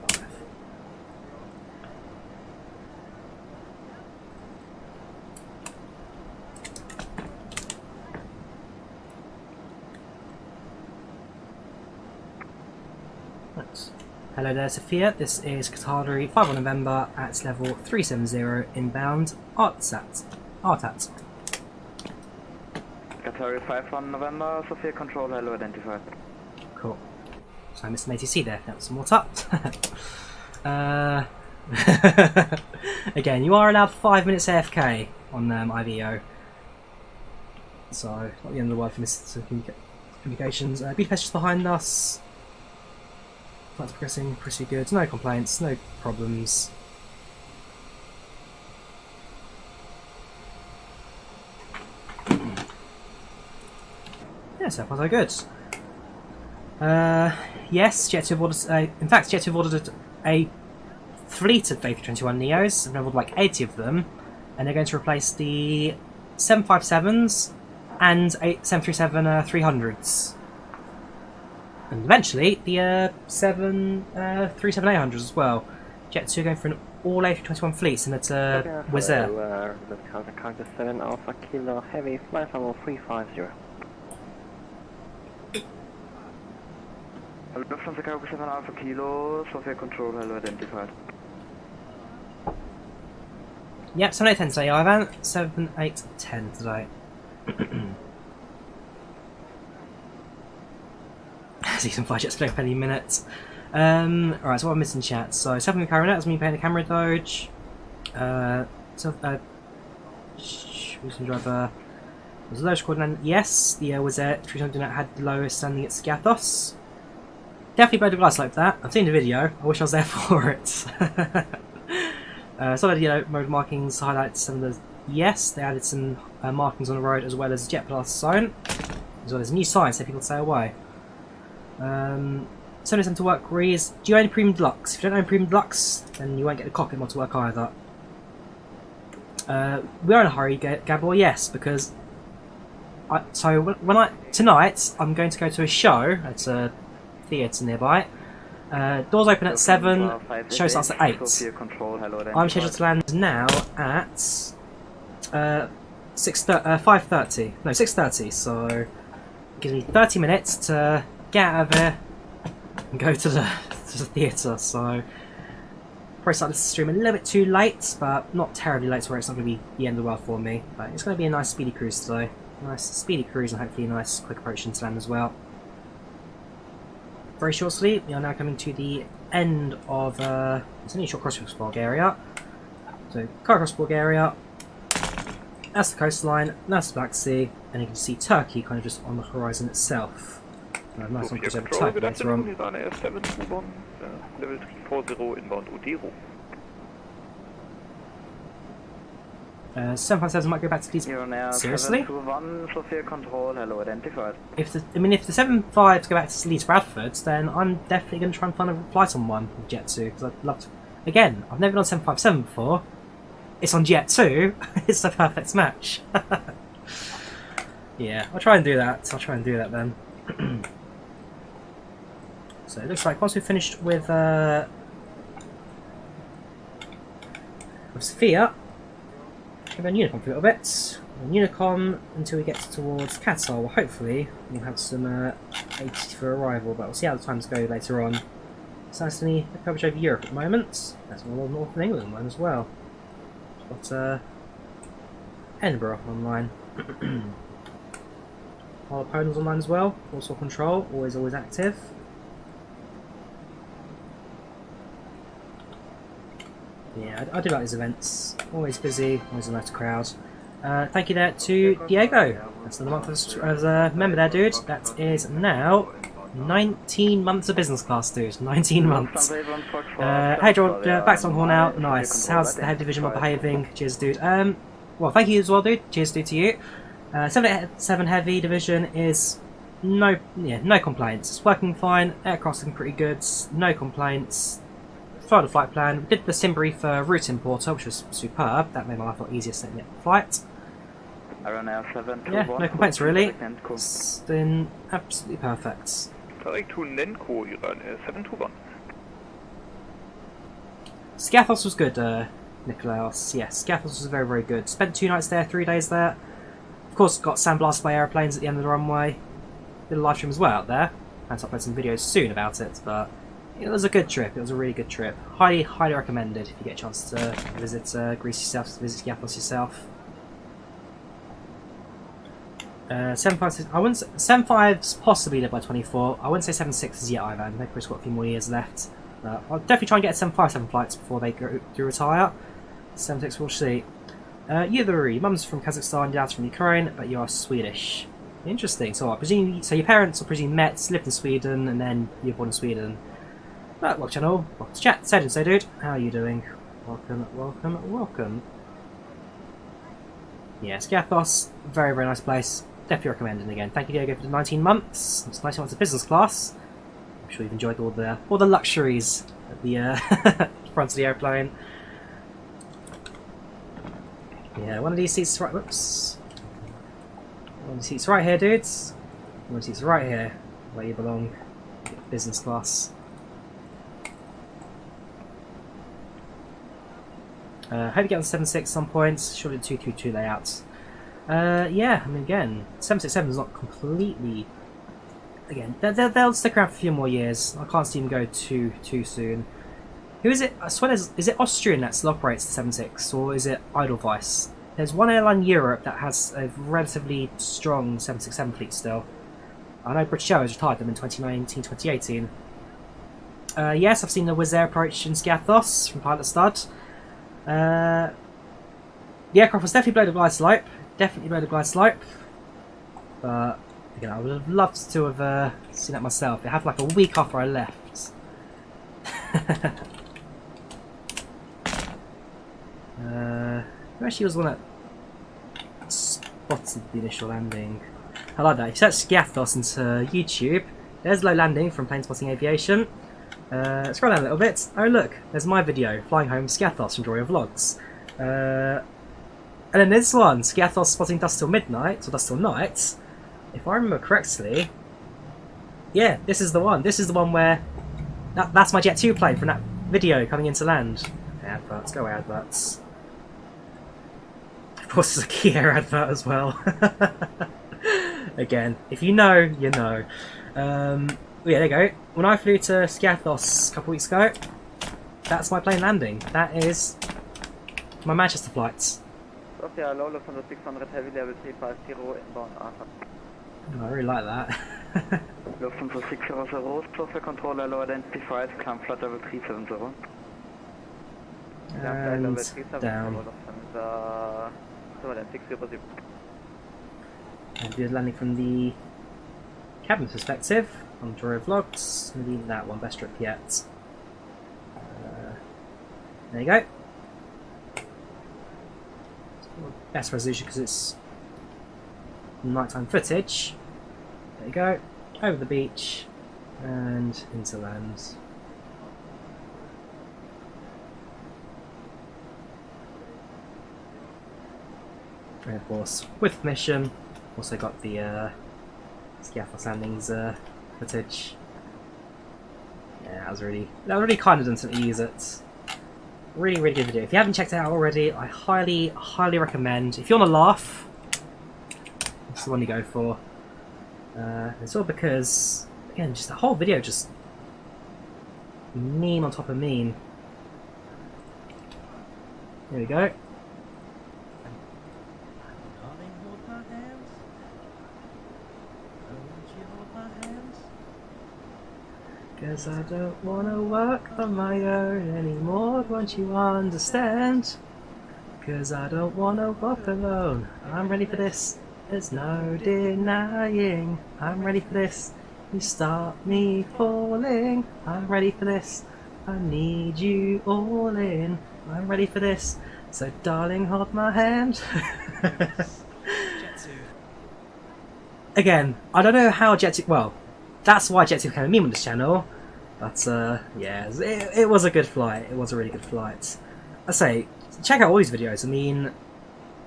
S1: Right. Hello there, Sophia. This is Qatar 5 on November at level 370 inbound ARTAT.
S8: Qatar 5 on November, Sophia control, hello identified.
S1: Cool. So I missed an ATC there. That was some water. Again, you are allowed 5 minutes AFK on IVAO. So, not the end of the world for missed communications. Budapest just behind us. That's progressing pretty good. No complaints, no problems. Yeah, so far so good. Yes, Jet2 have ordered. In fact, Jet2 have ordered a fleet of A321neos. They've ordered like 80 of them, and they're going to replace the 757s and 737-300s. And eventually, the 737-800s as well. Jet2 are going for an all A321 fleet, similar to Wizz Air.
S9: Lufthansa Cargo 7 Alpha Kilo Heavy, flight level 350.
S8: Lufthansa Cargo 7 Alpha Kilo, Sophia control, hello identified.
S1: Yep, 7810 today, Ivan. 7810 today. Season 5 jets play any minutes. Alright, so what I'm missing chat. So, self-moving camera, that's me paying the camera dodge. Driver was the lowest coordinate. Yes, the was there. 300 had the lowest standing at Skiathos. Definitely better glass like that. I've seen the video. I wish I was there for it. Some of the yellow mode markings highlight some of the. Yes, they added some markings on the road as well as Jet Plus zone, as well as new signs so people stay away. Send to work reads. Do you own Premium Deluxe? If you don't own Premium Deluxe, then you won't get the Cockpit mod to work either. We are in a hurry, Gabor. Yes, because tonight I'm going to go to a show at a theatre nearby. Doors open at 7. Show starts at 8. I'm scheduled to land now at 5:30. No, 6:30. So it gives me 30 minutes to get out of here and go to the theatre. So probably start this stream a little bit too late, but not terribly late, where it's not going to be the end of the world for me. But it's going to be a nice speedy cruise today. Nice speedy cruise and hopefully a nice quick approach into land as well. Very shortly, we are now coming to the end of it's only a short cross across Bulgaria. So car across Bulgaria. That's the coastline. That's the Black Sea, and you can see Turkey kind of just on the horizon itself. Nice one cross over Turkey later on.
S3: Level 340 inbound Udiro.
S1: 757 might go back to these. Seriously?
S6: 721, Sophia Control, hello, identified.
S1: If the 75s go back to Leeds Bradford, then I'm definitely going to try and find a flight on one with Jet 2 because I'd love to. Again, I've never been on 757 before. It's on Jet 2. It's the perfect match. Yeah, I'll try and do that. I'll try and do that then. So it looks like once we've finished with Sophia, we'll go Unicom for a little bit. Unicom until we get towards Qatar. Well, hopefully we'll have some 80 for arrival, but we'll see how the times go later on. It's nice to me coverage over Europe at the moment. That's all Northern England online as well. We've got Edinburgh online. Our opponents online as well. Also control, always active. Yeah, I do like these events. Always busy, always a nice crowd. Thank you there to Diego. That's another month as a member there, dude. That is now 19 months of business class, dude. 19 months. Hey, George, back on call now. Nice. How's the HeavyDivision mod behaving? Cheers, dude. Well, thank you as well, dude. Cheers, dude, to you. 787 HeavyDivision is no complaints. It's working fine. Aircraft's looking pretty good. No complaints. Followed the flight plan. We did the sim brief route importer, which was superb. That made my life a lot easier setting up the flight.
S6: Yeah,
S1: no complaints really. It's been absolutely perfect.
S11: Direct to Nenko, Iran 721.
S1: Scathos was good, Nikolaos. Yes, Scathos was very, very good. Spent 2 nights there, 3 days there. Of course, got sandblasted by aeroplanes at the end of the runway. Did a live stream as well out there. Plan to upload some videos soon about it, but it was a good trip. It was a really good trip. Highly, highly recommended if you get a chance to visit Greece yourself, to visit Scathos yourself. 7.5, I wouldn't say 7.5's possibly there by 24. I wouldn't say 7.6s yet either. They've probably got a few more years left. I'll definitely try and get 7.57 flights before they do retire. 7.6 we'll see. Yuri, mum's from Kazakhstan, dad's from Ukraine, but you are Swedish. Interesting. So I presume your parents are presume met, lived in Sweden, and then you were born in Sweden. But welcome channel, welcome to chat. So dude, how are you doing? Welcome, welcome, welcome. Yeah, Scathos, very, very nice place. Definitely recommended again. Thank you, Diego, for the 19 months. It's 19 months of business class. I'm sure you've enjoyed all the luxuries at the front of the airplane. Yeah, one of these seats right. Whoops. One of these seats right here, dudes. One of these seats right here, where you belong. Business class. Hope you get on 7.6 some points. Surely 222 layouts. Yeah, I mean again, 767 is not completely. Again, they'll stick around for a few more years. I can't see them go too soon. Who is it? I swear, is it Austrian that still operates the 76, or is it Edelweiss? There's one airline in Europe that has a relatively strong 767 fleet still. I know British Airways retired them in 2019, 2018. Yes, I've seen the Wizz Air approach in Scathos from Pilot Stud. The aircraft was definitely below the glide slope. Definitely below the glide slope. But again, I would have loved to have seen that myself. It happened like a week after I left. Who actually was the one that spotted the initial landing? I like that. If you search Scathos into YouTube, there's low landing from Plane Spotting Aviation. Scroll down a little bit. Oh look, there's my video, Flying Home Scathos from Drawyah Vlogs. And then this one, Scathos spotting Dust Till Midnight, or Dust Till Night. If I remember correctly, yeah, this is the one. This is the one where that's my Jet 2 plane from that video coming into land. Adverts, go away adverts. Of course, there's a Kia advert as well. Again, if you know, you know. Yeah, there you go. When I flew to Scathos a couple weeks ago, that's my plane landing. That is my Manchester flights.
S6: Sophia, low Lufthansa 600 heavy level 350 inbound Arthur.
S1: I really like that.
S6: Lufthansa 600, Sophia control hello identified, climb flight level 370.
S1: And down. And do the landing from the cabin perspective on Drawyah Vlogs. Maybe that one, best trip yet. There you go. best resolution because it's nighttime footage. There you go, over the beach and into land. And of course, with permission, also got the scaffold landings footage. Yeah, that was really kind of them to use it. Really, really good video. If you haven't checked it out already, I highly, highly recommend. If you want to laugh, that's the one you go for. It's all because, again, just the whole video just meme on top of meme. There we go. Cause I don't wanna work on my own anymore, won't you understand? Cause I don't wanna walk alone. I'm ready for this, there's no denying. I'm ready for this, you start me falling. I'm ready for this, I need you all in. I'm ready for this, so darling hold my hand. Again, I don't know how Jet2, well, that's why Jet2 became a meme on this channel, but yeah, it was a good flight. It was a really good flight. I say, check out all these videos. I mean,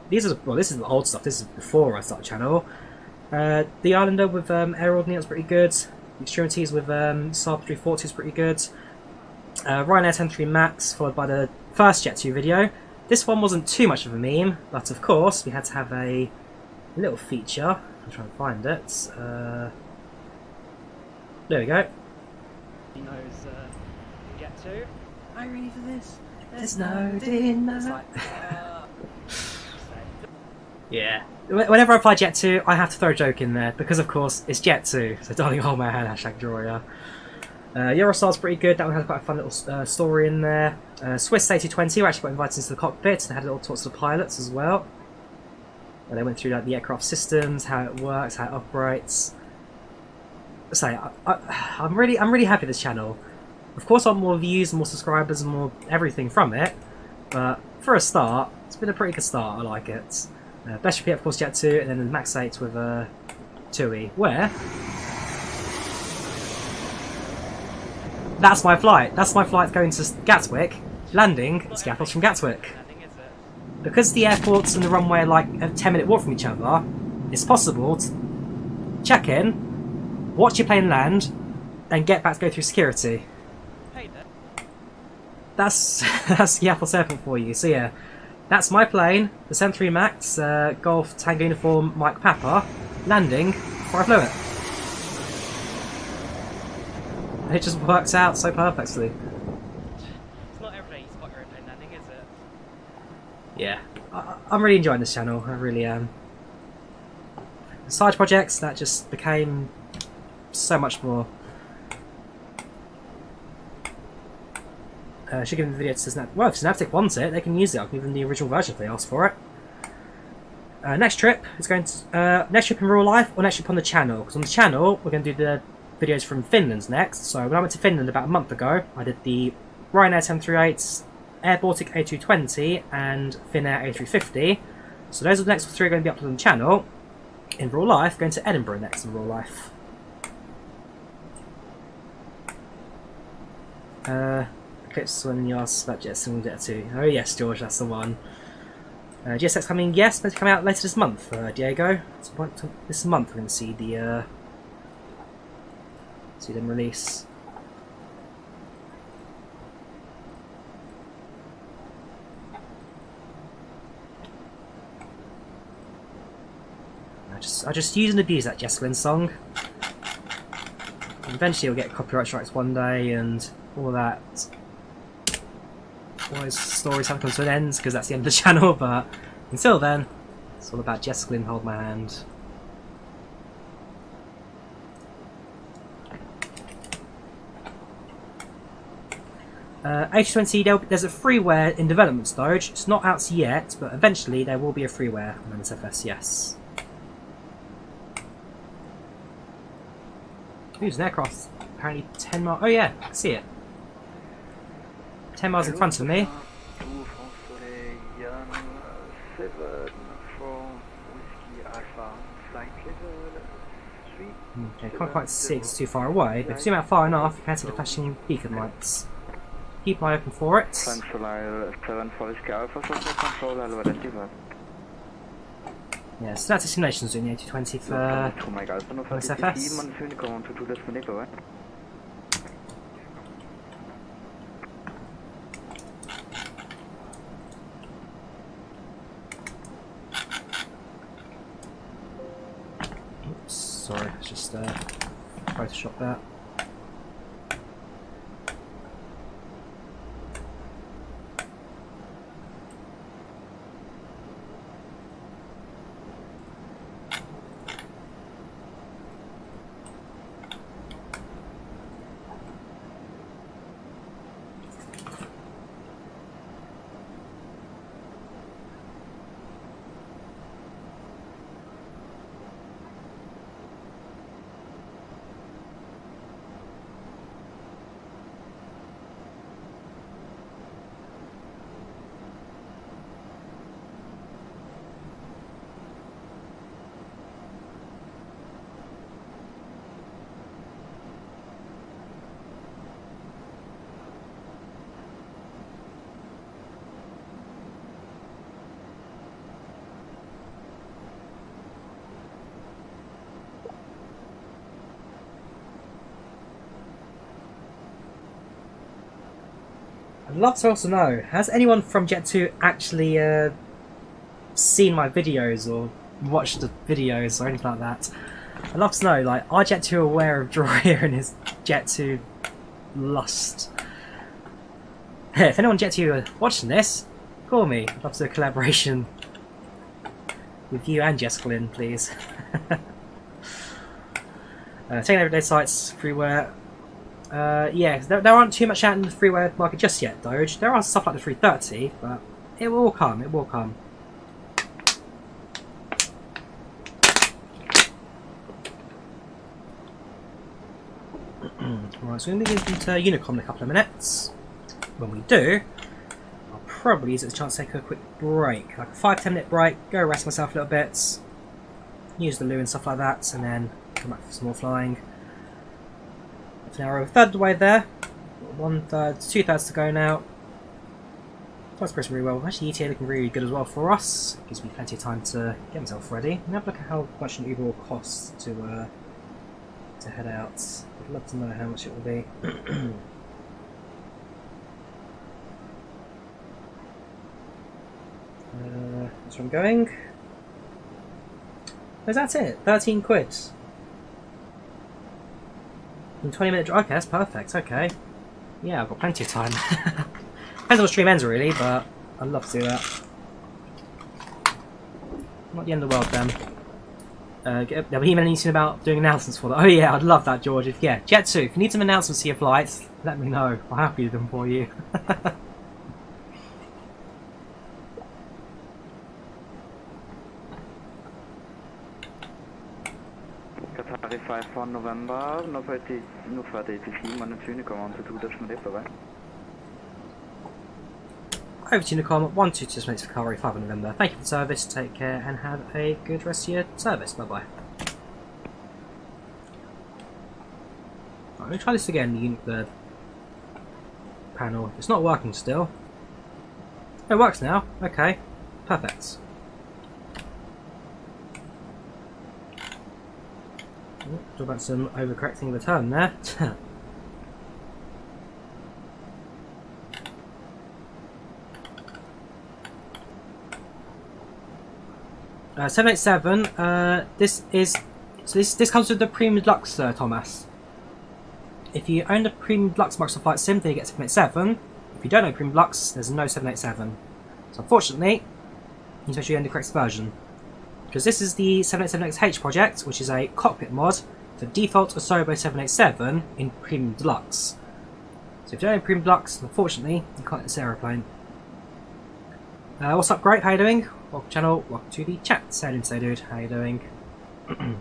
S1: this is the old stuff. This is before I started the channel. The Islander with Air Ordnance was pretty good. Extremities with Saab 340 was pretty good. Ryanair 10.3 Max followed by the first Jet2 video. This one wasn't too much of a meme, but of course we had to have a little feature. I'm trying to find it. There we go. He knows Jet2. Are you ready for this? There's no denying. Yeah. Whenever I play Jet2, I have to throw a joke in there because, of course, it's Jet2. So, darling, hold my hand. # Drawyah. Eurostar's pretty good. That one has quite a fun little story in there. Swiss A220 actually got invited into the cockpit and had little talks to the pilots as well. They went through like the aircraft systems, how it works, how it operates. So I'm really happy with this channel. Of course, I want more views, more subscribers, and more everything from it. But for a start, it's been a pretty good start. I like it. Best repeat, of course, Jet2, and then the Max 8 with TUI. Where? That's my flight. That's my flight going to Gatwick, landing scaffolds from Gatwick. Because the airports and the runway are like a 10-minute walk from each other, it's possible to check in, watch your plane land, and get back to go through security. That's Seattle Airport for you. So yeah, that's my plane, the 73 Max, Golf Tango Uniform Mike Papa, landing before I flew it. It just works out so perfectly.
S12: It's not every day you spot your airplane landing, is it?
S1: Yeah, I'm really enjoying this channel, I really am. Side projects, that just became so much more. Should give the video to Snap. Well, if Snaptic wants it, they can use it. I'll give them the original version if they ask for it. Next trip is going to next trip in real life or next trip on the channel. Because on the channel we're going to do the videos from Finland next. So when I went to Finland about a month ago, I did the Ryanair 1038s, Air Baltic A220, and Finnair A350. So those are the next three going to be uploaded on the channel. In real life, going to Edinburgh next in real life. Clips when you asked about GSX Jet2. Oh yes, George, that's the one. GSX coming, yes, meant to come out later this month, Diego. So this month we're going to see the see them release. I just use and abuse that Jesslyn song. Eventually, we'll get copyright strikes one day, and all that. All those stories have come to an end because that's the end of the channel. But until then, it's all about Jesslyn. Hold my hand. A220, there's a freeware in development stage. It's not out yet, but eventually there will be a freeware on MSFS. Yes. Who's an aircraft? Apparently 10 miles. Oh yeah, I can see it. 10 miles in front of me. Okay, can't quite see it's too far away, but if you zoom out far enough, you can see the flashing beacon lights. Keep an eye open for it. Yeah, so that's a simulation zoom, the A220 for MSFS. Oops, sorry, it's just Photoshop that. I'd love to also know, has anyone from Jet2 actually seen my videos or watched the videos or anything like that? I'd love to know, like, are Jet2 aware of Drawyah and his Jet2 lust? Hey, if anyone Jet2 are watching this, call me. I'd love to do a collaboration with you and Jesklin, please. Taking everyday sites, freeware. Yeah, there aren't too much out in the freeware market just yet, Doge. There are stuff like the 330, but it will come, it will come. Right, so we're going to get into Unicom in a couple of minutes. When we do, I'll probably use it as a chance to take a quick break, like a 5-10 minute break, go rest myself a little bit, use the loo and stuff like that, and then come back for some more flying. Now we're a third of the way there, 1/3, 2/3 to go now. That's progressing really well. Actually, ETA looking really good as well for us. Gives me plenty of time to get myself ready. And have a look at how much an overall costs to head out. I'd love to know how much it will be. That's where I'm going. Oh, that's it. 13 quid. In 20-minute drive. Okay, that's perfect. Okay. Yeah, I've got plenty of time. Depends on the stream ends, really, but I'd love to do that. Not the end of the world, then. There'll be even anything about doing announcements for that. Oh, yeah, I'd love that, George. Yeah, Jet2, if you need some announcements to your flights, let me know. I'll happy to do them for you.
S6: Qatar 5 for November, no 30 man Unicom on to 2.8 bye.
S1: Over to Unicom, 122 minutes for Qatar 5 in November. Thank you for the service, take care, and have a good rest of your service. Bye bye. Right, let me try this again, the panel. It's not working still. It works now. Okay, perfect. Talk about some overcorrecting of the turn there. 787. This comes with the Premium Deluxe, Thomas. If you own the Premium Deluxe Microsoft Flight Sim, then you get 787. If you don't own Premium Deluxe, there's no 787. So unfortunately, you need to own the correct version. Because this is the 787XH project, which is a cockpit mod for default Asobo 787 in Premium Deluxe. So if you don't own Premium Deluxe, unfortunately, you can't get this aeroplane. What's up, Great? How you doing? Welcome to the channel, welcome to the chat. Say dude, how you doing? It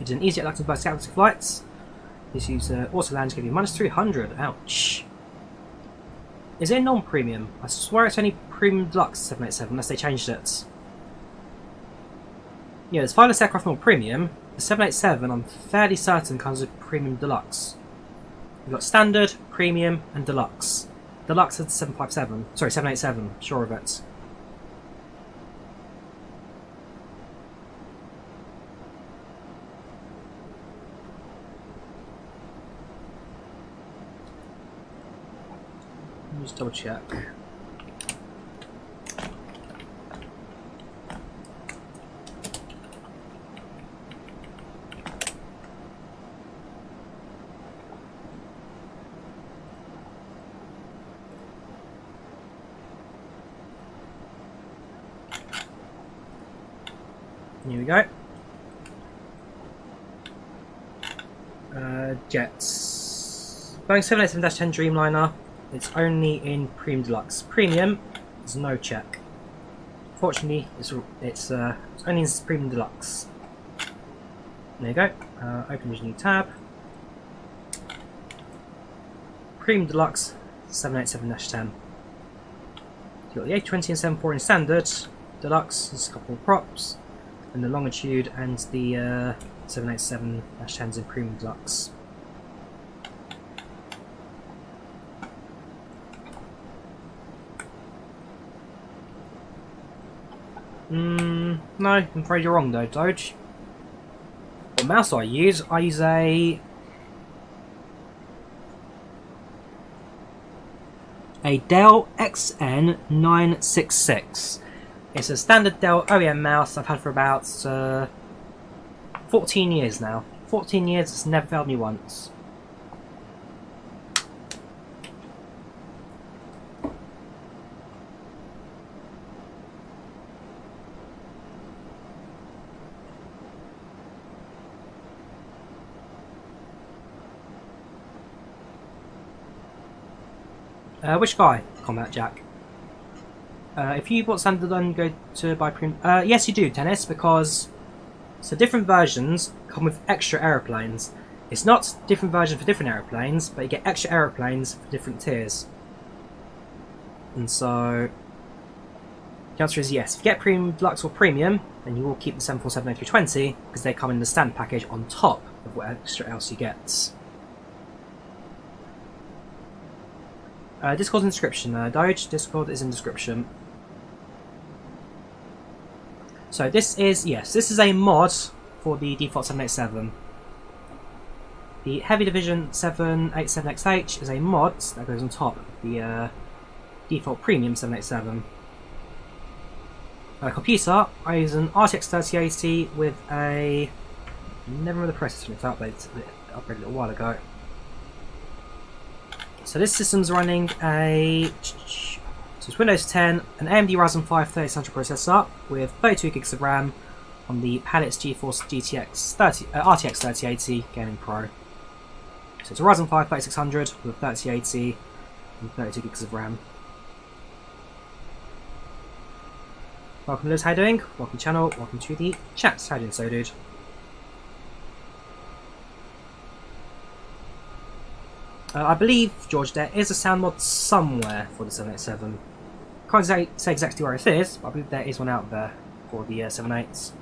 S1: is an EasyJet Luxembourg Galaxy flights. This use auto land to give you -300. Ouch. Is it non-premium? I swear it's only Premium Deluxe 787 unless they changed it. Yeah, there's 5 less aircraft more premium. The 787, I'm fairly certain, comes with premium deluxe. We've got standard, premium, and deluxe. Deluxe is 757. Sorry, 787. Sure of it. Let me just double check. Here we go. Jets. Boeing 787-10 Dreamliner. It's only in Premium Deluxe. Premium, there's no check. Fortunately, it's only in Premium Deluxe. There you go. Open this new tab. Premium Deluxe 787-10. You've got the A320 and 74 in Standard. Deluxe, there's a couple of props. And the Longitude and the 787-10s in Premium Deluxe. No, I'm afraid you're wrong though, Doge. What mouse do I use? I use a Dell XN966. It's a standard Dell OEM mouse I've had for about 14 years now. 14 years, it's never failed me once. Which guy? Combat Jack. If you bought standard and go to buy premium, yes you do, Tennis, because so different versions come with extra aeroplanes. It's not different version for different aeroplanes, but you get extra aeroplanes for different tiers. And so the answer is yes. If you get Premium Deluxe or Premium, then you will keep the 747-320 because they come in the standard package on top of what extra else you get. Discord's in description, Doge. Discord is in description. So this is, yes, this is a mod for the default 787. The HeavyDivision 787XH is a mod that goes on top of the default premium 787. Computer, I use an RTX 3080 with a, never remember the processor, it's updated a little while ago. So this system's running a, so it's Windows 10, an AMD Ryzen 5 3600 processor with 32 gigs of RAM on the Palit's GeForce RTX 3080 GamingPro. So it's a Ryzen 5 3600 with 3080 and 32 gigs of RAM. Welcome Liz, how you doing? Welcome to the channel, welcome to the chat. How you doing, so dude? I believe, George, there is a sound mod somewhere for the 787. Can't say exactly where it is, but I believe there is one out there for the 78s.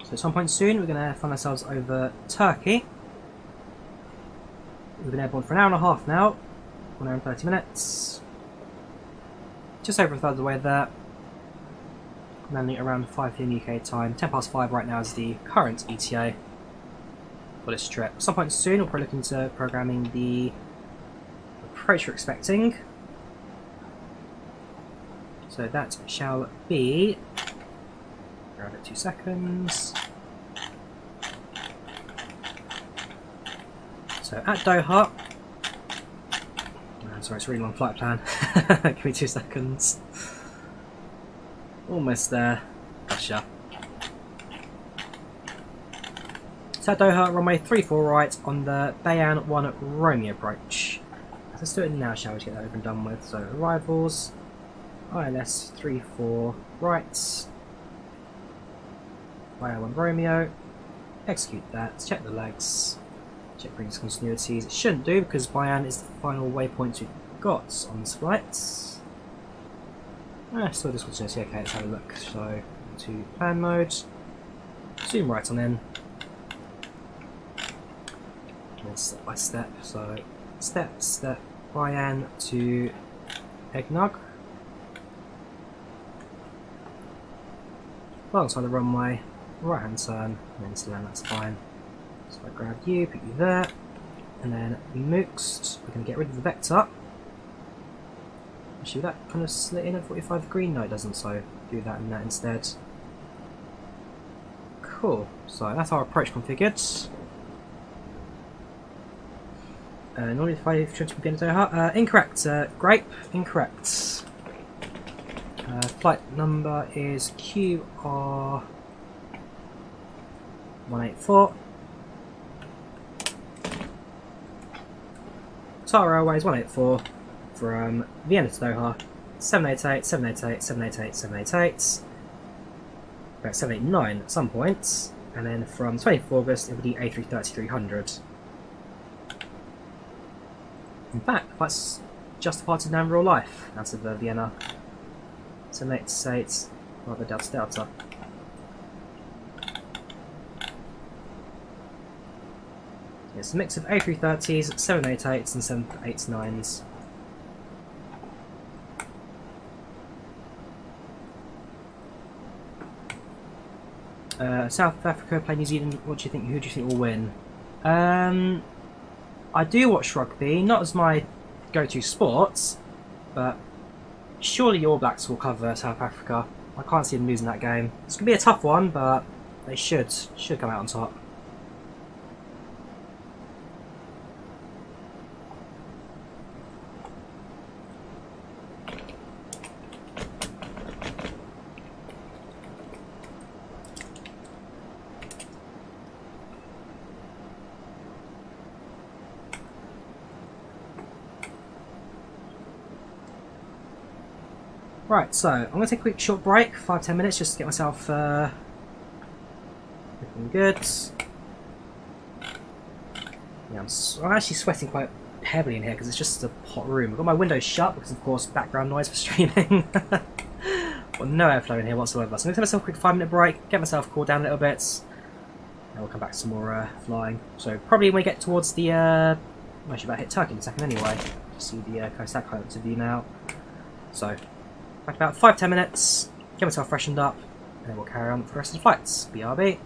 S1: So at some point soon, we're going to find ourselves over Turkey. We've been airborne for an hour and a half now, 1 hour and 30 minutes. Just over a third of the way there. Landing around 5 PM UK time. 10 past 5 right now is the current ETA for this trip. At some point soon, we'll probably look into programming the approach we're expecting. So that shall be, around it 2 seconds. So at Doha, sorry, it's a really long flight plan. Give me 2 seconds. Almost there. Gotcha. So at Doha, runway 34 right on the Bayan 1 Romeo approach. Let's do it now, shall we, to get that over and done with. So arrivals, ILS 34 right. Gaya 1 Romeo. Execute that, check the legs, check previous continuities. It shouldn't do because Bayan is the final waypoint we've got on this flight. Still this continuity, okay, let's have a look. So, to plan mode, zoom right on in, and step by step. So, step, Bayan to Eggnog. Alongside the runway, right hand turn, and then to land, that's fine. So I grab you, put you there, and then mooxed, we're going to get rid of the vector. Actually, that kind of slit in at 45 degree? No, it doesn't, so do that and that instead. Cool, so that's our approach configured. Normally if I try to begin Doha, incorrect, grape, incorrect. Flight number is QR184. Qatar Airways 184 from Vienna to Doha. 788, 788, 788, 788. About 789 at some points. And then from 24th August it will be A330-300. In fact, that's just departed now in real life out of Vienna. 788, rather Delta. It's a mix of A330s, 788s and 789s. South Africa play New Zealand. What do you think? Who do you think will win? I do watch rugby, not as my go-to sports, but surely the All Blacks will cover South Africa. I can't see them losing that game. It's gonna be a tough one, but they should come out on top. Right, so I'm going to take a quick short break, 5-10 minutes, just to get myself looking good. Yeah, I'm actually sweating quite heavily in here because it's just a hot room. I've got my windows shut because, of course, background noise for streaming. Got no airflow in here whatsoever. So I'm going to take myself a quick 5-minute break, get myself cooled down a little bit, and we'll come back to some more flying. So probably when we get towards the... I'm actually about to hit Turkey in a second anyway. Just see the coast that close to view now. So... back about 5-10 minutes, get myself freshened up, and then we'll carry on for the rest of the flights. BRB.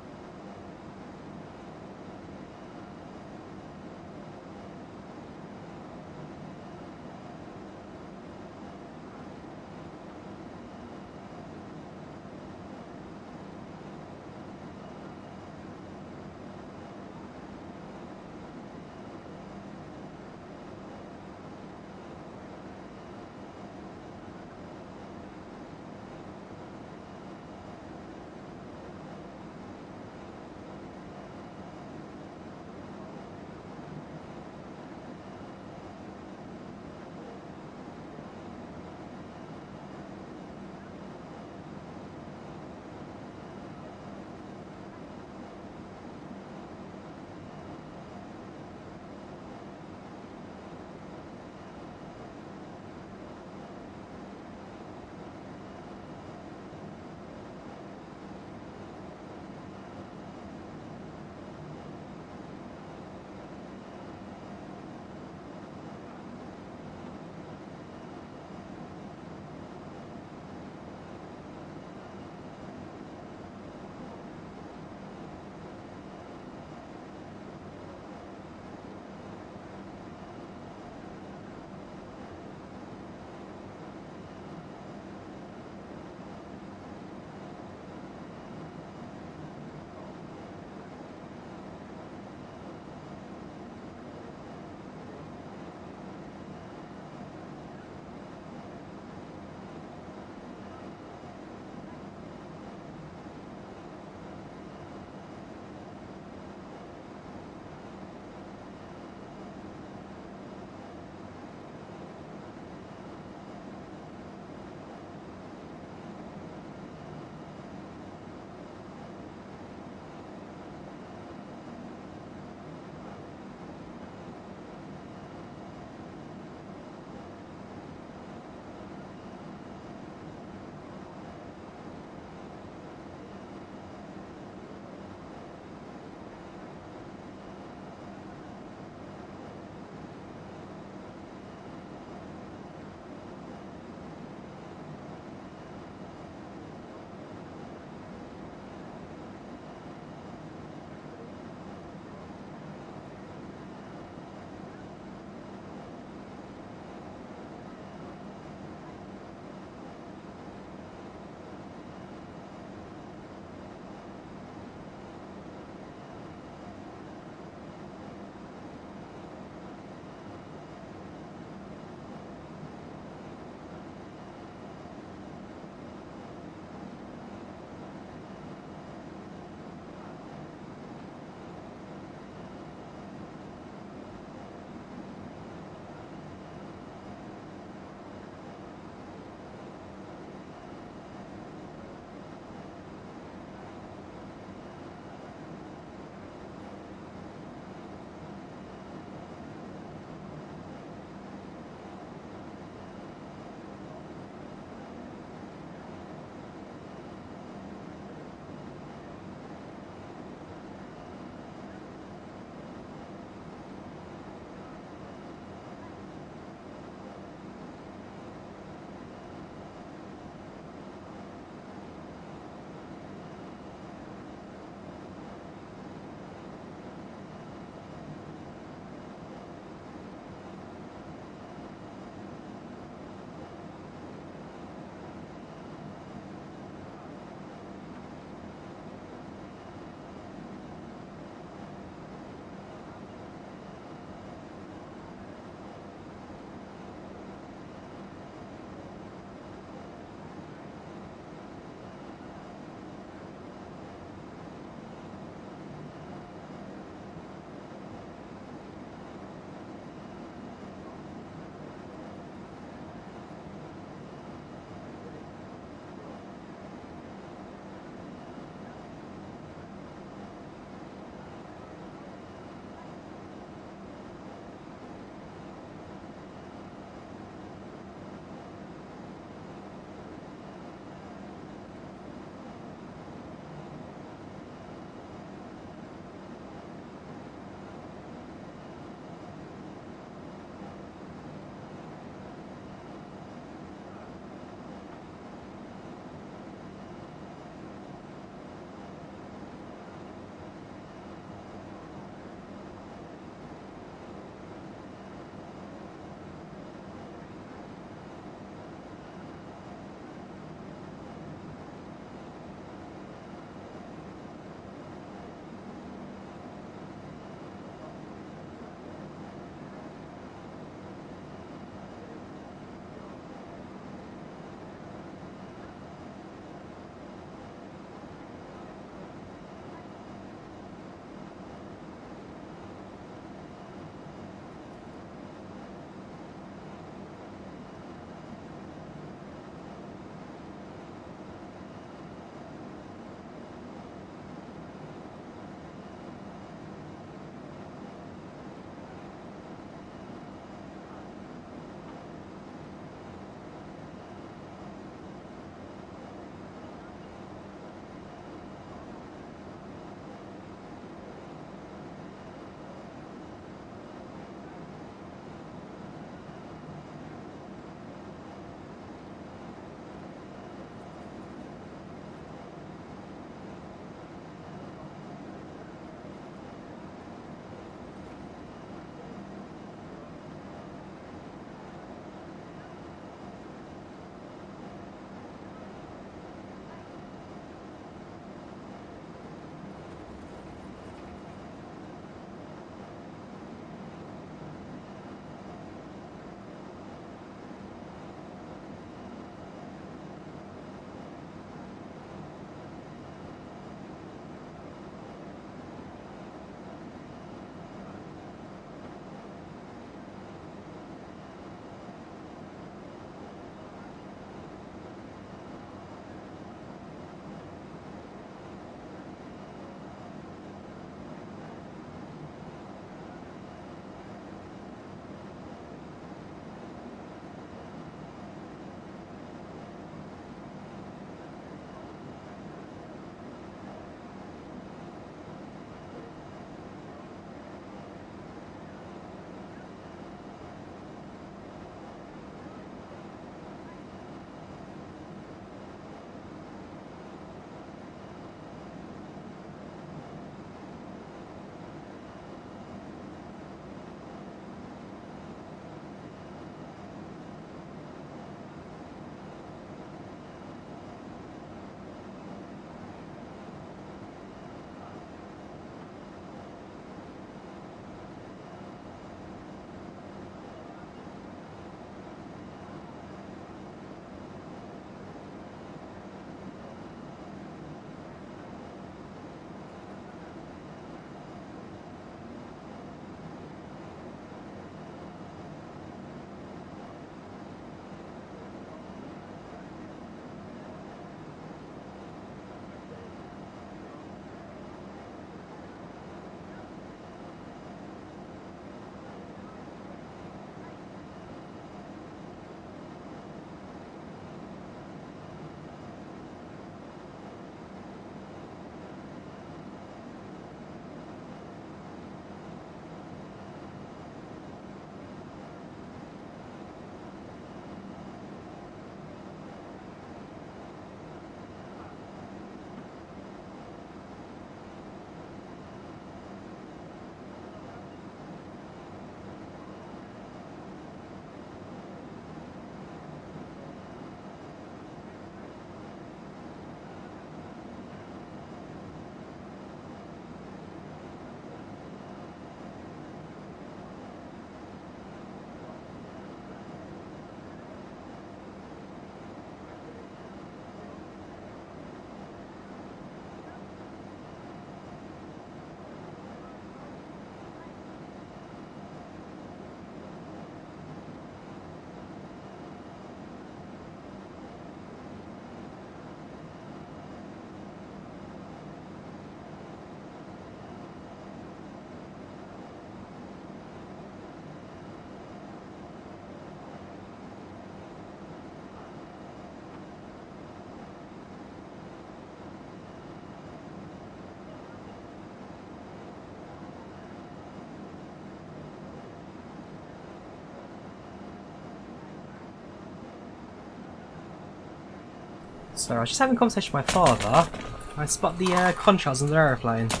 S1: So I was just having a conversation with my father. I spot the contrails on the aeroplane. So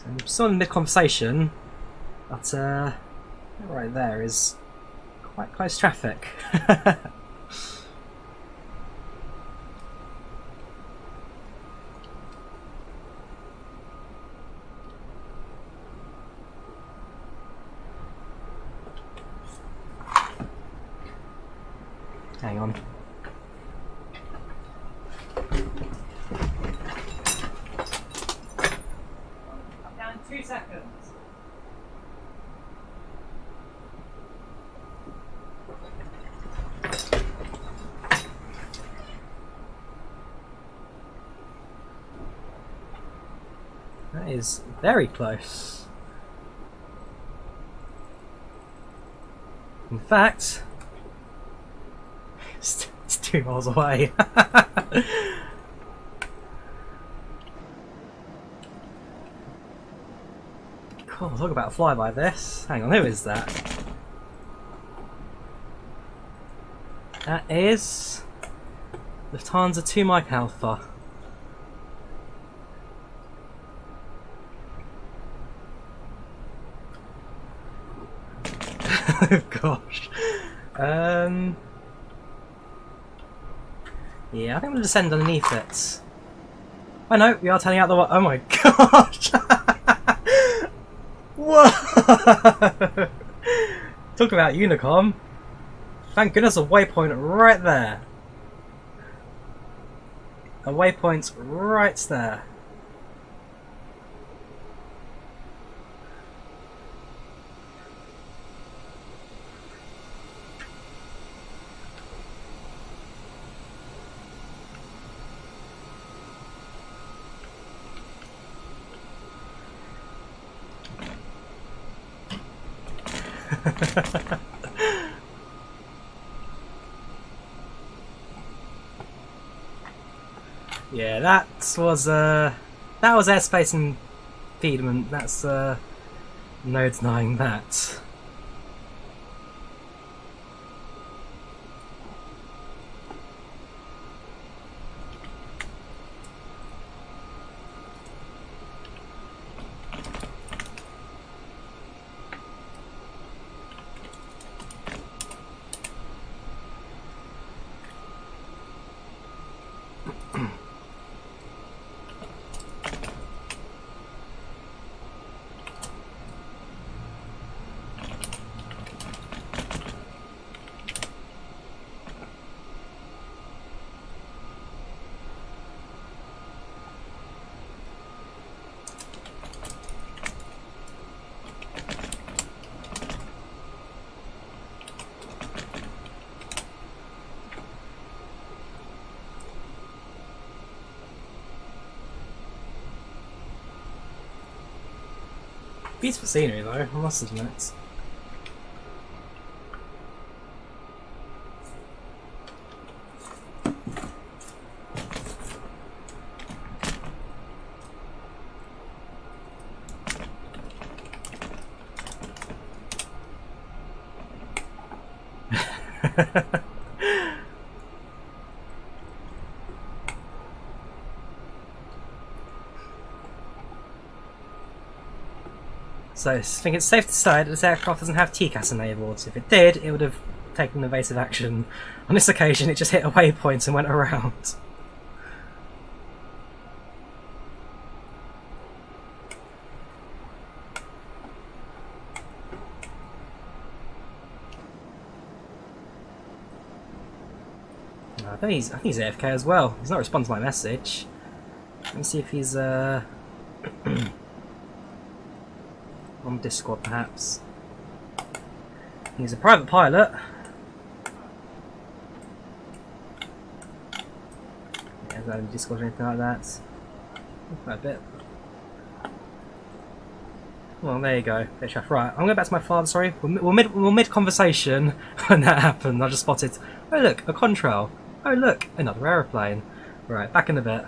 S1: I'm still in mid-conversation, but right there is quite close traffic. Hang on. I'm down 2 seconds. That is very close. In fact, it's 2 miles away. Cool, talk about a flyby this. Hang on, who is that? That is Lufthansa 2 Mike Alpha. Oh gosh. Yeah, I think I'm gonna descend underneath it. Oh no, we are turning out the way. Oh my gosh! Whoa! Talk about Unicom. Thank goodness a waypoint right there. A waypoint right there. Yeah, that was airspace impediment. That's no denying that. Beautiful scenery though, I must admit. So I think it's safe to say that this aircraft doesn't have TCAS enabled. If it did, it would have taken evasive action. On this occasion, it just hit a waypoint and went around. I think he's AFK as well. He's not responding to my message. Let me see if he's on Discord perhaps. He's a private pilot. Yeah, no Discord or anything like that. Quite a bit. Well, there you go. Right, I'm going back to my father. Sorry, we're mid conversation when that happened. I just spotted. Oh look, a contrail. Oh look, another aeroplane. Right, back in a bit.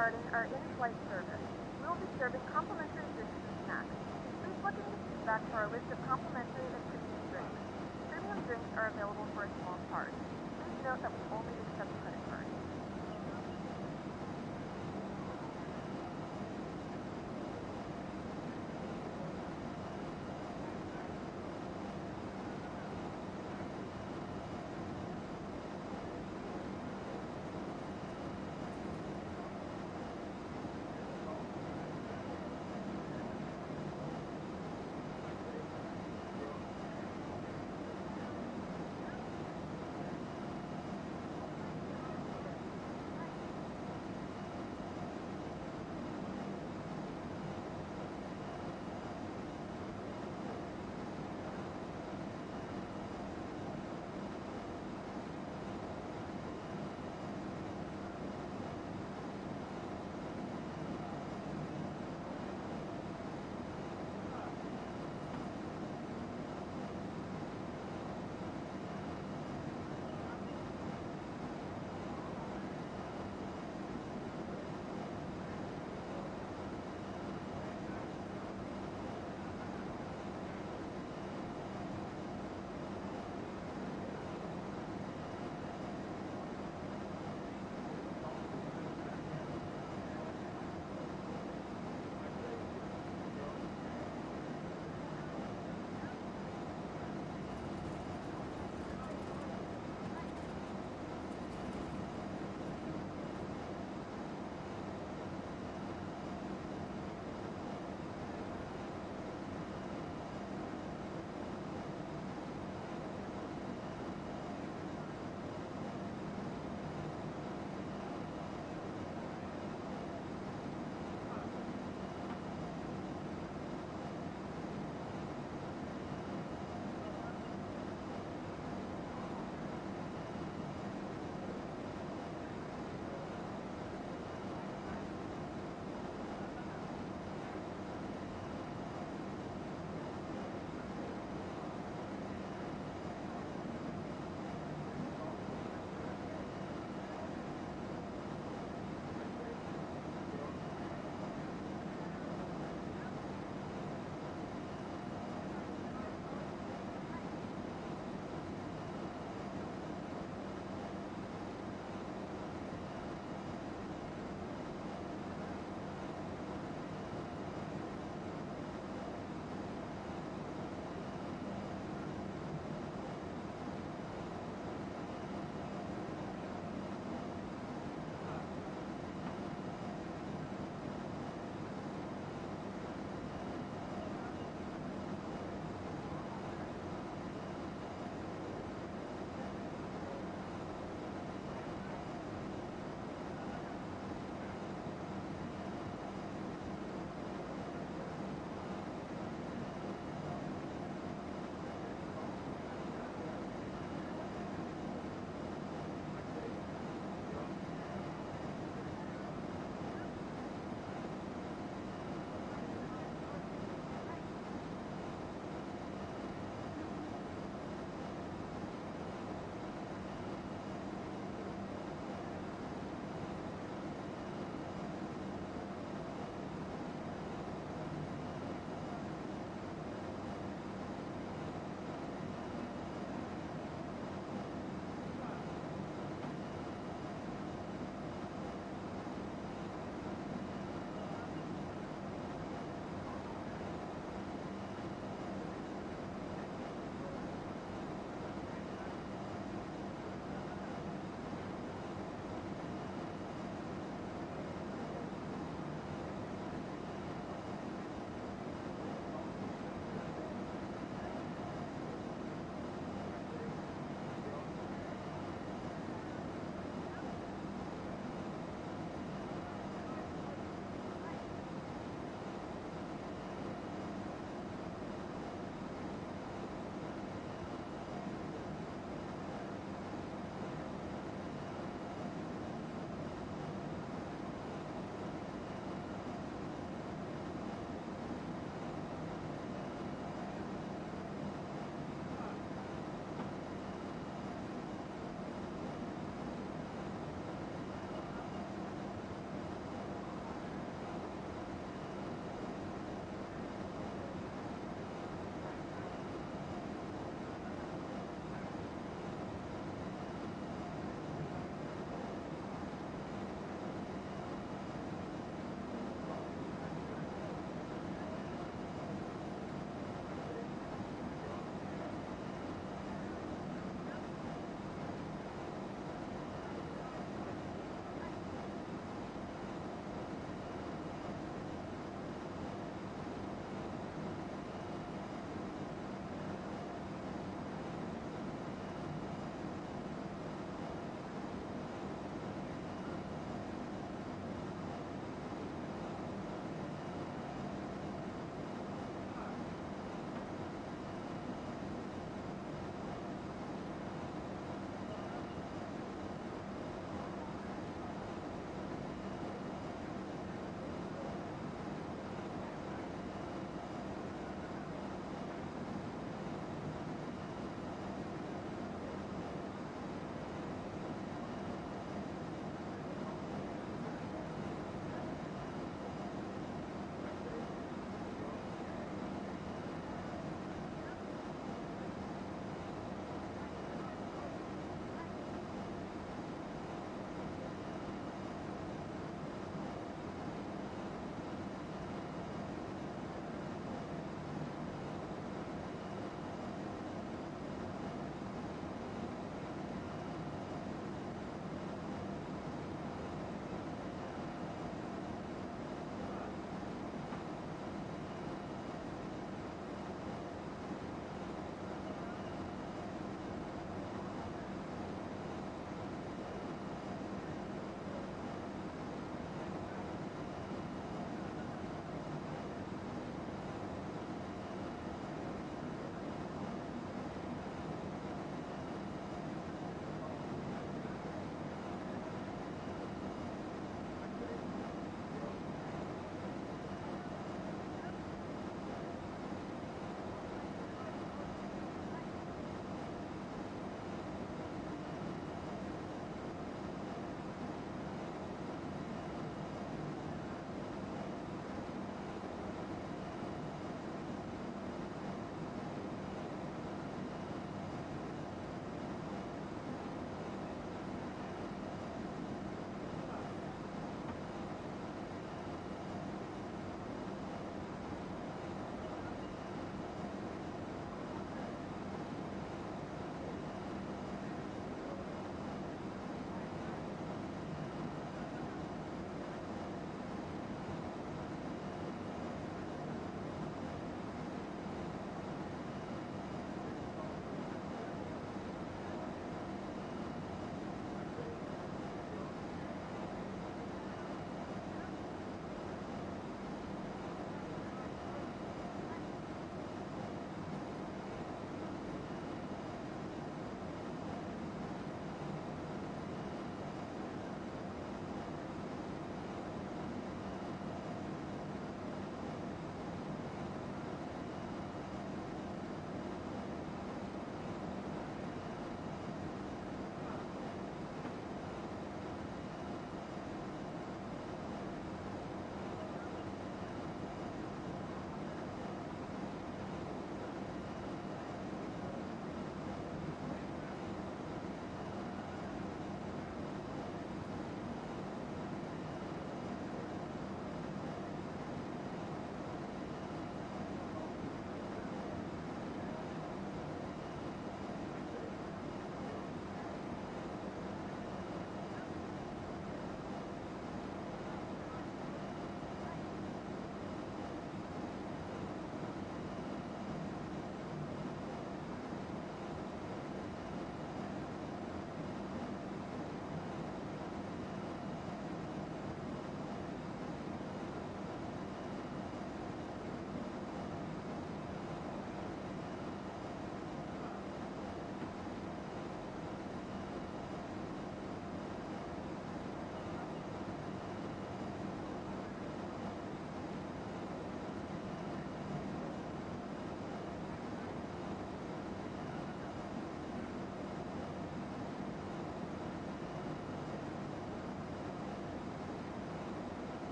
S4: starting our in-flight service. We will be serving complimentary drinks and snacks. Please look in the feedback for our list of complimentary and premium drinks. Premium drinks are available for a small charge. Please note that we only accept credit cards.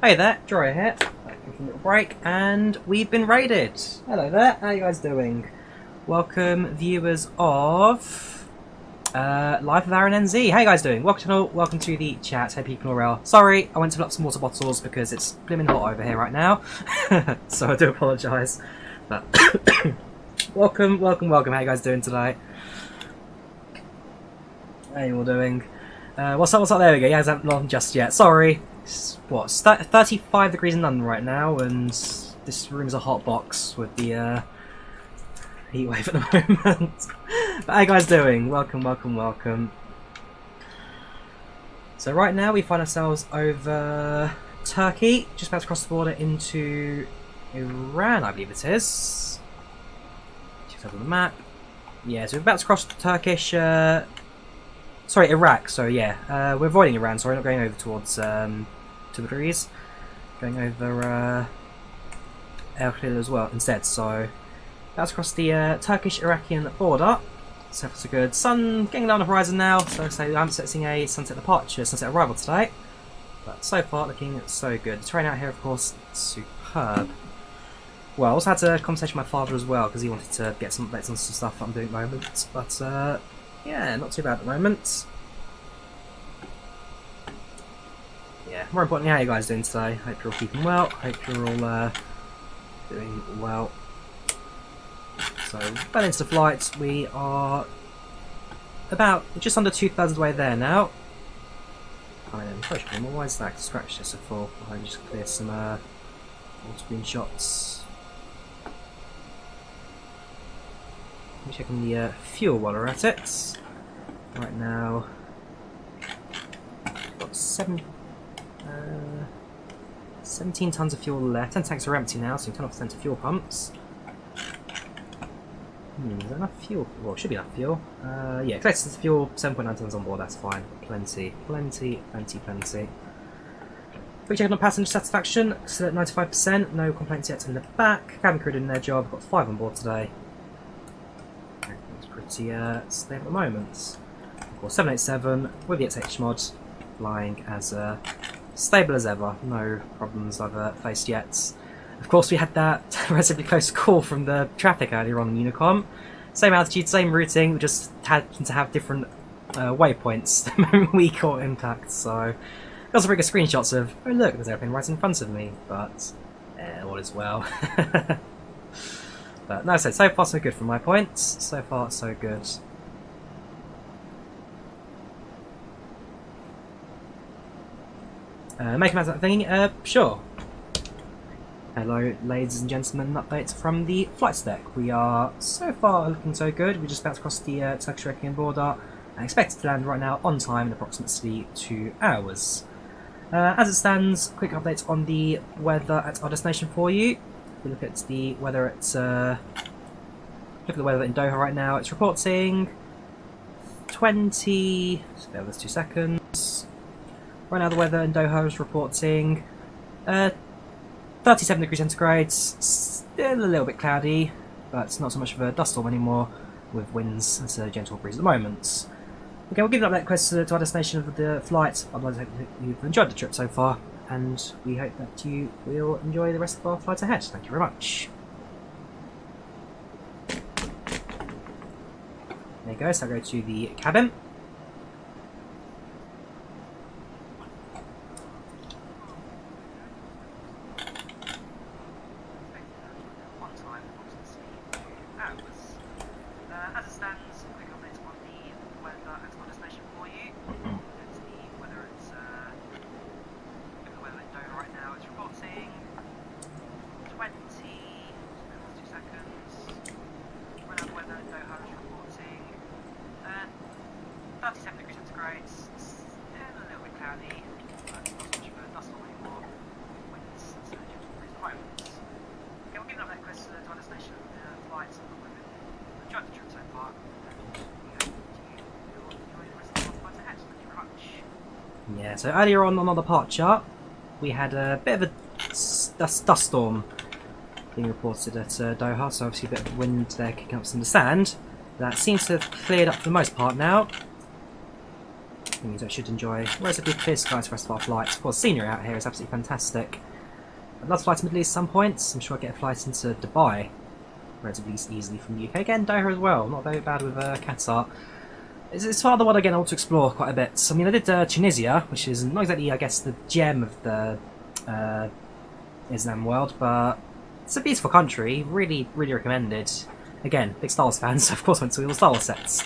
S1: Hey there, Drawyah here. Back from a little break, and we've been raided. Hello there, how are you guys doing? Welcome, viewers of Live with Aaron NZ. How you guys doing? Welcome to the chat. Hope you can all well. Sorry, I went to fill up some water bottles because it's blimmin' hot over here right now, so I do apologise. But welcome. How you guys doing today? How you all doing? What's up? There we go. Yeah, hasn't long just yet. Sorry. It's, what, 35 degrees in London right now, and this room's a hot box with the heat wave at the moment. But how you guys doing? Welcome. So right now we find ourselves over Turkey, just about to cross the border into Iran, I believe it is. Check out on the map. Yeah, so we're about to cross the Turkish. Sorry, Iraq. So yeah, we're avoiding Iran. Sorry, not going over towards Tabriz. Going over Erbil as well instead. So that's across the Turkish-Iraqi border. So that's a good. Sun getting down the horizon now. So I'm setting a sunset departure, sunset arrival today. But so far, looking so good. The terrain out here, of course, superb. Well, I also had a conversation with my father as well because he wanted to get some updates on some stuff that I'm doing at the moment. But yeah, not too bad at the moment. Yeah, more importantly, how are you guys doing today? Hope you're all keeping well. Hope you're all doing well. So, well into the flight. We are about just under 2/3 of the way there now. I mean, why is that? Scratch this a full. I'll just clear some more screenshots. I'm checking the fuel while we're at it. Right now, got 17 tons of fuel left. 10 tanks are empty now, so we can turn off the center fuel pumps. Is that enough fuel? Well, it should be enough fuel. Yeah, collected fuel, 7.9 tons on board, that's fine. Plenty. Quick check on passenger satisfaction, still at 95%, no complaints yet in the back. Cabin crew doing their job, got 5 on board today. Everything's pretty stable at the moment. Of course, 787 with the XH mod, flying as stable as ever, no problems I've faced yet. Of course, we had that relatively close call from the traffic earlier on in Unicom. Same altitude, same routing, we just happened to have different waypoints the moment we caught impact, so got some pretty good screenshots of, oh look, there's an airplane right in front of me, but all is well. But no, so far so good from my points, so far so good. Make a matter of that thing, sure. Hello, ladies and gentlemen, an update from the flight deck. We are so far looking so good. We're just about to cross the Turkish-Iraqi border and expected to land right now on time in approximately 2 hours. As it stands, quick update on the weather at our destination for you. If we look at the weather in Doha right now, it's reporting 20. Just bear with us 2 seconds. Right now, the weather in Doha is reporting 37 degrees centigrade, still a little bit cloudy, but it's not so much of a dust storm anymore, with winds and a gentle breeze at the moment. Okay, we'll give an update quest to our destination of the flight. I'd like to hope you've enjoyed the trip so far, and we hope that you will enjoy the rest of our flight ahead. Thank you very much. There you go, so I'll go to the cabin. Yeah, so earlier on our departure, we had a bit of a dust storm being reported at Doha, so obviously a bit of wind there kicking up some of the sand. That seems to have cleared up for the most part now. means I should enjoy relatively clear skies for the rest of our flights. Of course, scenery out here is absolutely fantastic. I'd love to fly to the Middle East at some points. I'm sure I'll get a flight into Dubai relatively easily from the UK. Again, Doha as well, not very bad with Qatar. It's part of the one again I want to explore quite a bit. I mean, I did Tunisia, which is not exactly, I guess, the gem of the Islam world, but it's a beautiful country. Really, really recommended. Again, big Star Wars fans, so of course went to all the Star Wars sets.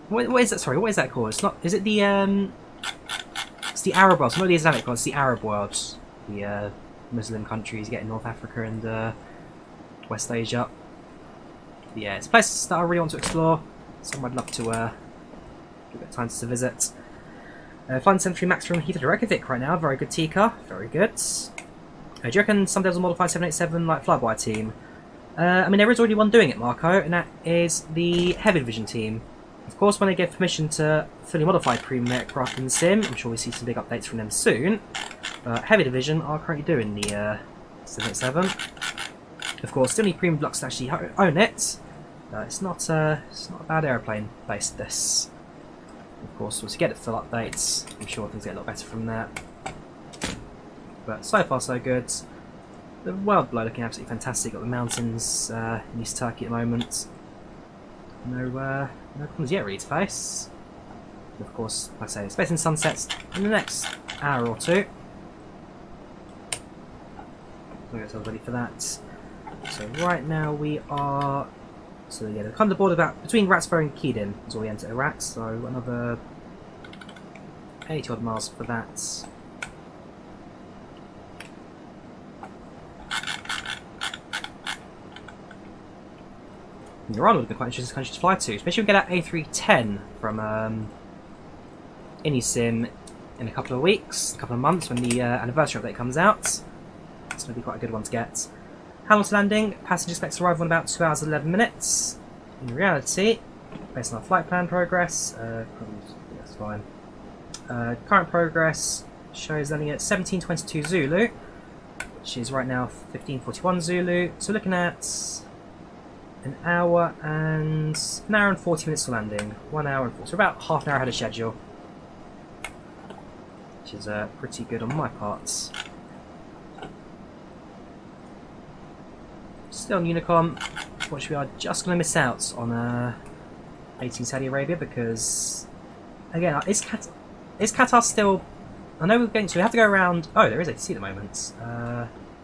S1: What is that? Sorry, what is that called? It's not. Is it the It's the Arab world. It's not the Islamic world. It's the Arab world. The Muslim countries, get in North Africa and West Asia. But yeah, it's places that I really want to explore. Somewhere I'd love to give a bit of time to visit. Flying 73 Max from Heathrow to Reykjavik right now. Very good Tika. Very good. Do you reckon some devs will modify 787 like Flyby team? I mean, there is already one doing it, Marco, and that is the HeavyDivision team. Of course, when they get permission to fully modify premium aircraft in the sim, I'm sure we'll see some big updates from them soon. But HeavyDivision are currently doing the 787. Of course, still need premium blocks to actually own it. It's not a bad aeroplane based this. Of course, once you get the full updates, I'm sure things get a lot better from there. But so far so good. The world below looking absolutely fantastic. Got the mountains in East Turkey at the moment. No problems yet really to face. And of course, like I say, expecting sunsets in the next hour or two. So get ourselves ready for that. So right now we are. So yeah, they've come to board about between Ratsburg and Keedin is where we enter Iraq. So another 80 odd miles for that. Iran would be quite interesting country to fly to, especially if we get that A310 from AnySim in a couple of weeks, a couple of months when the anniversary update comes out. It's going to be quite a good one to get. Hamilton landing, passenger expects to arrive in about 2 hours and 11 minutes. In reality, based on our flight plan progress, that's fine. Current progress shows landing at 17:22 Zulu, which is right now 15:41 Zulu. So looking at an hour and 40 minutes to landing. 1 hour and 40, so about half an hour ahead of schedule, which is pretty good on my part. Still on Unicom, which we are just going to miss out on 18 Saudi Arabia because, again, is Qatar still? I know we're going to. We have to go around. Oh, there is ATC at the moment.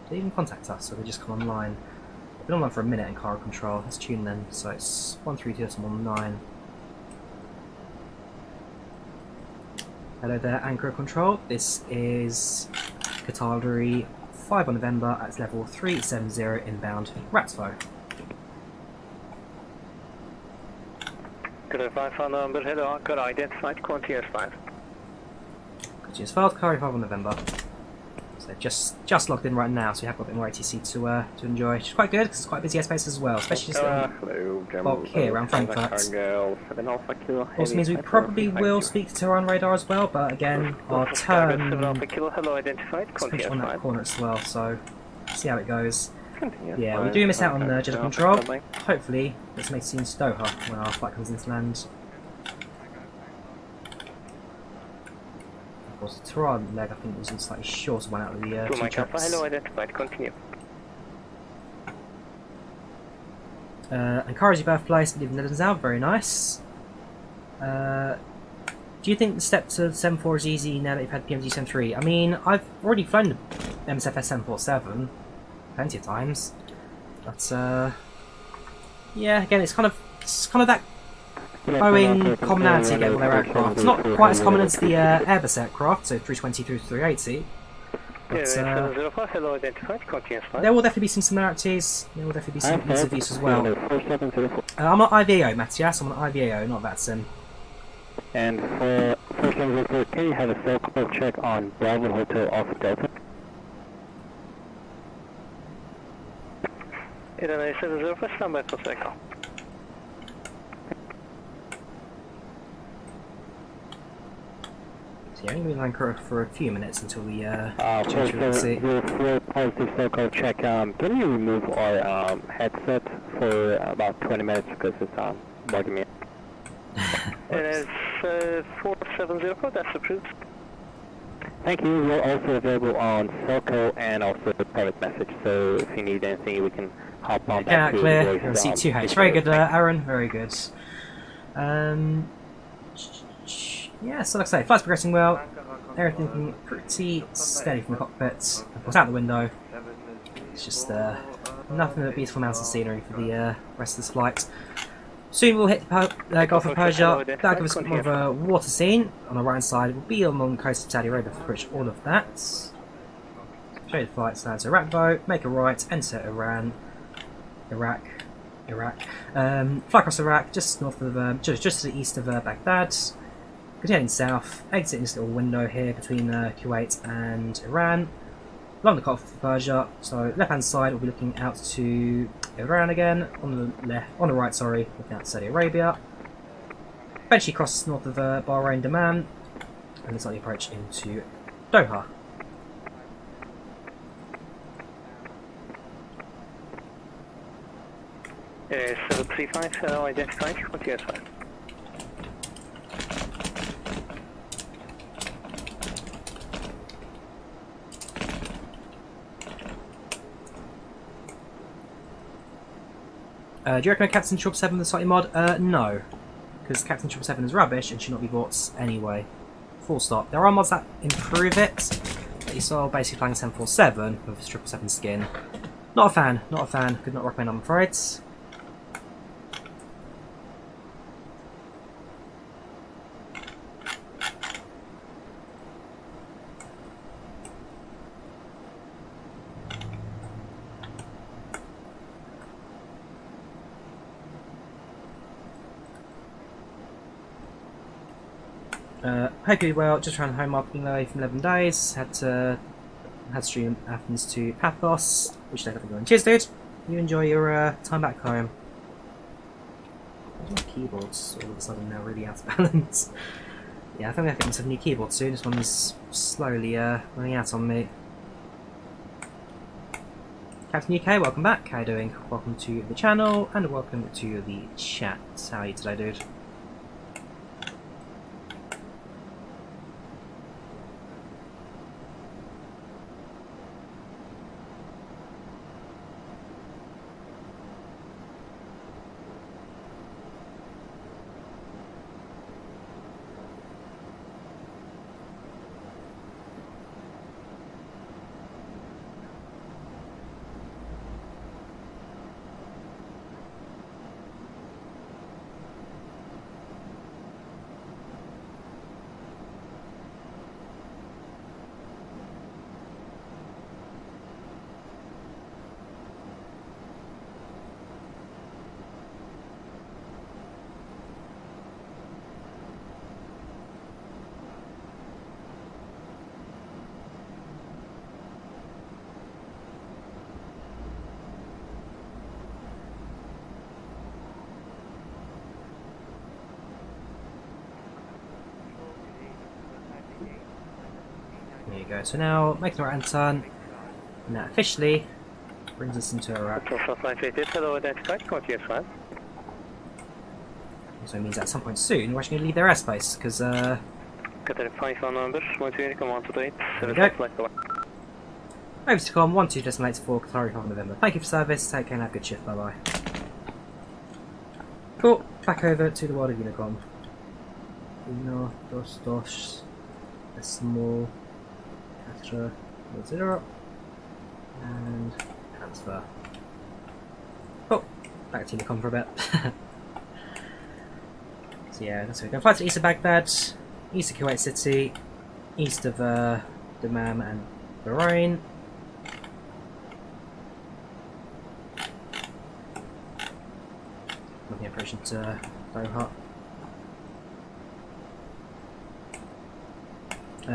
S1: They even contact us, so they just come online. Been online for a minute in cargo control. Let's tune then. So it's 132.19. Hello there, anchor control. This is Qatar 5 on November at level 370 inbound Ratsvo.
S9: Good 5 on November, hello, good identified, Qantas 5.
S1: Qantas 5, Qantas 5 on November. So just logged in right now, so we have got a bit more ATC to enjoy, which is quite good because it's quite a busy airspace as well, especially just bulk here around Frankfurt. Also means we probably will speak to Tehran radar as well, but again, our turn is on that corner as well, so see how it goes. Yeah, we do miss out on Jeddah control. Hopefully, let's make it seem to Doha when our flight comes into land. Of course, the Tehran leg I think was a slightly shorter one out of the two trips. Ankara's your birthplace, live in the Netherlands now, very nice. Do you think the step to 7.4 is easy now that you've had PMG 7.3? I mean, I've already flown the MSFS 747 plenty of times, but yeah, again, it's kind of that Boeing commonality again with their aircraft. It's not quite as common as the Airbus aircraft, so 320 through 380. But there will definitely be some similarities. There will definitely be some ease of use as well. I'm not IVAO, Matthias. I'm on IVAO, not that sim.
S9: And for first level, can you have a self check on Bravo Hotel Alpha Delta? 1170 for standby for second.
S1: So yeah, I'm going to be line crew for a few minutes until we change frequency.
S9: For positive so-called check, can you remove our headset for about 20 minutes because it's bugging me?
S3: It is 470, that's approved.
S9: Thank you. We're also available on Selco and also private message, so if you need anything, we can hop on
S1: Get out
S9: back
S1: clear.
S9: to
S1: You're on C2H. Very good, Aaron. Very good. Yeah, so like I say, flight's progressing well. Everything looking pretty steady from the cockpit. Of course, out the window. It's just nothing but beautiful mountain scenery for the rest of this flight. Soon we'll hit the Gulf of Persia. That'll give us more of a water scene. On the right hand side, we'll be along the coast of Saudi Arabia for pretty much all of that. Show you the flight, stand to Iraq, make a right, enter Iran, Iraq. Fly across Iraq, just north of, just to the east of Baghdad. Continuing south, exit this little window here between Kuwait and Iran. Along the Gulf of Persia, so left hand side we'll be looking out to Iran again, on the right, sorry, looking out to Saudi Arabia. Eventually cross north of Bahrain Dammam, and then slightly approach into Doha.
S3: It is 735, identified, what's your side?
S1: Do you recommend Captain 777 the slightly mod? No. Because Captain 777 is rubbish and should not be bought anyway. Full stop. There are mods that improve it, but you're still basically playing 747 with 777 skin. Not a fan, not a fan. Could not recommend, I'm afraid. Hope you're well. Just ran home after being away from 11 days. Had to stream Athens to Paphos, which they haven't gone. Cheers, dude. You enjoy your time back home. My keyboard's all of a sudden now really out of balance. Yeah, I think I have to get myself a new keyboard soon. This one's slowly running out on me. Captain UK, welcome back. How are you doing? Welcome to the channel and welcome to the chat. How are you today, dude? There you go. So now making the right hand turn, and that officially brings us into Iraq. So it means at some point soon we're actually going to leave their airspace because. There we go. Over to com 12.84 Qatar November. Thank you for service. Take care and have a good shift. Bye bye. Cool. Back over to the world of Unicom. Uno, dos, dos. A small. 0 and transfer. Cool. Back to Unicom for a bit. So yeah, that's what we're going to fly to east of Baghdad, east of Kuwait City, east of Dammam and Bahrain. Looking approaching to Doha.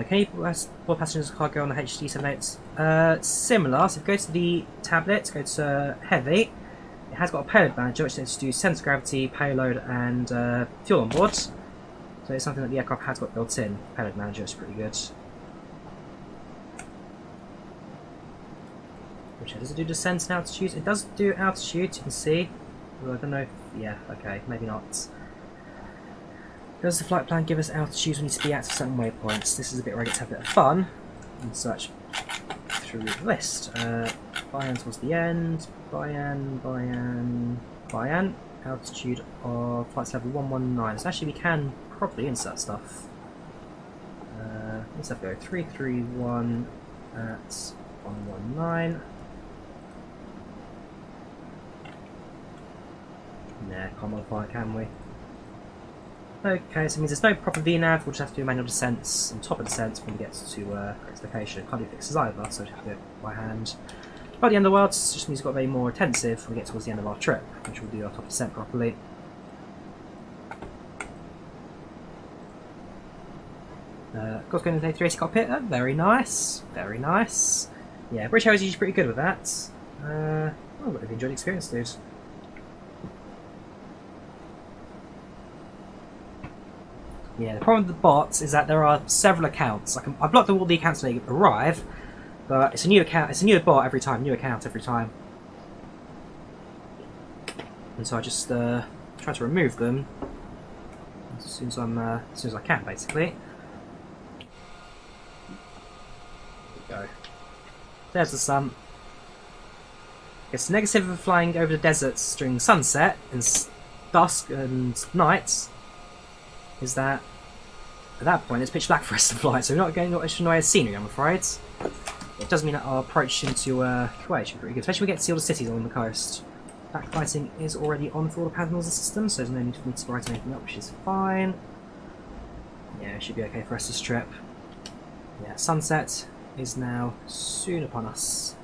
S1: Can you board passengers cargo on the HD78? Similar, so if you go to the tablet, go to Heavy, it has got a payload manager which lets you do sense gravity, payload and fuel on board. So it's something that the aircraft has got built in. Payload manager is pretty good. Which does it do descent and altitude? It does do altitude, you can see. Well, I don't know if, yeah, okay, maybe not. Does the flight plan give us altitudes we need to be at for certain waypoints? This is a bit where I get to have a bit of fun and search through the list. Bayan towards the end. Bayan. Altitude of flights level 119. So actually we can probably insert stuff. Let's have to go 331 at 119. Nah, can't modify it, can we? Okay, so it means there's no proper VNAV, we'll just have to do manual descents on top of descents when we get to correct location. Can't do fixes either, so we have to do it by hand. By the end of the world, just means we've got to be more attentive when we get towards the end of our trip, which we'll do our top descent properly. Of course, going to the 380 cockpit, very nice, very nice. Yeah, British Airways is usually pretty good with that. I've really enjoyed the experience, dude. Yeah, the problem with the bots is that there are several accounts. I blocked all the accounts when they arrive, but it's a new account. It's a new bot every time, new account every time. And so I just try to remove them as soon as I can, basically. There we go. There's the sun. It's negative of flying over the deserts during sunset and dusk and night. Is that at that point it's pitch black for us to fly, so we're not getting much noise scenery, I'm afraid. It does mean that our approach into Kuwait should be pretty good, especially when we get to see all the cities along the coast. Backlighting is already on for all the panels and systems, so there's no need for me to brighten anything up, which is fine. Yeah, it should be okay for us this trip. Yeah, sunset is now soon upon us.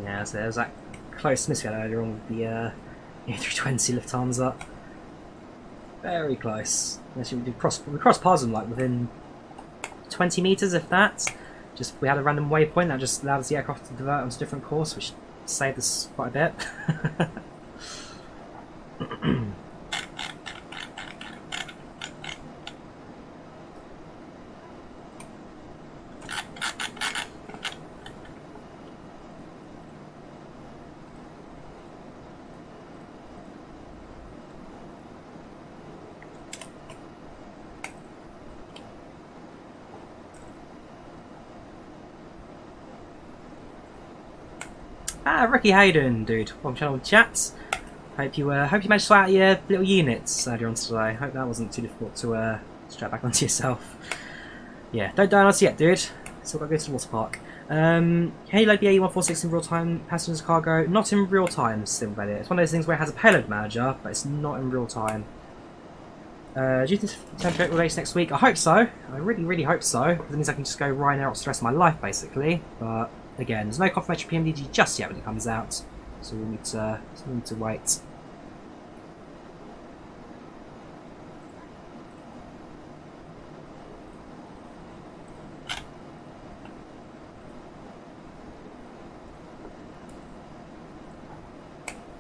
S1: Yeah, so there's that close miss we had earlier on with the A320 Lufthansa. Very close. Actually, we crossed past them like within 20 meters, if that. Just we had a random waypoint that just allowed us the aircraft to divert onto a different course, which saved us quite a bit. Ricky, how you doing, dude? Welcome channel chat. Hope you managed to sort out your little units earlier on today. Hope that wasn't too difficult to strap back onto yourself. Yeah, don't die on us yet, dude. Still got to go to the water park. Can you load the AE146 in real time passengers cargo? Not in real time, still read it. It's one of those things where it has a payload manager, but it's not in real time. Do you think the template will release next week? I hope so. I really, really hope so. Because it means I can just go Ryanair out for the rest of my life, basically. But again, there's no confirmation PMDG just yet when it comes out, so we'll need to wait.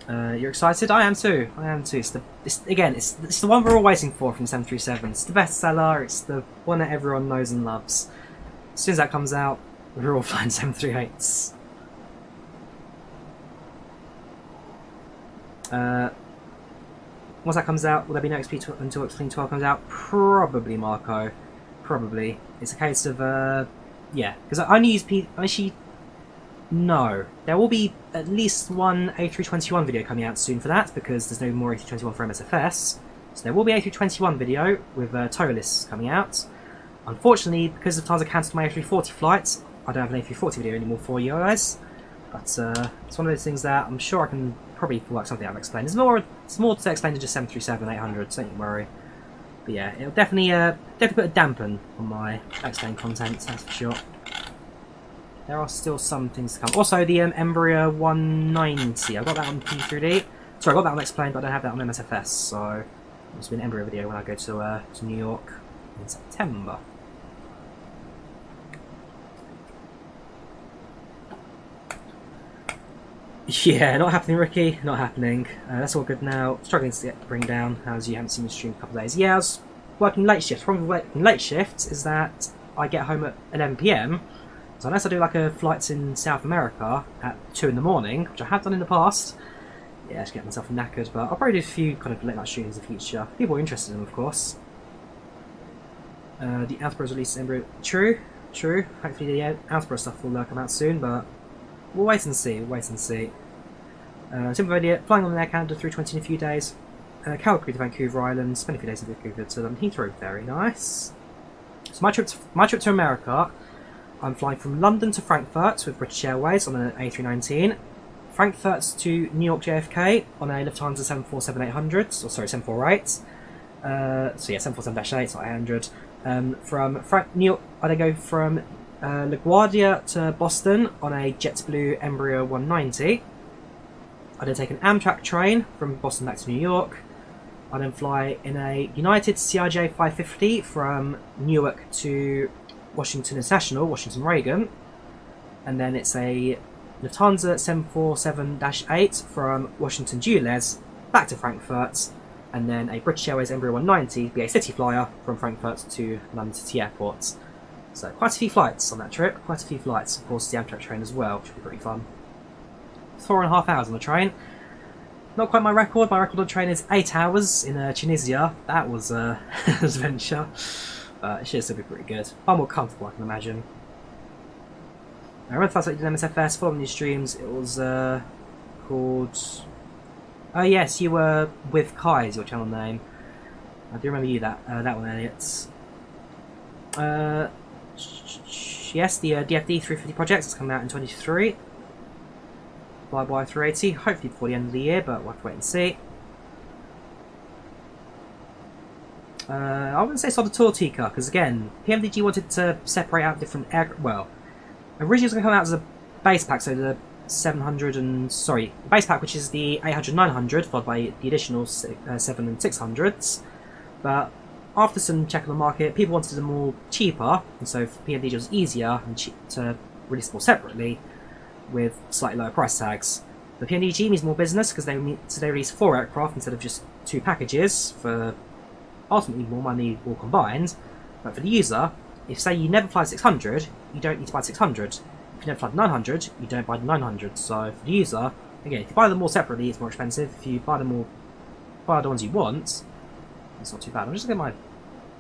S1: You're excited? I am too. I am too. It's the one we're all waiting for from 737. It's the bestseller. It's the one that everyone knows and loves. As soon as that comes out, we're all flying 738s. Once that comes out, will there be no XP until XP 12 comes out? Probably, Marco. Probably. It's a case of, yeah. Because I only use actually, no. There will be at least one A321 video coming out soon for that, because there's no more A321 for MSFS. So there will be A321 video with tow lists coming out. Unfortunately, because of times I cancelled my A340 flights, I don't have an A340 video anymore for you guys. But it's one of those things that I'm sure I can probably work something out and explain. It's more to explain than just 737 800, so don't you worry. But yeah, it'll definitely put a dampen on my explain content, that's for sure. There are still some things to come. Also, the Embraer 190. I got that on P3D. Sorry, I got that on Explain, but I don't have that on MSFS. So it's been an Embraer video when I go to New York in September. Yeah, not happening, Ricky. Not happening. That's all good now. Struggling to bring down, as you haven't seen me stream a couple of days. Yeah, I was working late shifts. Problem with working late shifts is that I get home at 11 PM. So unless I do like a flights in South America at 2 in the morning, which I have done in the past, yeah, just get myself knackered. But I'll probably do a few kind of late night streams in the future. People are interested in them, of course. The Asper's release embryo. True. Hopefully the Asper stuff will come out soon, but we'll wait and see. Simple idea, flying on the Air Canada 320 in a few days. Calgary to Vancouver Island, spend a few days in Vancouver to Heathrow, very nice. So my trip to America, I'm flying from London to Frankfurt with British Airways on an A319. Frankfurt to New York JFK on a Lufthansa 747-800, or sorry, 748. So yeah, 747-8, not 800. From New York, I then go from LaGuardia to Boston on a JetBlue Embraer 190. I then take an Amtrak train from Boston back to New York. I then fly in a United CRJ 550 from Newark to Washington International, Washington Reagan. And then it's a Lufthansa 747-8 from Washington Dulles back to Frankfurt. And then a British Airways Embraer 190 BA City Flyer from Frankfurt to London City Airport. So quite a few flights on that trip, quite a few flights. Of course the Amtrak train as well, which will be pretty fun. 4.5 hours on the train. Not quite my record. My record on the train is 8 hours in Tunisia. That was an adventure. It should still be pretty good. Far more comfortable, I can imagine. I remember the first time I did MSFS, following these streams, it was called... Oh yes, you were with Kai is your channel name. I do remember you that one, Elliot. Yes, the DFD 350 project is coming out in 2023. Flyby 380, hopefully before the end of the year, but we'll have to wait and see. I wouldn't say it's on the Tortica, because again, PMDG wanted to separate out different well, originally it was going to come out as a base pack, so the 700 and, sorry, the base pack, which is the 800, 900, followed by the additional 7 and 600s, but after some check on the market, people wanted them all cheaper, and so for PMDG it was easier and to release them all separately, with slightly lower price tags. The PMDG means more business because they release 4 aircraft instead of just 2 packages for ultimately more money all combined. But for the user, if say you never fly 600, you don't need to buy 600. If you never fly 900, you don't buy the 900. So for the user, again, if you buy them all separately, it's more expensive. If you buy them all, buy the ones you want, it's not too bad. I'm just looking at my,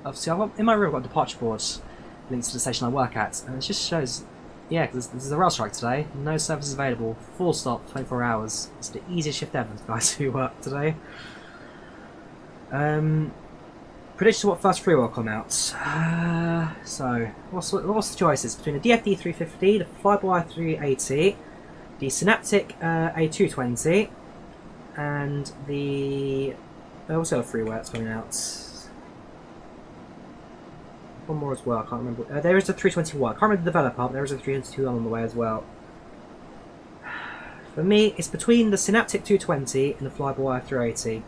S1: obviously in my room I've got a departure board linked to the station I work at, and it just shows. Yeah, because there's a rail strike today. No services available. Full stop, 24 hours. It's the easiest shift ever for guys who work today. Prediction to what first free will come out. So, what's the choices? Between the DFD 350, the Flyby 380, the Synaptic A220, and the... also a freeware that's coming out. One more as well, I can't remember. There is a 321. I can't remember the developer, but there is a 322 on the way as well. For me, it's between the Synaptic 220 and the Flyby 380.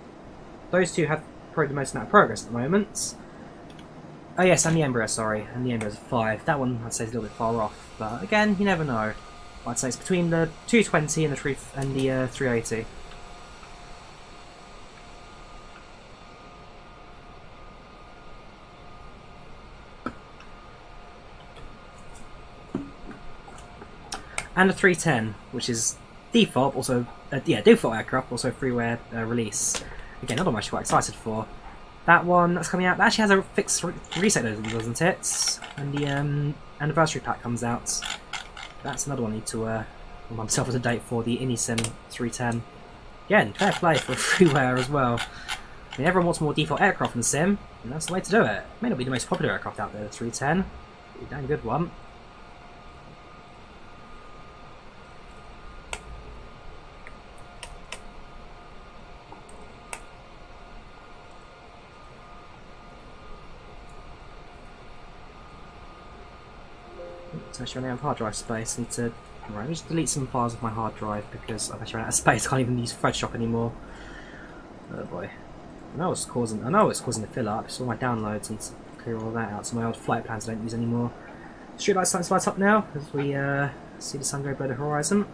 S1: Those two have probably the most amount of progress at the moment. Oh yes, and the Embraer, sorry. And the Embraer's 5. That one, I'd say, is a little bit far off. But again, you never know. I'd say it's between the 220 and the 380. And a 310, which is default, also default aircraft, also freeware release. Again, another one I'm actually quite excited for. That one that's coming out, that actually has a fixed reset, doesn't it? And the anniversary pack comes out. That's another one I need to remind myself as a date for, the Inisim 310. Again, fair play for freeware as well. I mean, everyone wants more default aircraft in the sim, and that's the way to do it. It may not be the most popular aircraft out there, the 310, but a damn good one. It's actually running out of hard drive space. I need to just delete some files off my hard drive because I've actually run out of space. I can't even use Photoshop anymore. Oh boy. I know it's causing the fill up. It's all my downloads. I need to clear all that out. So my old flight plans I don't use anymore. Street lights starting to light up now as we see the sun go below the horizon.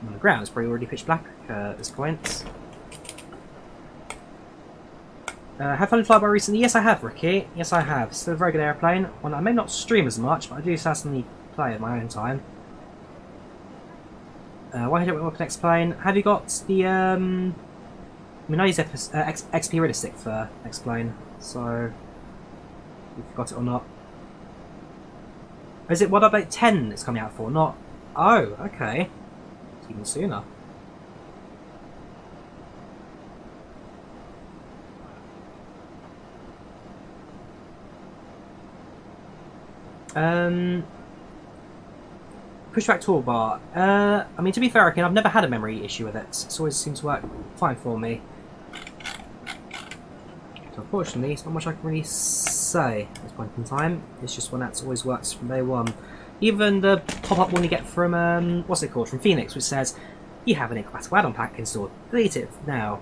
S1: On the ground, it's probably already pitch black at this point. Have fun in flyby recently? Yes, I have, Ricky. Yes, I have. Still a very good airplane. One I may not stream as much, but I do certainly play at my own time. Why don't we work next plane? Have you got the I mean, I use XP Realistic for next plane, so if you've got it or not. Is it what update 10 it's coming out for? Not. Oh, okay. It's even sooner. Pushback toolbar. I mean, to be fair, I've never had a memory issue with it. It's always seems to work fine for me. So unfortunately, it's not much I can really say at this point in time. It's just one that's always works from day one. Even the pop-up one you get from what's it called, from Phoenix, which says you have an incompatible add-on pack installed. Delete it now.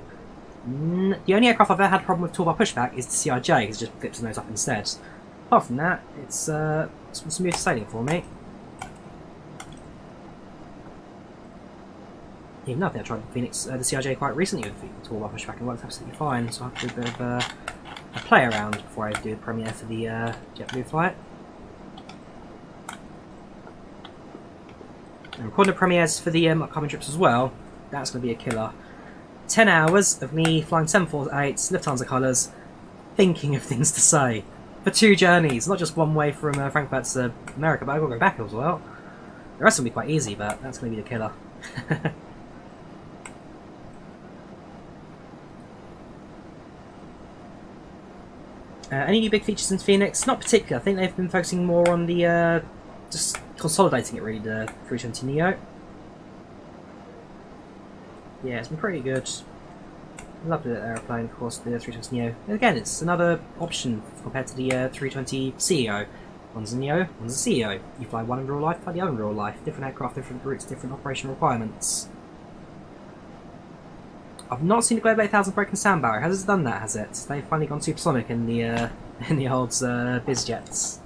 S1: The only aircraft I've ever had a problem with Toolbar Pushback is the CRJ, because it just flips the nose up instead. Apart from that, it's smooth sailing for me. Even though I think I tried Phoenix, the CRJ quite recently with the Toolbar Pushback and it works absolutely fine, so I have to do a bit of a play around before I do the premiere for the JetBlue flight. And recording the premieres for the upcoming trips as well, that's going to be a killer. 10 hours of me flying 748s, Lufthansa colours, thinking of things to say. For 2 journeys, not just one way from Frankfurt to America, but I've got to go back as well. The rest will be quite easy, but that's going to be the killer. Any new big features in Phoenix? Not particularly. I think they've been focusing more on the just consolidating it really, the 320neo. Yeah, it's been pretty good. Lovely little aeroplane, of course, the 320neo. And again, it's another option compared to the 320 CEO. One's a Neo, one's a CEO. You fly one in real life, fly the other in real life. Different aircraft, different routes, different operational requirements. I've not seen the Global 8000 broken sound barrier. Has it done that, has it? They've finally gone supersonic in the old biz jets.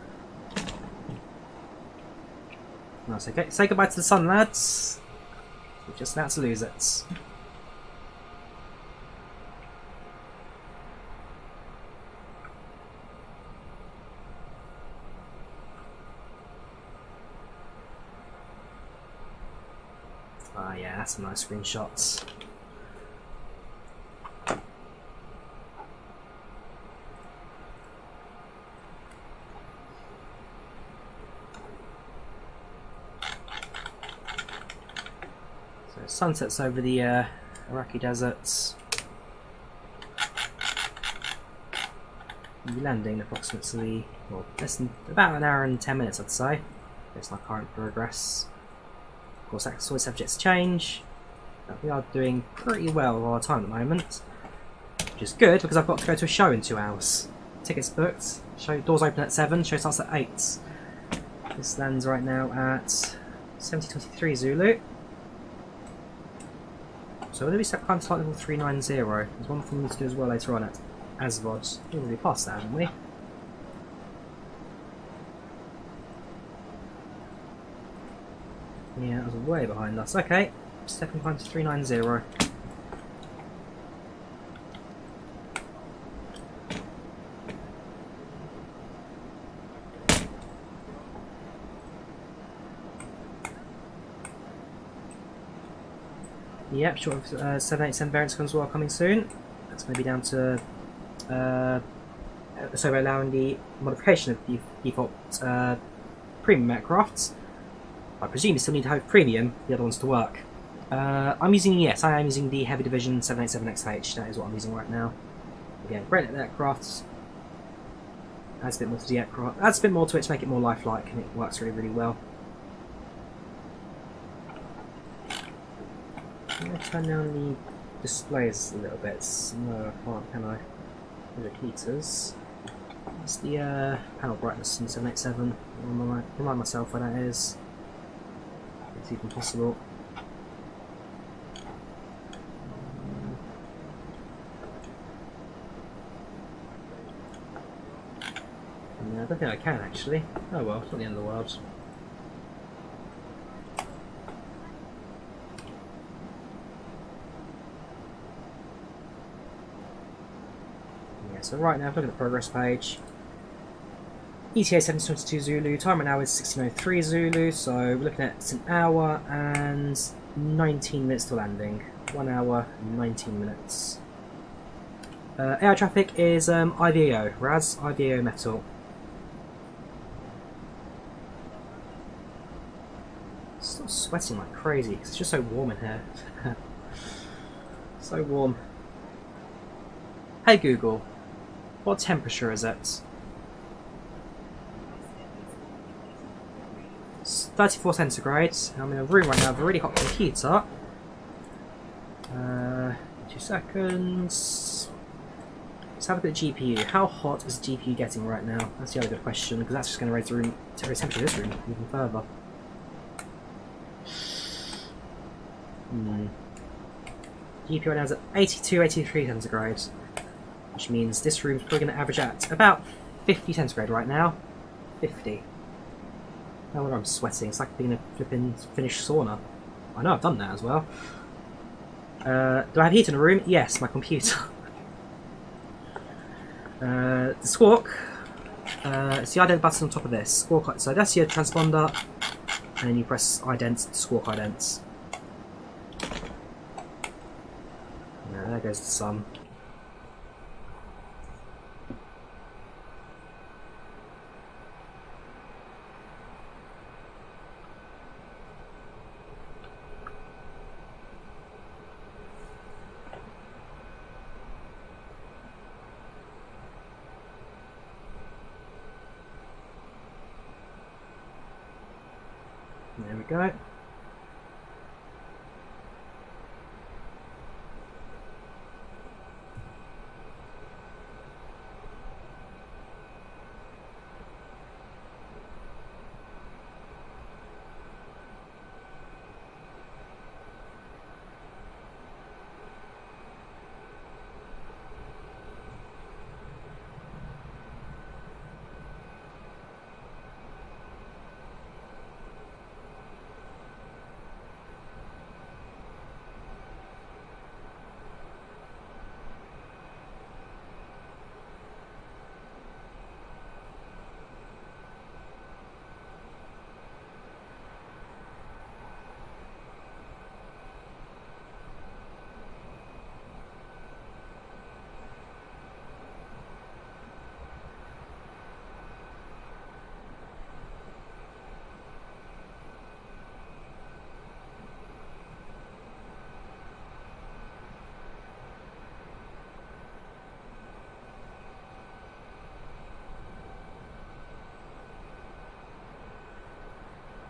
S1: Nice, okay. Say goodbye to the sun, lads. We're just about to lose it. Ah, yeah, that's some nice screenshots. So sunsets over the Iraqi deserts. We'll be landing in approximately, well, less than about an hour and 10 minutes, I'd say, based on our current progress. Of course, that's always subject to change, but we are doing pretty well with our time at the moment, which is good because I've got to go to a show in 2 hours. Tickets booked, show doors open at 7, show starts at 8. This lands right now at 7023 Zulu. So we're going to be set climb to flight level 390. There's one thing we need to do as well later on at Asvod. We've already passed that, haven't we? Yeah, that was way behind us. Okay, stepping climb to 390. Yep, short of 787 variants as well coming soon. That's going to be down to so we're allowing the modification of the default premium aircrafts. I presume you still need to have premium for the other ones to work. I'm using, yes, I am using the HeavyDivision 787XH. That is what I'm using right now. Again, great little aircraft. Adds a bit more to the aircraft. Adds a bit more to it to make it more lifelike, and it works really, really well. I'm going to turn down the displays a little bit. No, I can't, can I? The heaters. That's the panel brightness in the 787. I'll remind myself where that is. It's even possible. No, I don't think I can actually. Oh well, it's not the end of the world. So right now, if I look at the progress page, ETA 1722 Zulu, time right now is 1603 Zulu, so we're looking at an hour and 19 minutes to landing. 1 hour and 19 minutes. Air traffic is IVAO, Raz, IVAO metal. Still sweating like crazy because it's just so warm in here. So warm. Hey Google, what temperature is it? It's 34 centigrade. I'm in a room right now with a really hot computer. 2 seconds. Let's have a look at the GPU. How hot is the GPU getting right now? That's the other good question, because that's just going to raise the room, raise temperature of this room even further. GPU right now is at 82, 83 centigrade, which means this room's probably going to average at about 50 centigrade right now. 50. No wonder I'm sweating. It's like being in a flipping Finnish sauna. I know I've done that as well. Do I have heat in the room? Yes, my computer. The squawk. It's the ident button on top of this. Squawk. So that's your transponder, and then you press ident to squawk idents. There goes the sun. There we go.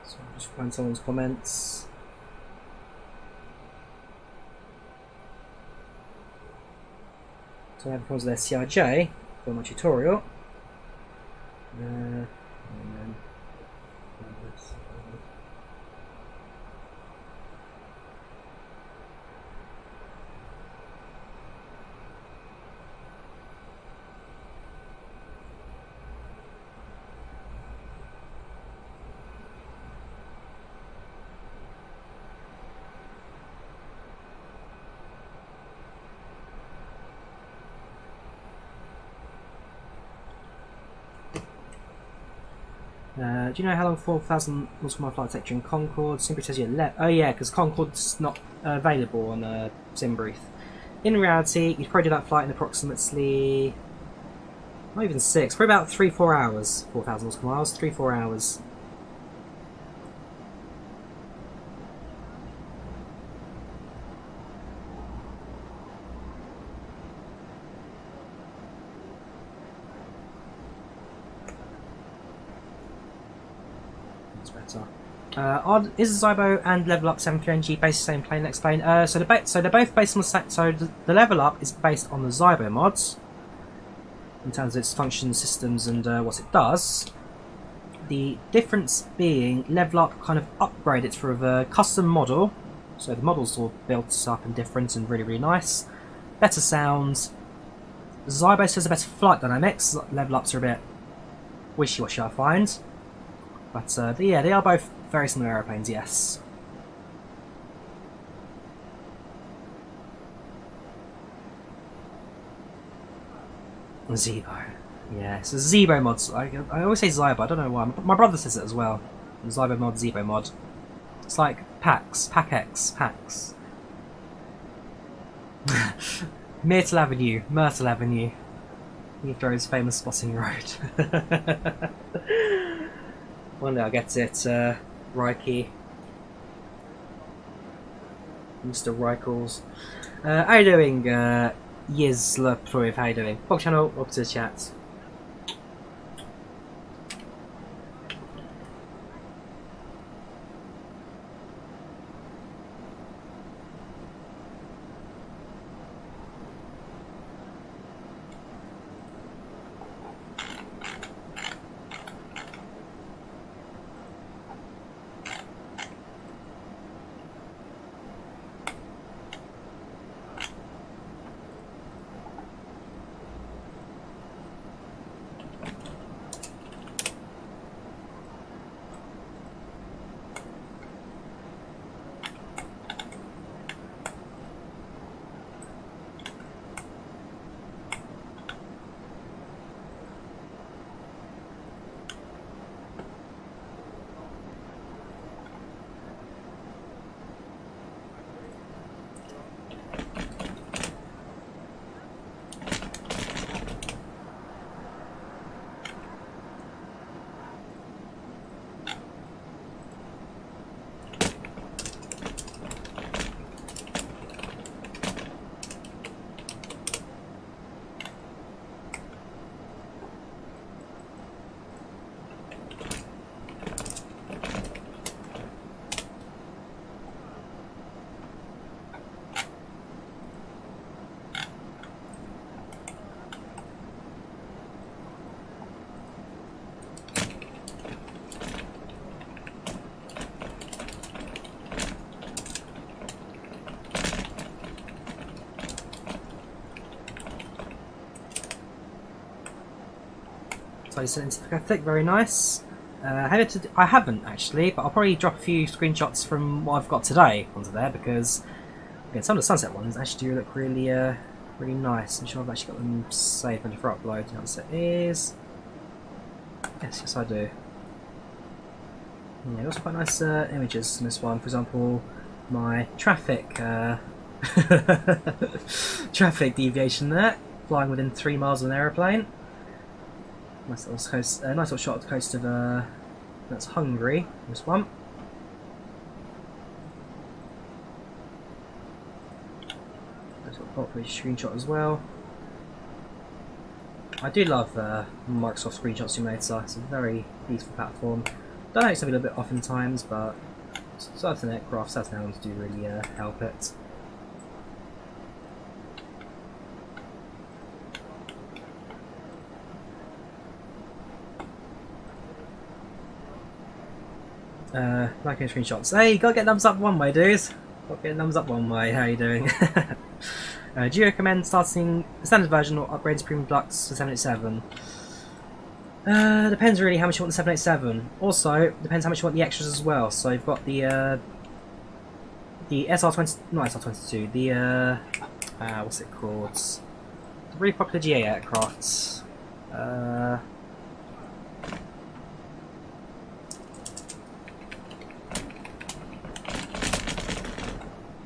S1: So I'll just find someone's comments. So I have problems with their CRJ for my tutorial. And then do you know how long 4,000 was my flight takes in Concorde? Simply says you left. Oh yeah, because Concorde's not available on SimBrief. In reality, you'd probably do that flight in approximately, not even 6, probably about 3-4 hours. 4,000 nautical miles, 3-4 hours. Is the Zybo and Level Up 739G based on the same plane? Next plane. So they're both based on the same. So the Level Up is based on the Zybo mods in terms of its functions, systems, and what it does. The difference being Level Up kind of upgraded it for a custom model, so the model's all built up and different and really, really nice. Better sound. Zybo says a better flight dynamics. Level Ups are a bit wishy-washy, I find. But yeah, they are both very similar aeroplanes, yes. Zebo. Yeah, it's a Zebo mod. I always say Zybo, I don't know why. My brother says it as well. Zybo mod, Zebo mod. It's like PAX, PAX. Myrtle Avenue, Heathrow's famous spotting road. One day I'll get it, Reiki. Mr. Reichels. How you doing, Yizla Proiv? How you doing? Welcome channel, welcome to the chat. So it's synthetic, very nice. I haven't actually, but I'll probably drop a few screenshots from what I've got today onto there because again, some of the sunset ones actually do look really, really nice. I'm sure I've actually got them saved ready for upload. The answer is yes, I do. Yeah, also quite nice images in this one. For example, my traffic traffic deviation there, flying within 3 miles of an aeroplane. Nice little coast, nice little shot of the coast of that's Hungary. This one. Nice little pop screenshot as well. I do love Microsoft Screenshot Simulator. It's a very useful platform. Don't know, it's a little bit oftentimes, but certain aircraft, certain elements do really help it. Liking screenshots. Hey, you gotta get thumbs up one way, dudes. Gotta get thumbs up one way. How you doing? Do you recommend starting the standard version or upgrading to Premium Deluxe for 787? Depends really how much you want the 787. Also, depends how much you want the extras as well. So you've got the SR20, not SR22. The what's it called? The really popular GA aircrafts.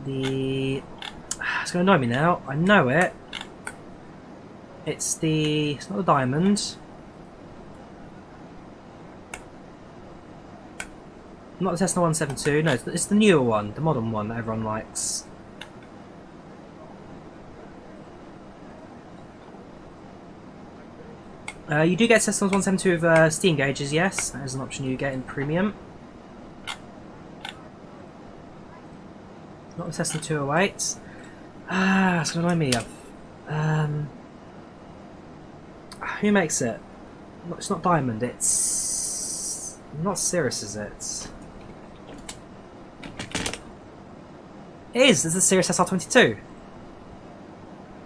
S1: It's going to annoy me now. I know it. It's not the diamond. Not the Cessna 172. No, it's the newer one, the modern one that everyone likes. You do get Cessna 172 with steam gauges. Yes, that is an option you get in premium. Not the Cessna 208. It's going to annoy me. Who makes it? It's not Diamond, it's not Cirrus, is it? It is! It's the Cirrus SR22.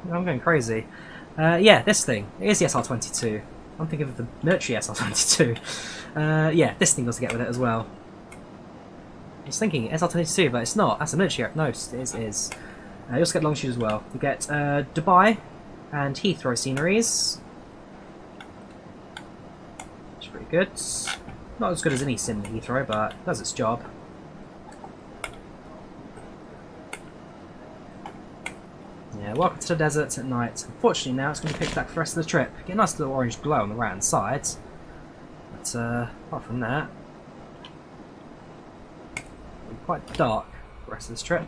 S1: I'm going crazy. Yeah, this thing. It is the SR22. I'm thinking of the military SR22. Yeah, this thing does get with it as well. I was thinking SR22, but it's not. That's a military. No, it is. You also get Longitude as well. You get Dubai and Heathrow sceneries. pretty good. Not as good as any sim in Heathrow, but it does its job. Yeah, welcome to the desert at night. Unfortunately now it's going to be pitch black for the rest of the trip. Get a nice little orange glow on the right hand side. But apart from that, it'll be quite dark for the rest of this trip.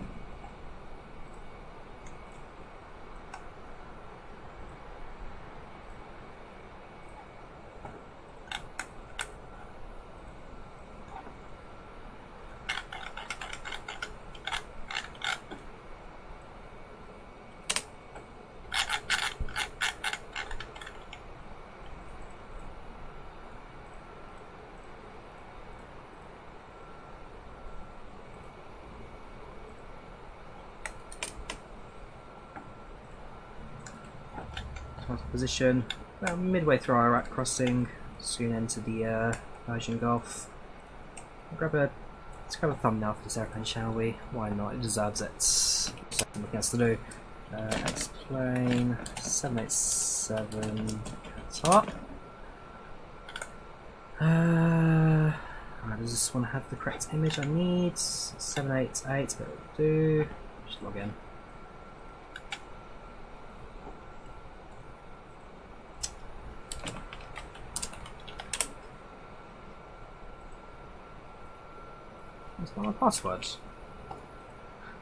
S1: Position about midway through our Iraq crossing, soon enter the Persian Gulf. Let's grab a thumbnail for this airplane, shall we? Why not? It deserves it. Something else to do. X-plane 787 Qatar. Does this one have the correct image I need? 788, but it'll do. Just log in. That's not my password.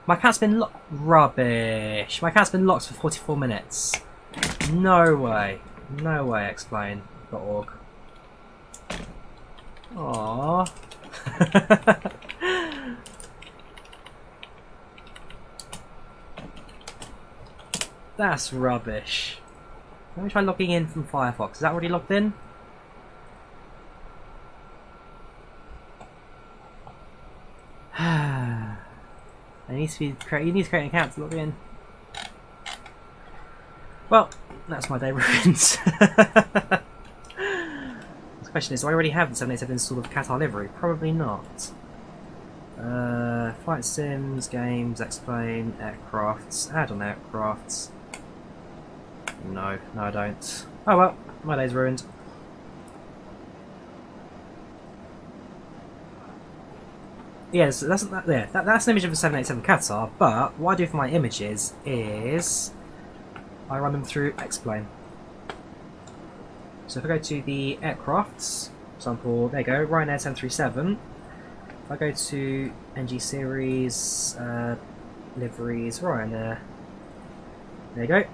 S1: My account's been locked. Rubbish. My account's been locked for 44 minutes. No way. No way, explain.org. Aww. That's rubbish. Let me try logging in from Firefox. Is that already logged in? You need to create an account to log in. Well, that's my day ruined. The question is, do I already have the 787 installed with Qatar livery? Probably not. Flight sims, games, X-plane, aircrafts, add on aircrafts. No, I don't. Oh well, my day's ruined. Yes, that's an image of a 787 Qatar, but what I do for my images is I run them through X-plane. So if I go to the aircrafts, for example, there you go, Ryanair 1037. If I go to NG series, liveries, Ryanair, there you go.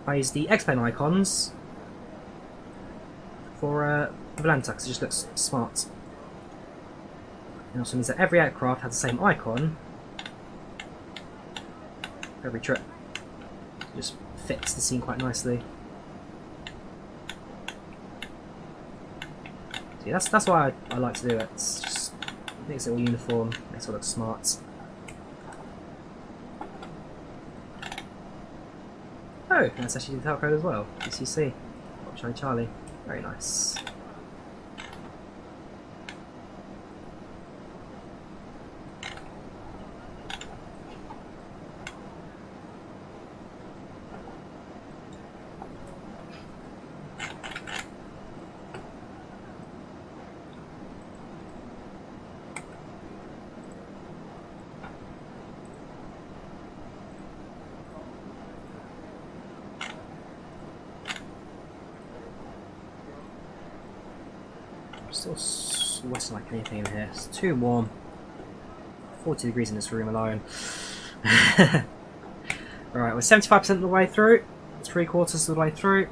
S1: I use the X-plane icons for Volanta because it just looks smart. It also means that every aircraft has the same icon for every trip. It just fits the scene quite nicely. See, that's why I like to do it. It's just makes it all uniform, makes it all look smart. Oh, that's actually the tail code as well. DCC. Charlie. Very nice. Still sweating like anything in here. It's too warm. 40 degrees in this room alone. Right, we're 75% of the way through. 3/4 of the way through.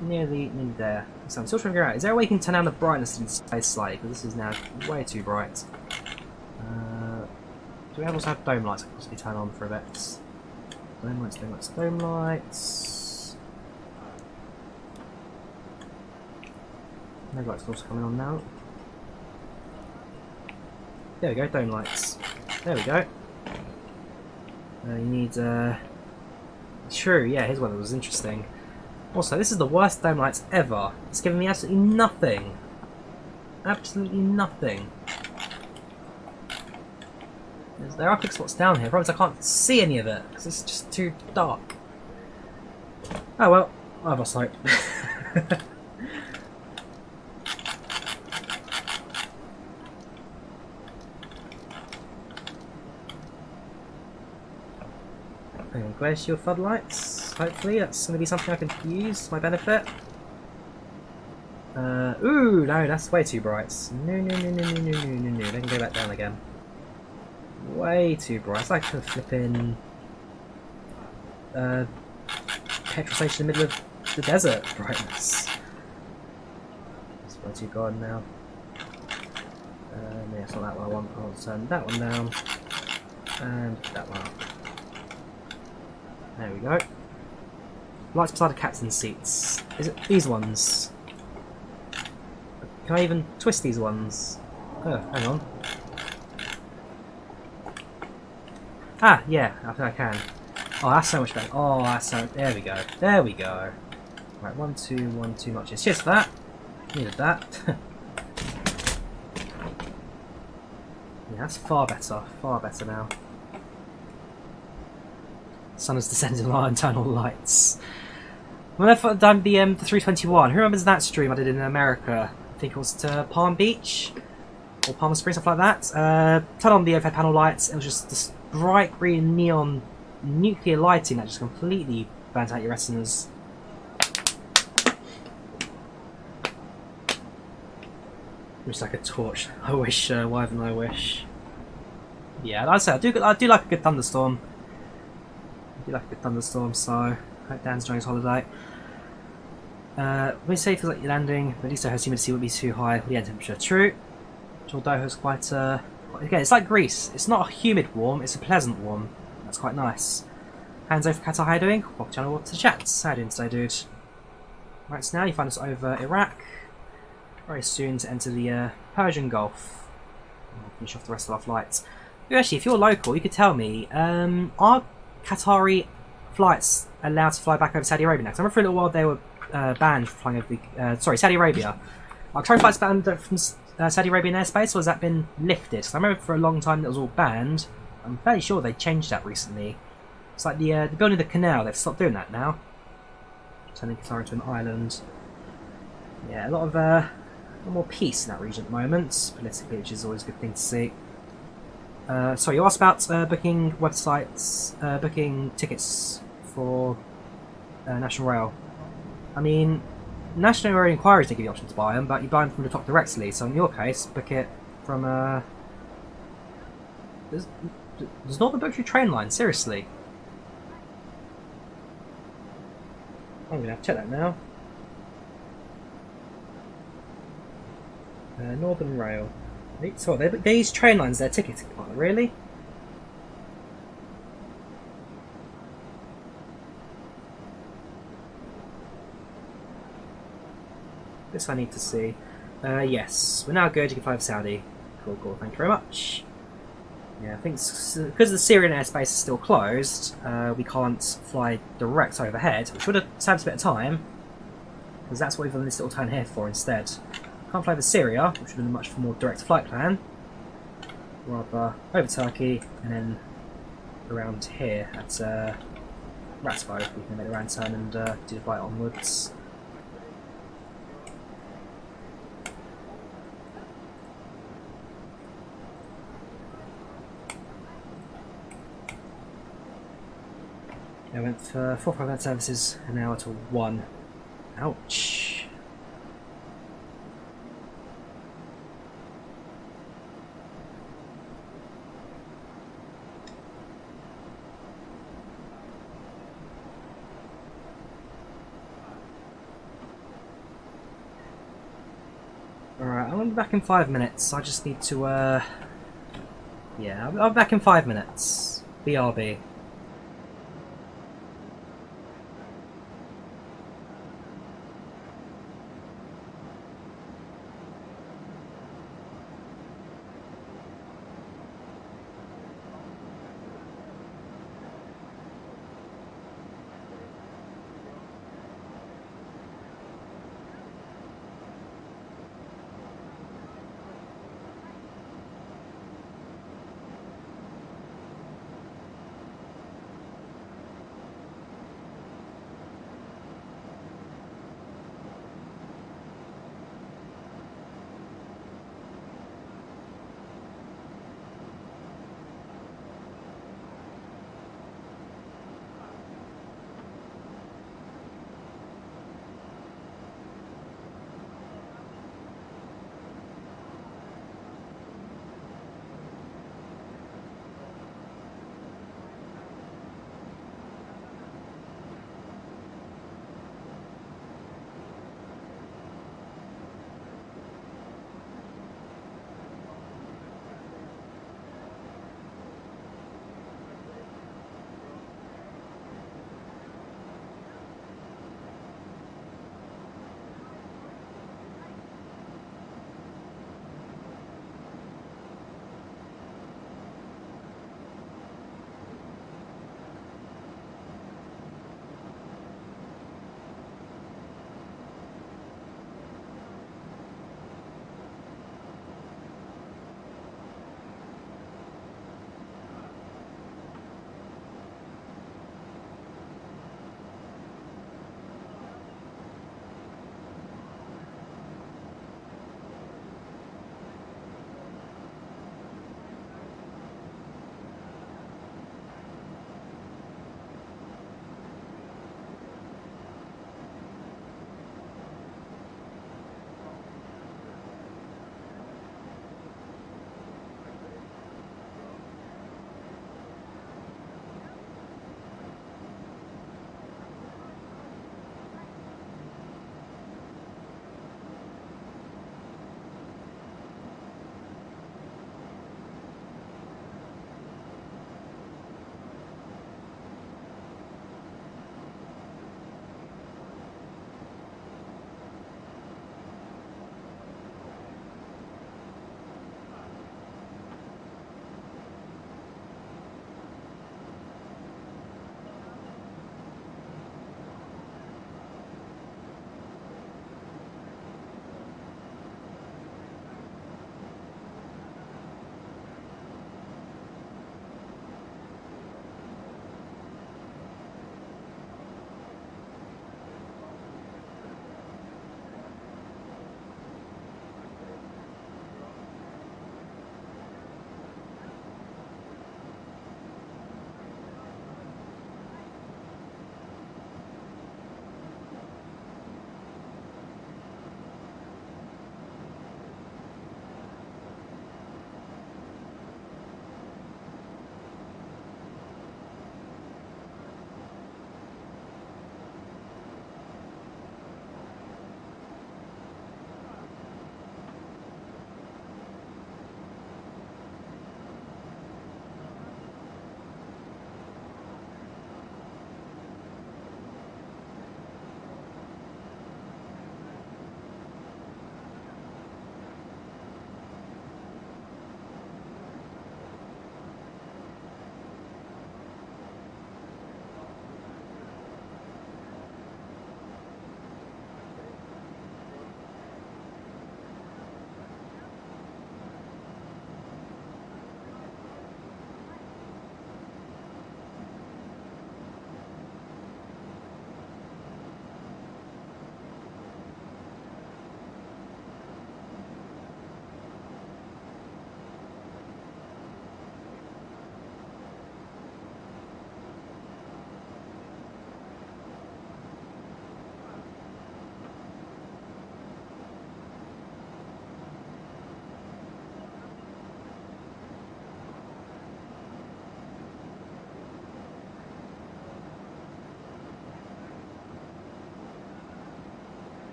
S1: Nearly there. So I'm still trying to figure out, is there a way you can turn down the brightness in space slightly? Because this is now way too bright. Do we also have dome lights I can possibly turn on for a bit? Dome lights, dome lights, dome lights. Maybe lights also coming on now. There we go, dome lights. There we go. You need, true, yeah, his weather was interesting. Also, this is the worst dome lights ever. It's giving me absolutely nothing. Absolutely nothing. There are quick spots down here. Probably I can't see any of it because it's just too dark. Oh well, I have lost hope. Hang on, glare shield floodlights. Hopefully that's going to be something I can use to my benefit. Ooh, no, that's way too bright. No. They can go back down again. Way too bright. It's like a flipping petrol station in the middle of the desert brightness. It's way too gone now. No, it's not that one I want. I'll turn that one down. And that one up. There we go. Lights beside the captain's seats. Is it these ones? Can I even twist these ones? Oh, hang on. Ah, yeah, I think I can. Oh, that's so much better. Oh, that's so... There we go. There we go. Right, 1, 2, 1, 2 notches. Cheers for that. Needed that. Yeah, that's far better. Far better now. Sun has descended on our internal lights. When I've done the 321, who remembers that stream I did in America? I think it was to Palm Beach or Palm Springs, stuff like that. Turn on the overhead panel lights. It was just this bright green neon nuclear lighting that just completely burnt out your retinas. Just like a torch. I wish. Why haven't I wish? Yeah, like I said, I do like a good thunderstorm. I do like a good thunderstorm, so I hope Dan's enjoying his holiday. When you say it feels like you're landing, but at least I hope humidity won't be too high with the air temperature. True. Doha's quite again, it's like Greece. It's not a humid warm, it's a pleasant warm. That's quite nice. Hands over for Qatar, how you doing? Welcome channel, welcome to the chat. How you doing today, dude? Right, so now you find us over Iraq. Very soon to enter the Persian Gulf. We'll finish off the rest of our flights. Actually, if you're local, you could tell me, are Qatari flights allowed to fly back over Saudi Arabia now? Because I remember for a little while they were banned from flying over the... sorry, Saudi Arabia. Are Qatari flights banned from Saudi Arabian airspace, or has that been lifted? Because I remember for a long time that was all banned. I'm fairly sure they changed that recently. It's like the building of the canal, they've stopped doing that now. Turning Qatar into an island. Yeah, a lot more peace in that region at the moment, politically, which is always a good thing to see. Sorry, you asked about booking websites, booking tickets for National Rail. I mean, National Rail inquiries don't give you the option to buy them, but you buy them from the top directly. So in your case, book it from There's Northern book through train line. Seriously, I'm gonna have to check that now. Northern Rail. So they use train lines, their ticketing partner, really? This I need to see. Yes, we're now good, you can fly to Saudi. Cool, thank you very much. Yeah, I think because the Syrian airspace is still closed, we can't fly direct overhead, which would have saved us a bit of time, because that's what we've done this little turn here for instead. Can't fly over Syria, which would have been a much more direct flight plan. Rather over Turkey and then around here at Ratsbo. We can make a round turn and do the flight onwards. I went for 4 5 services an hour to 1. Ouch. Alright, I'm back in 5 minutes. I just need to, yeah, I'll be back in 5 minutes. BRB.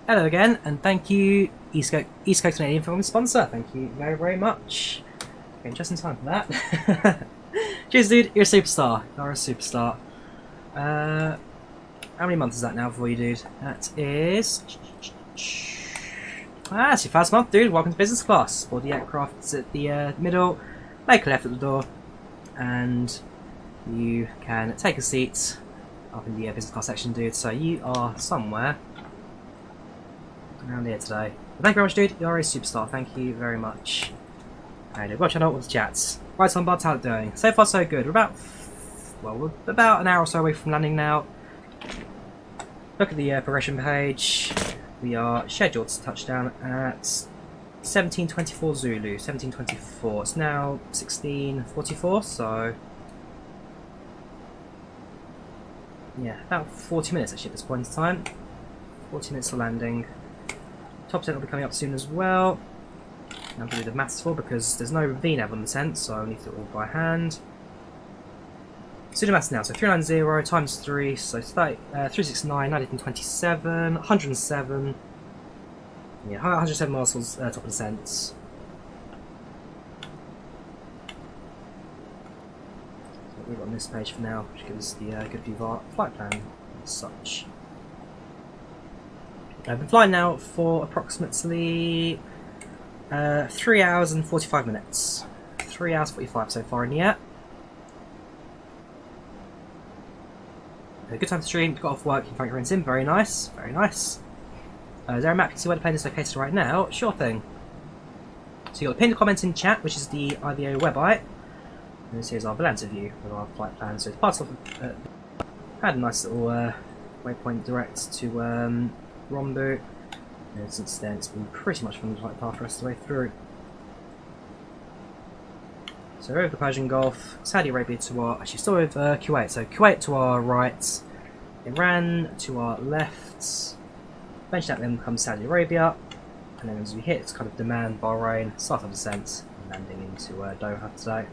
S1: Hello again, and thank you, East Coast Canadian Film sponsor. Thank you very, very much. Okay, just in time for that. Cheers, dude. You're a superstar. You're a superstar. How many months is that now for you, dude? That is... it's your first month, dude. Welcome to business class. Board the aircraft at the middle. Make a left at the door. And you can take a seat up in the business class section, dude. So you are somewhere around here today. But thank you very much, dude. You're a superstar. Thank you very much. Hey, dude. Watch out with the chats. Right, so how's it doing? So far, so good. We're about an hour or so away from landing now. Look at the progression page. We are scheduled to touch down at 17:24 Zulu. 17:24. It's now 16:44, so yeah, about 40 minutes actually at this point in time. 40 minutes for landing. Top tent will be coming up soon as well. I'm going to do the maths for because there's no VNAV on the tent, so I need to do it all by hand. So do maths now. So 390 times 3, so 369, 927, 107. Yeah, 107 miles towards top of descent. So we've got on this page for now, which gives us the good view of our flight plan and such. I've been flying now for approximately 3 hours and 45 minutes. 3 hours 45 so far in the air. A good time to stream, got off work in front of your sim, very nice, very nice. Is there a map you can see where the plane is located right now? Sure thing. So you've got the pinned comment in chat, which is the IVAO website. And this here's our Volanta view of our flight plan. So it's part of had a nice little waypoint direct to Rombu. And since then it's been pretty much from the flight path the rest of the way through. So over the Persian Gulf, Saudi Arabia to our, actually still over Kuwait, so Kuwait to our right, Iran to our left, eventually that then comes Saudi Arabia, and then as we hit kind of Daman, Bahrain, start our descent, and landing into Doha today.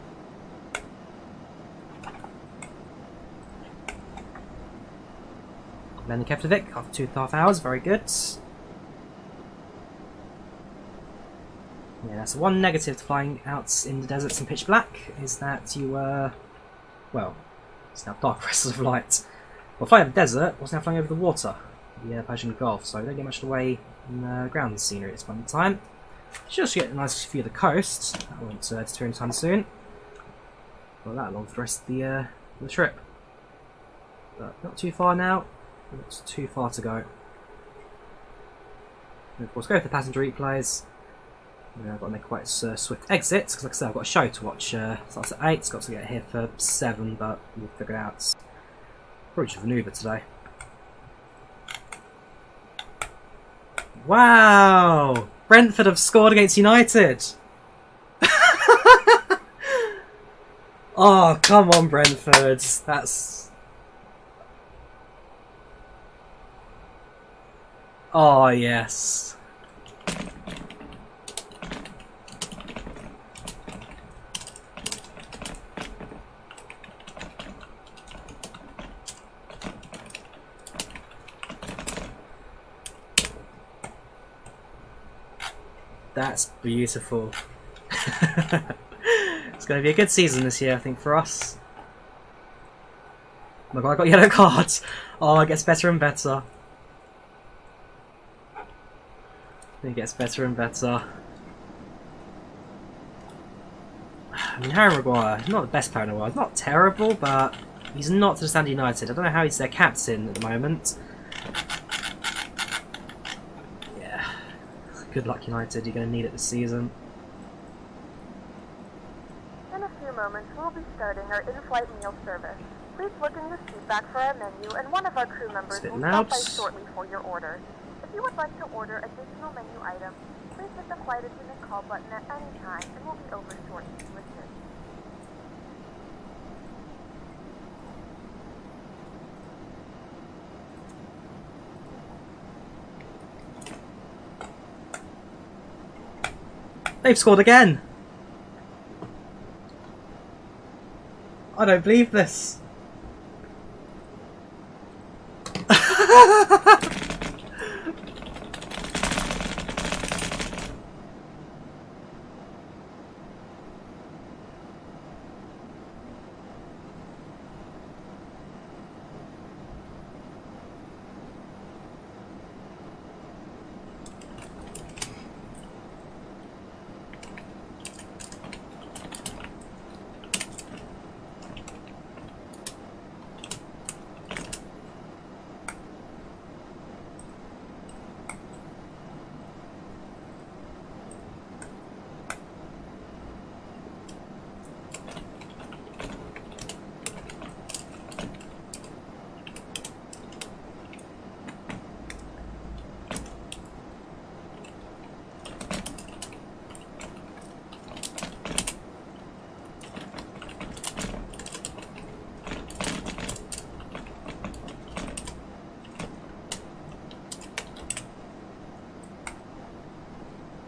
S1: Landing Keflavik after 2.5 hours, very good. Yeah, that's one negative to flying out in the deserts in pitch black, is that you, well, it's now dark rest of the flight. Well, flying over the desert, was now flying over the water, the Persian Gulf, so we don't get much away in ground scenery at this point in time. Just get a nice view of the coast, that won't deter anytime soon. Got that along for the rest of the trip. But not too far now, not too far to go. And of course, go for the passenger replays. I've got to make quite a swift exit, because like I said, I've got a show to watch. Starts at 8, it's got to get here for 7, but we'll figure it out. Probably should have an Uber today. Wow! Brentford have scored against United! Oh, come on, Brentford. That's... Oh, yes. That's beautiful. It's going to be a good season this year, I think, for us. Oh my god, I got yellow cards. Oh, it gets better and better. It gets better and better. I mean, Harry Maguire, not the best player in the world. Not terrible, but he's not to the standard United. I don't know how he's their captain at the moment. Good luck, United. You're going to need it this season.
S4: In a few moments, we'll be starting our in-flight meal service. Please look in the seat back for our menu, and one of our crew members will stop by shortly for your order. If you would like to order additional menu items, please hit the flight attendant call button at any time, and we'll be over shortly to assist.
S1: They've scored again! I don't believe this.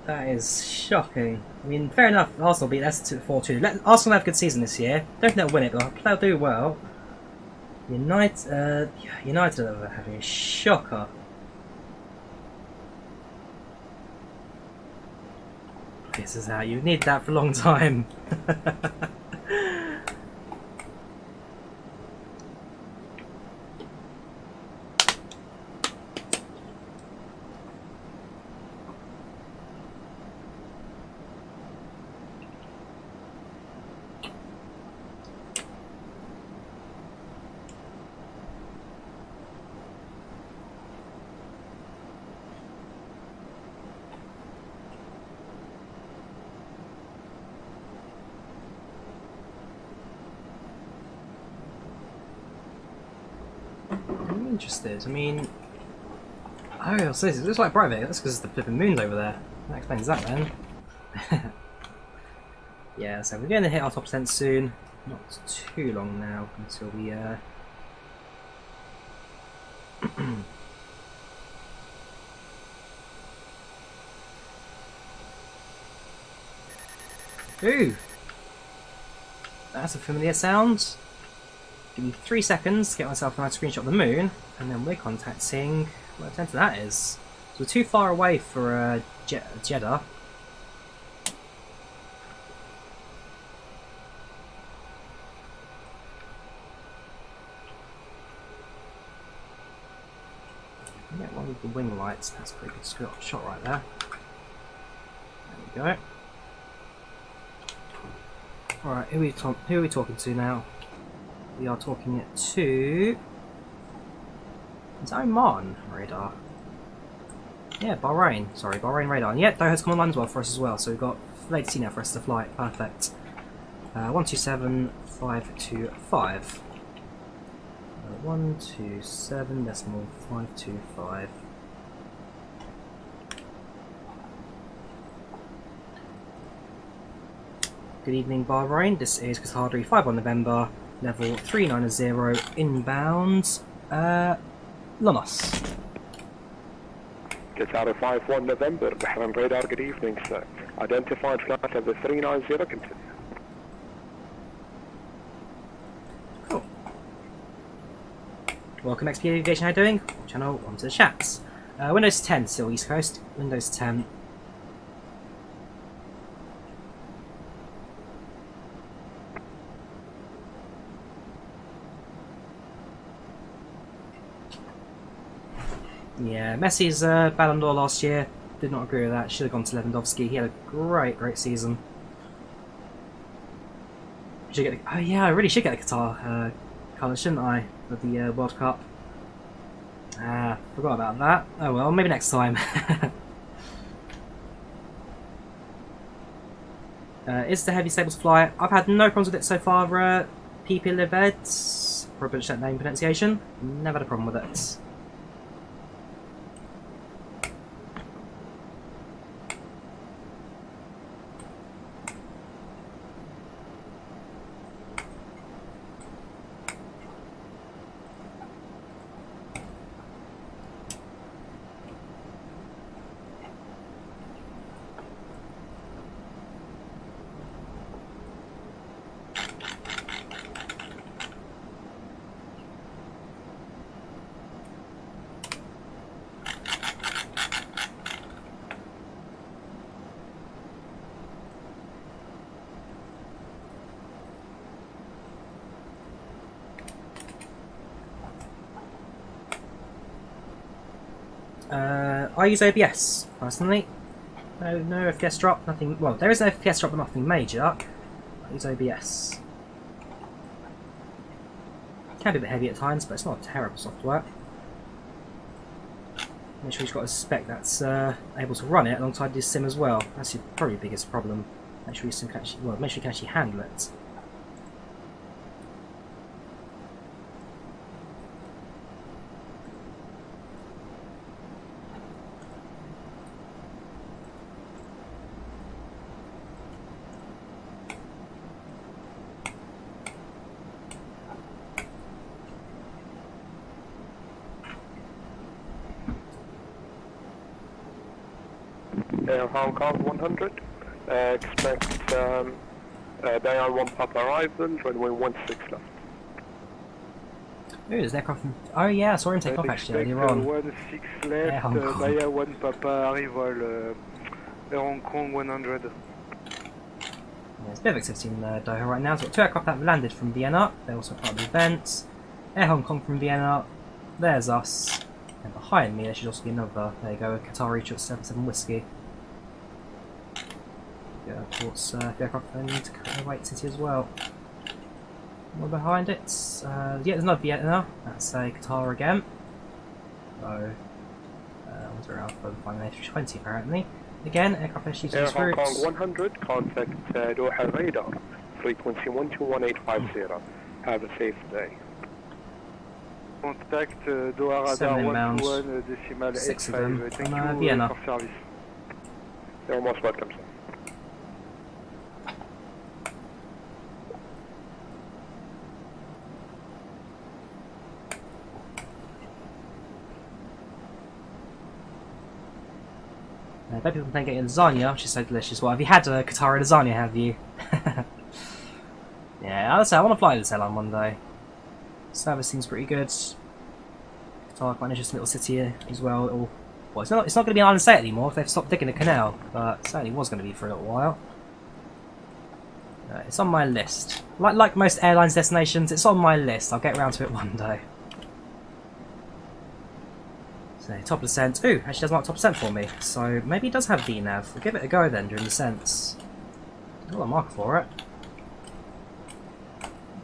S1: That is shocking. I mean, fair enough, Arsenal beat Leicester 4-2. Arsenal have a good season this year. Don't think they'll win it, but they'll do well. United are having a shocker. This is how you need that for a long time. I'm interested. I mean, oh, so this looks like private. That's because the flipping moon's over there. That explains that then. Yeah, so we're going to hit our top percent soon. Not too long now until we Ooh! That's a familiar sound. Give me 3 seconds to get myself a nice screenshot of the moon, and then we're contacting what center that is. So we're too far away for Jeddah. Get one with the wing lights. That's a pretty good shot right there. There we go. Alright, who are we talking to now? We are talking to... Is that Oman radar? Yeah, Bahrain. Sorry, Bahrain radar. And yeah, Doha's come online as well for us as well, so we've got latency now for us to fly. Perfect. 127.525. 127.525. Good evening, Bahrain. This is Qatar 5 on November, level 390, inbound, Lomas.
S13: Qatar 5 1 November, Bahrain radar, good evening, sir. Identified flight of the 390, continue.
S1: Cool. Welcome, XP Aviation, how are you doing? Channel, onto the chats. Windows 10, still East Coast. Windows 10. Yeah, Messi's Ballon d'Or last year. Did not agree with that. Should have gone to Lewandowski. He had a great season. Should get the, oh yeah, I really should get the Qatar colour, shouldn't I, for the World Cup? Forgot about that. Oh well, maybe next time. Is the Heavy Stables fly? I've had no problems with it so far. PP Lived, probably that name pronunciation. Never had a problem with it. I use OBS personally. No FPS drop, nothing. Well, there is an FPS drop, but nothing major. I use OBS. Can be a bit heavy at times, but it's not terrible software. Make sure you've got a spec that's able to run it alongside this sim as well. That's your probably biggest problem. Make sure your sim can actually, well, make sure you can actually handle it.
S13: Air Hong Kong 100. Expect Dial 1 Papa arrival, runway 16 left.
S1: Ooh, there's an aircraft from... Oh yeah, I saw him take off actually earlier on.
S3: 16
S1: Air
S3: left,
S1: Hong Kong.
S3: Gaya 1 Papa arrival, Air Hong Kong 100.
S1: Yeah, it's a bit of activity in Doha right now. So we've got 2 aircraft that have landed from Vienna. They're also part of the event. Air Hong Kong from Vienna. There's us. And behind me there should also be another. There you go, a Qatar Reach at 77 Whiskey. Yeah, of course, the aircraft going into Kuwait City as well. More behind it. Yeah, there's another Vienna. That's a Qatar again. So, what's our Alpha? Final A320 apparently. Again, aircraft issues
S13: Air
S1: its
S13: Hong
S1: routes.
S13: Kong 100, contact Doha radar, frequency 121850. Have a safe day.
S3: Contact Doha radar
S1: 7 inbound.
S3: 121
S1: 6 of
S3: 85.
S1: them
S3: Thank
S1: from
S3: you
S1: Vienna.
S3: for service.
S13: You're most welcome, sir.
S1: I bet people can get lasagna, which is so delicious. Well, have you had a Qatar lasagna, have you? Yeah, I'll say I want to fly this airline one day. Service seems pretty good. Qatar, quite an interesting little city here as well. Well, it's not going to be an island state anymore if they've stopped digging the canal, but it certainly was going to be for a little while. It's on my list. Like most airlines destinations, it's on my list. I'll get around to it one day. So, top descent. Ooh, actually does mark top descent for me. So maybe it does have VNav. We'll give it a go then during descents. I've got a marker for it.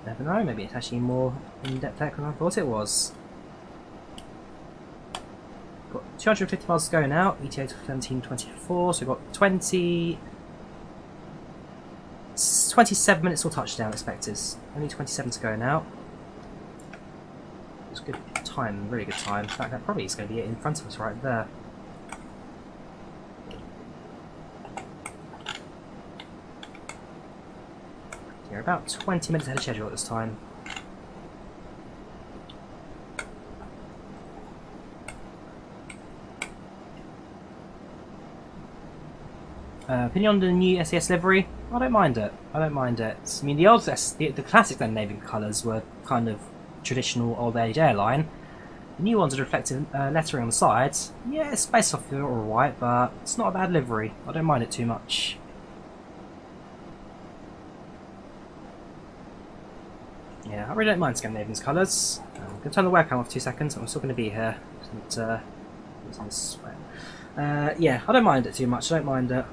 S1: Never know, maybe it's actually more in-depth tech than I thought it was. Got 250 miles to go now, ETA to 1724, so we've got 27 minutes till touchdown expected. Only 27 to go now. It's good time, really good time. In fact, that probably is going to be it in front of us right there. You're about 20 minutes ahead of schedule at this time. Opinion on the new SAS livery? I don't mind it. I don't mind it. I mean, the old the classic Navy colours were kind of traditional old age airline. The new ones are reflective lettering on the sides. Yeah, it's based off the alright, but it's not a bad livery. I don't mind it too much. Yeah, I really don't mind Scandinavian's colours. I'm going to turn the webcam off 2 seconds, I'm still going to be here. Yeah, I don't mind it too much, I don't mind it.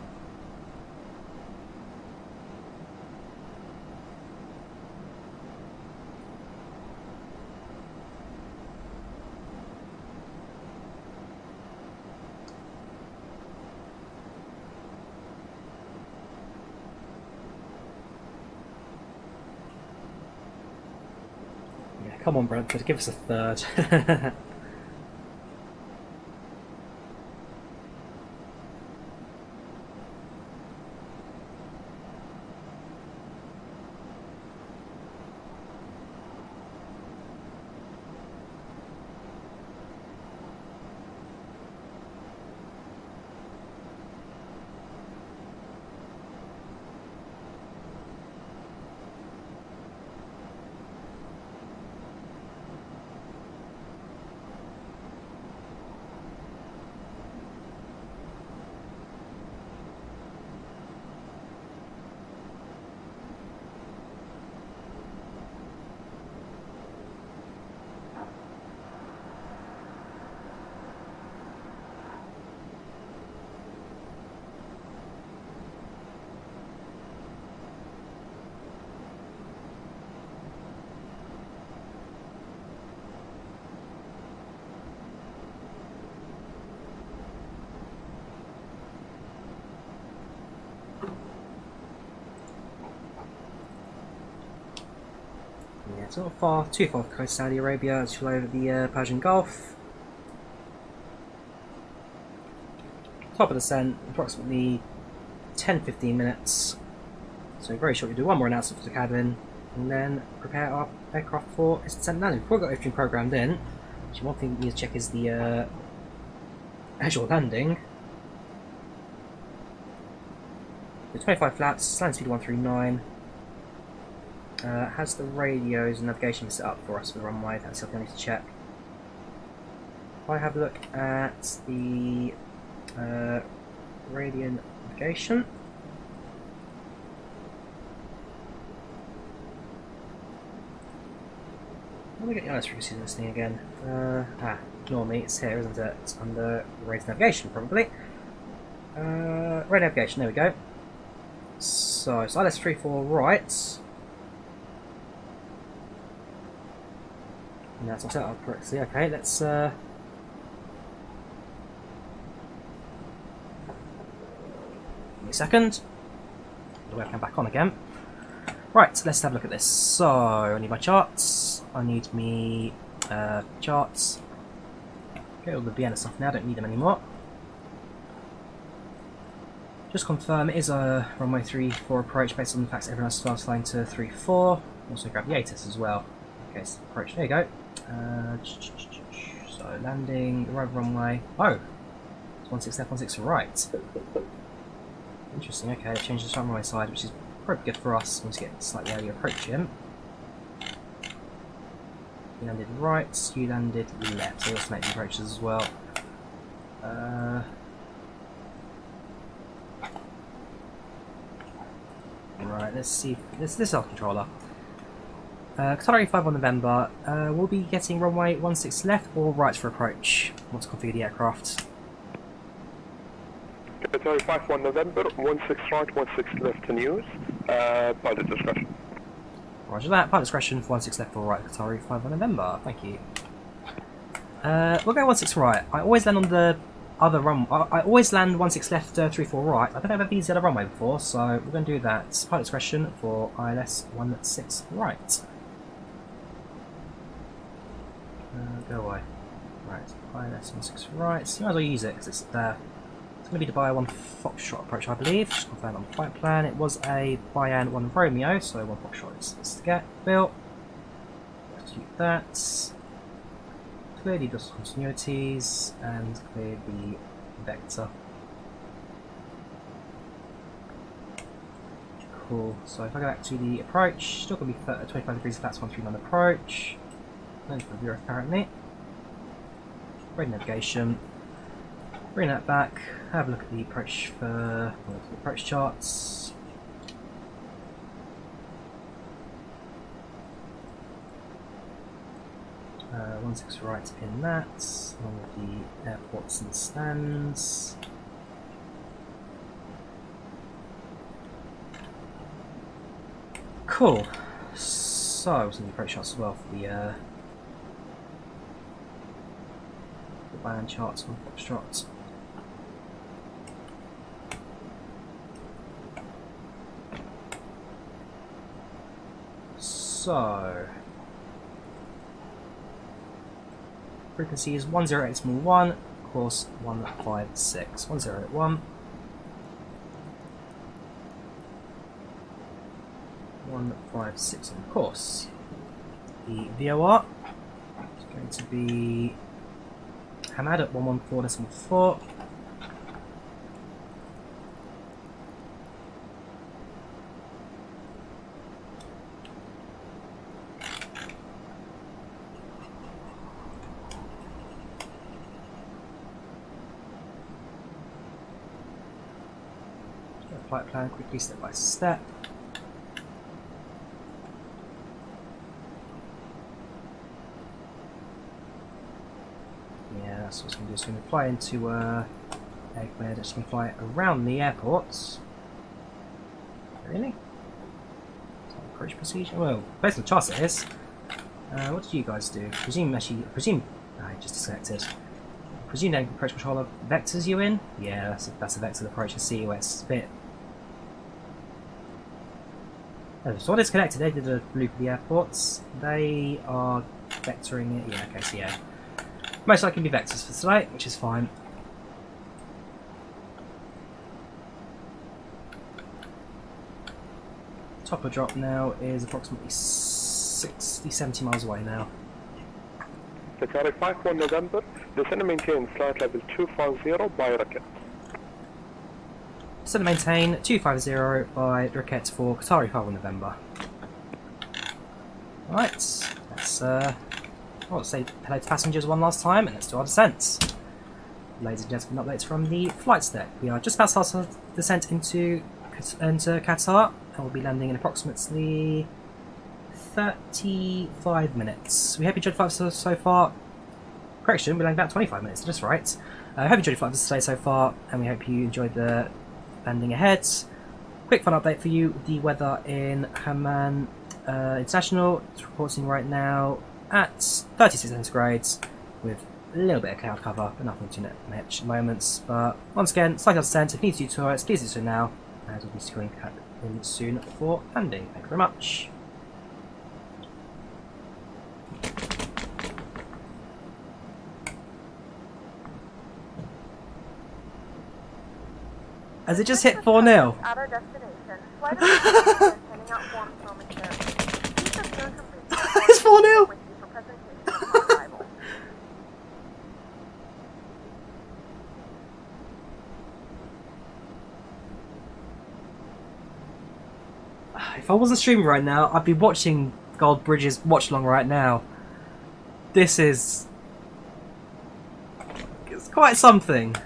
S1: Come on, Brentford, give us a third. Yeah, it's not too far off the coast of Saudi Arabia. It's over the Persian Gulf. Top of descent, approximately 10-15 minutes. So very shortly do one more announcement for the cabin, and then prepare our aircraft for its descent landing. Before we've got everything programmed in, actually one thing we need to check is the actual landing. The 25 flaps, land speed 139. Has the radios and navigation set up for us for the runway? That's something I need to check. If I have a look at the radio navigation. Let me get the ILS frequency in this thing again. Ignore me, it's here, isn't it? It's under radio navigation, probably. Radio navigation, there we go. So, it's ILS 34 right. And that's all set up correctly. Okay, let's give me a second. The webcam back on again. Right, let's have a look at this. So, I need my charts. I need me charts. Get all the Vienna stuff now, I don't need them anymore. Just confirm it is a runway 34 approach based on the fact that everyone else starts flying to 34. Also grab the ATIS as well. Okay, so approach, there you go. So landing, the right runway. Oh! It's 16 left, 16 right. Interesting, okay, it changes the runway side, which is probably good for us once we get slightly earlier approach in. You landed right, you landed left, so you also make the approaches as well. Right, let's see. This is our controller. Qatar 85 on November. We'll be getting runway 16 left or right for approach. Want to configure the aircraft?
S13: Qatar 85 on November, 16 right, 16 left in use. Pilot discretion.
S1: Roger that. Pilot discretion for 16 left or right. Qatar 85 on November. Thank you. We'll go 16 right. I always land on the other run. I always land 16 left, 34 right. I don't know if I've used the other runway before, so we're going to do that. Pilot discretion for ILS 16 right. Go away. Right, ILS 16 right. So you might as well use it because it's there. It's going to be the Bayan 1 Foxtrot approach, I believe. Just confirm on the flight plan. It was a Bayan 1 Romeo, so 1 Foxtrot is to get built. Execute that. Clear the discontinuities and clear the vector. Cool. So if I go back to the approach, still going to be 25 degrees flat, 139 approach. No for view apparently. Read navigation. Bring that back. Have a look at the approach for the approach charts. One 6 right in that, along with the airports and stands. Cool. So, some approach charts as well for the band charts on Foxtrot. So. Frequency is 108.1, course 156. 1081. 156 on the course. The VOR is going to be Hamad at 114.4. Flight plan quickly, step by step. Yeah, that's what it's going to do. It's going to fly into Eggman. It's going to fly around the airports. Really? Approach procedure? Well, based on the chart it is. What did you guys do? I presume I just disconnected. Presume the approach controller vectors you in? Yeah, that's a vector approach. I see where it's a bit. Oh, so what is connected? They did a loop of the airports. They are vectoring it. Yeah, okay, so yeah. Most likely be vectors for tonight, which is fine. Top of drop now is approximately 60-70 miles away now.
S13: Qatar 51 November, descend and maintain flight level 250 by rocket.
S1: set and maintain 250 by Rocket for Qatar 5 on November. Right, let's say hello to passengers one last time and let's do our descent. Ladies and gentlemen, updates from the flight deck. We are just about to start our descent into Qatar and we'll be landing in approximately 35 minutes. We hope you enjoyed the flight so far. Correction, we're landing about 25 minutes, just right. I hope you enjoyed the flight today so far, and we hope you enjoyed the landing ahead. Quick fun update for you: the weather in Hamad International. It's reporting right now at 36 centigrades, with a little bit of cloud cover, but nothing too much moments. But once again, slight descent. If you need to do tours, please do so now, as we'll be securing in soon for landing. Thank you very much. Has it just hit 4-0?
S4: At our destination, flight attendants are sending out forms momentarily. Please return complete.
S1: It's 4-0.
S4: With you for presentation upon arrival.
S1: If I wasn't streaming right now, I'd be watching Gold Bridge's watch along right now. This is... it's quite something.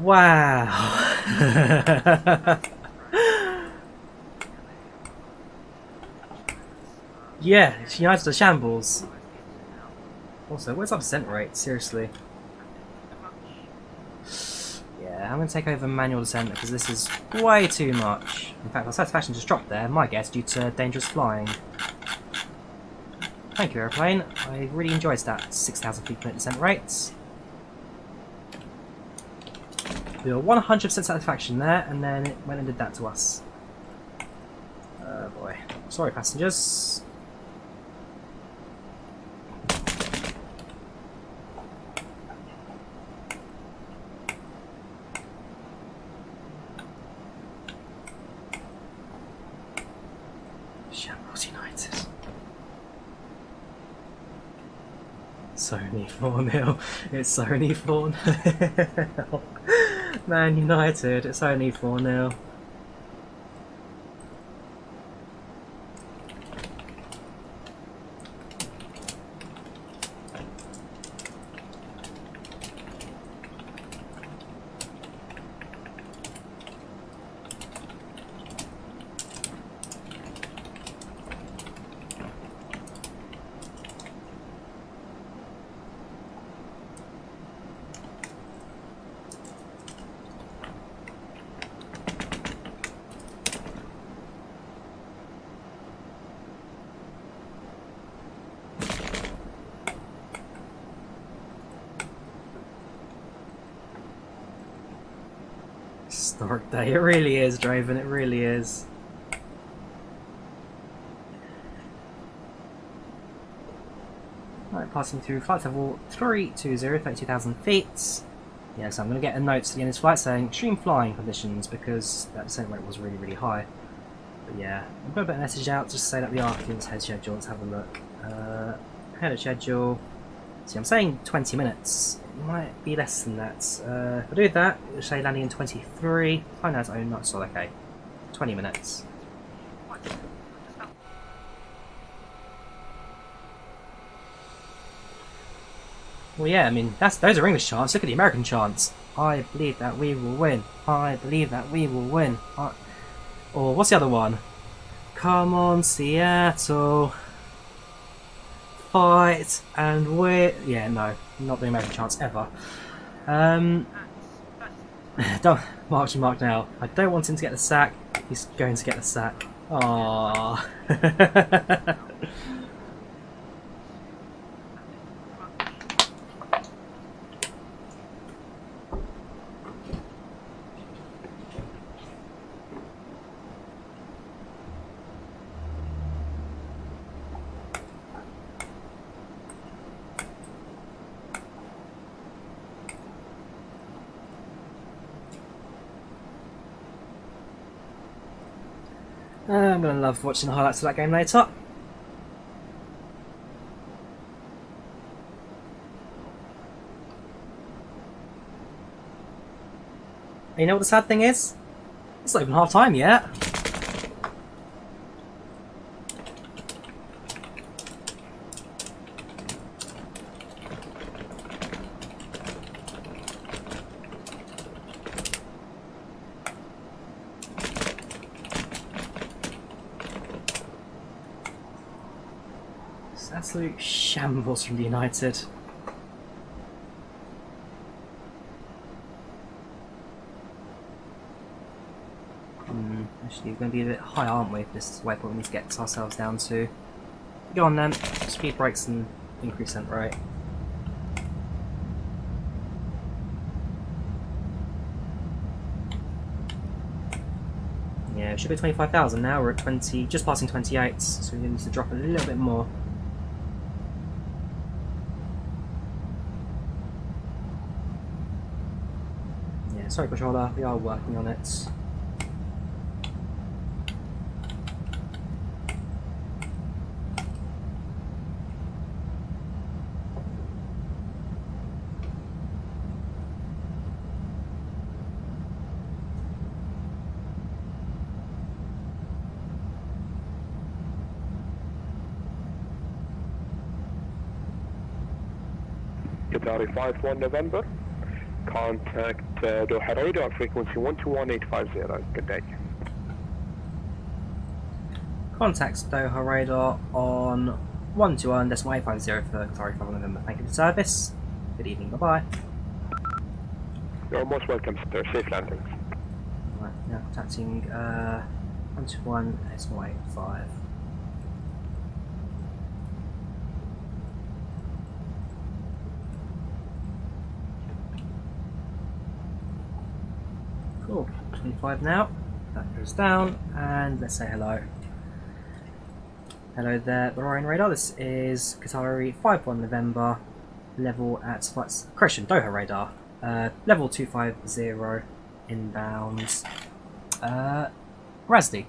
S1: Wow. Yeah, United's a shambles. Also, what's our percent rate? Seriously. Yeah, I'm going to take over manual descent because this is way too much. In fact, our satisfaction just dropped there, my guess, due to dangerous flying. Thank you, airplane. I really enjoyed that 6,000 feet per minute descent rates. We were 100% satisfaction there, and then it went and did that to us. Oh boy. Sorry, passengers. Shambles United. Sony 4-0. It's Sony 4-0. Man United, it's only 4-0. Historic day, it really is, Draven, it really is. Right, passing through flight level 320, 32,000 feet. Yeah, so I'm going to get a note to the end of this flight saying extreme flying conditions because that descent rate was really, really high. But yeah, I'm going to put a message out just to say that we are in this head schedule. Let's have a look. Head of schedule. See, I'm saying 20 minutes. It might be less than that. If I do that, it'll say landing in 23. Find out, oh, not so okay. 20 minutes. Well, yeah, I mean, those are English chants. Look at the American chants. I believe that we will win. I believe that we will win. Or what's the other one? Come on, Seattle. Fight and win. Yeah, no, not the American chants ever. Don't mark now. I don't want him to get the sack. He's going to get the sack. Aww. I'm gonna love watching the highlights of that game later. And you know what the sad thing is? It's not even half time yet. It's absolute shambles from the United. Actually, we're going to be a bit high, aren't we? This is where we need to get ourselves down to. Go on then, speed brakes and increase cent rate. Yeah, it should be 25,000 now. We're at 20, just passing 28, so we need to drop a little bit more. Yeah, sorry, controller, we are working on it.
S13: Qatar 51 November. Contact Doha radar frequency 121850. Good day.
S1: Contact Doha radar on 121.850 for Qatar 51 November. Thank you for the service. Good evening, bye bye.
S13: You're most welcome, sir. Safe landings.
S1: Right, now contacting 121.850. Cool, 25 now. That goes down, and let's say hello. Hello there, Bahrain radar. This is Qatari 51 November, level at flights. Correction, Doha radar. Level 250 inbound. Rasdi.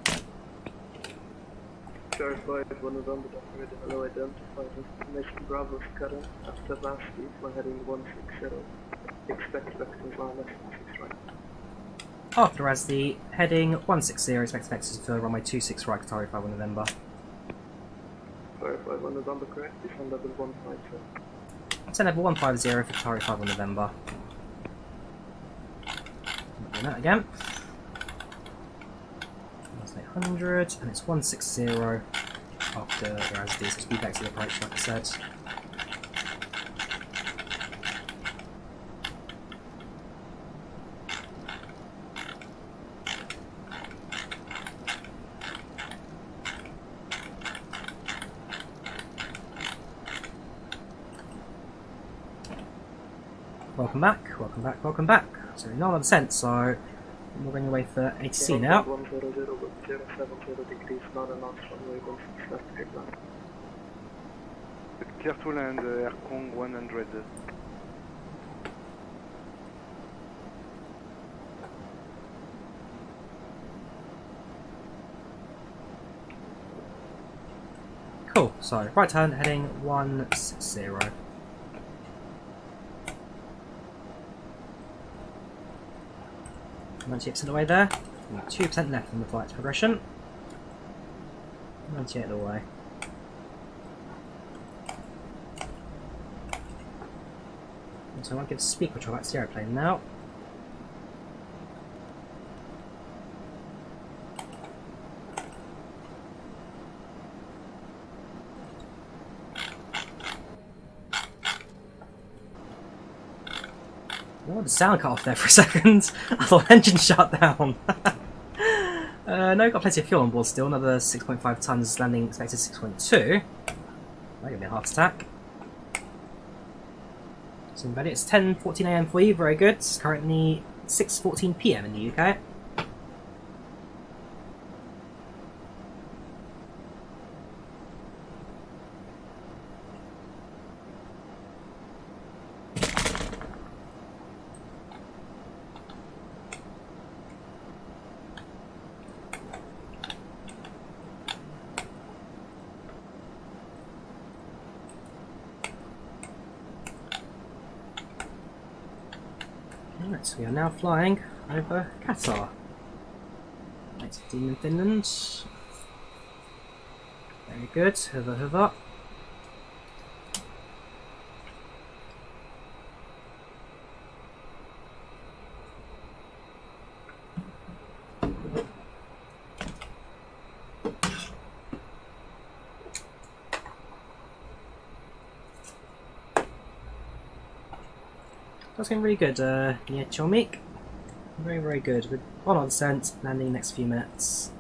S14: Star 51 November, Doha hello, identified information Bravo Qatar after Rasdi, we're heading 160. Expect vectors on S16 right.
S1: After Rasdi, heading 160, expect vectors for runway 26 right, Qatari 51 November.
S14: 51 November, correct, descend level 150.
S1: Descend level 150 for Qatari 51 November. Doing that again. That's 800, and it's 160 after Rasdi, so speed back to the approach, like I said. Welcome back, welcome back, welcome back. So we're not on descent, so we're going away for ATC now.
S14: 100 with 070 degrees, not a notch runway 16 left, clear land.
S11: Clear to land, Air Kong 100.
S1: Cool, so right turn heading 160. 98% away there, 2% left on the flight's progression. 98 away. So I want to give speed control back to the aeroplane now. Oh, the sound cut off there for a second. I thought engine shut down. No, got plenty of fuel on board still. Another 6.5 tons, landing expected 6.2. Might give me a heart attack. So it's 10:14 AM for you. Very good. It's currently 6:14 PM in the UK. Alright, so we are now flying over Qatar. 15 in Finland. Very good. Hover, hover. That's going really good, yeah, Chomik. Very, very good. With 1 on descent, landing next few minutes.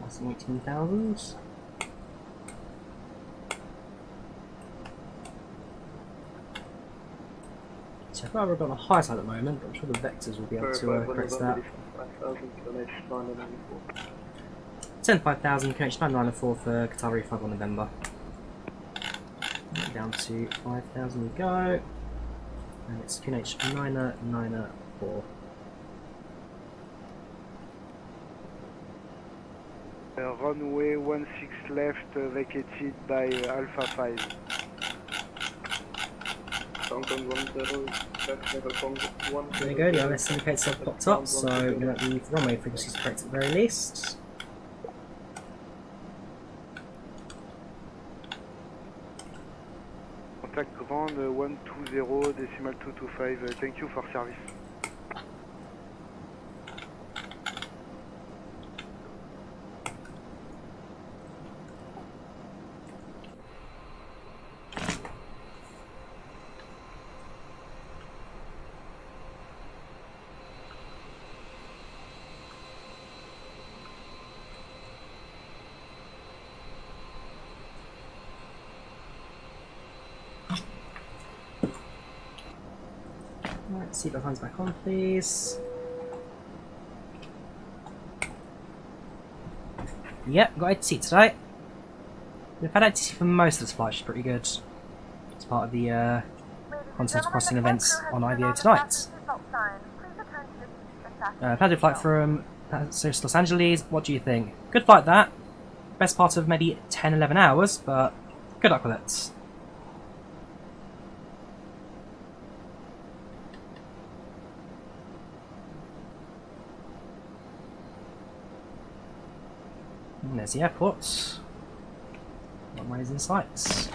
S1: That's 18,000. So far we're on a high side at the moment, but I'm sure the vectors will be able to correct that. 10,5,000, QNH 994 for Qatar 5 on November. Down to 5,000 we go. And it's QNH 994.
S11: Runway 16 left vacated by Alpha 5.
S1: There we go, the ILS indicator have popped up, so we're going to leave runway frequencies correct at the very least.
S11: Contact ground 120.225, thank you for service.
S1: Right, seatbelt hands back on, please. Yep, got ATC today. We've had ATC for most of this flight, which is pretty good. It's part of the continental crossing events on IVAO tonight. Planned a flight from Los Angeles. What do you think? Good flight, that. Best part of maybe 10-11 hours, but good luck with it. And there's the airport. Runways in sights.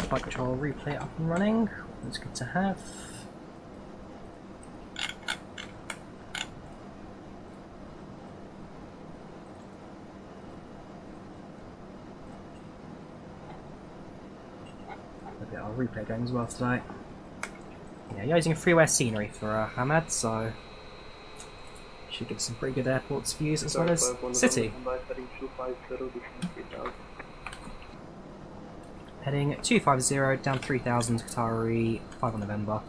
S1: FlightControlReplay up and running. That's good to have. A bit of replay going as well today. Yeah, you're using a freeware scenery for Hamad, so should give some pretty good airports views as well as city. Heading 250 down 3000 Qatari 5 on November.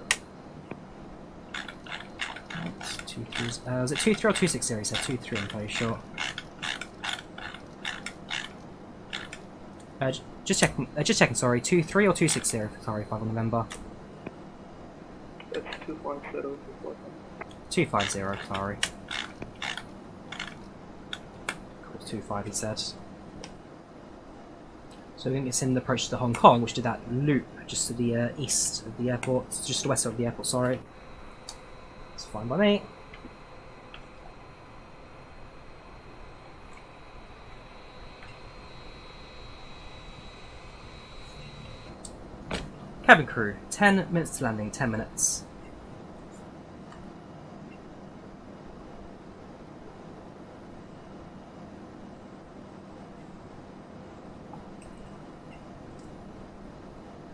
S1: Was it 23 or 26 series? So 23 I'm pretty sure. Just checking, sorry, 23 or 26 series Qatari 5 on November.
S14: That's 250.
S1: 250 Qatari. 25 he said. So I think it's in the approach to Hong Kong, which did that loop just to the east of the airport, just to the west of the airport, sorry. It's fine by me. Cabin crew, 10 minutes to landing, 10 minutes.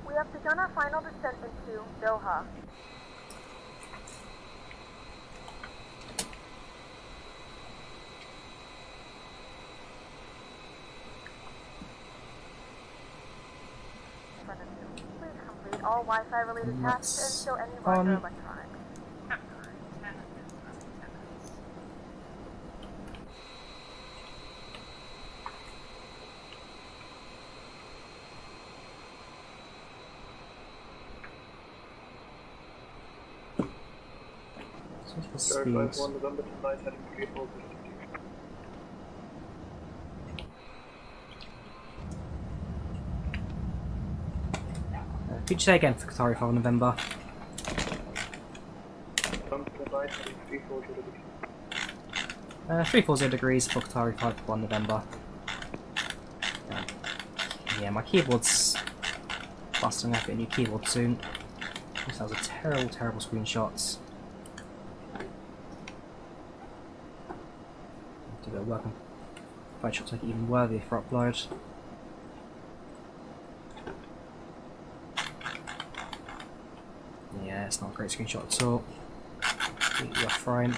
S4: We have begun our final descent into Doha. Please complete all Wi-Fi related tasks and show any larger electronics.
S14: Starflight 1 November tonight heading 340.
S1: Could you say again for Qatar 5 November?
S14: November tonight heading 340 degrees.
S1: 340 degrees for Qatar 5 1 November. Yeah, my keyboard's busting. I have to get a new keyboard soon. That was a terrible, terrible screenshot. Do a bit of work on Photoshop to make it even worthy for upload. Yeah, it's not a great screenshot at all. Completely off frame.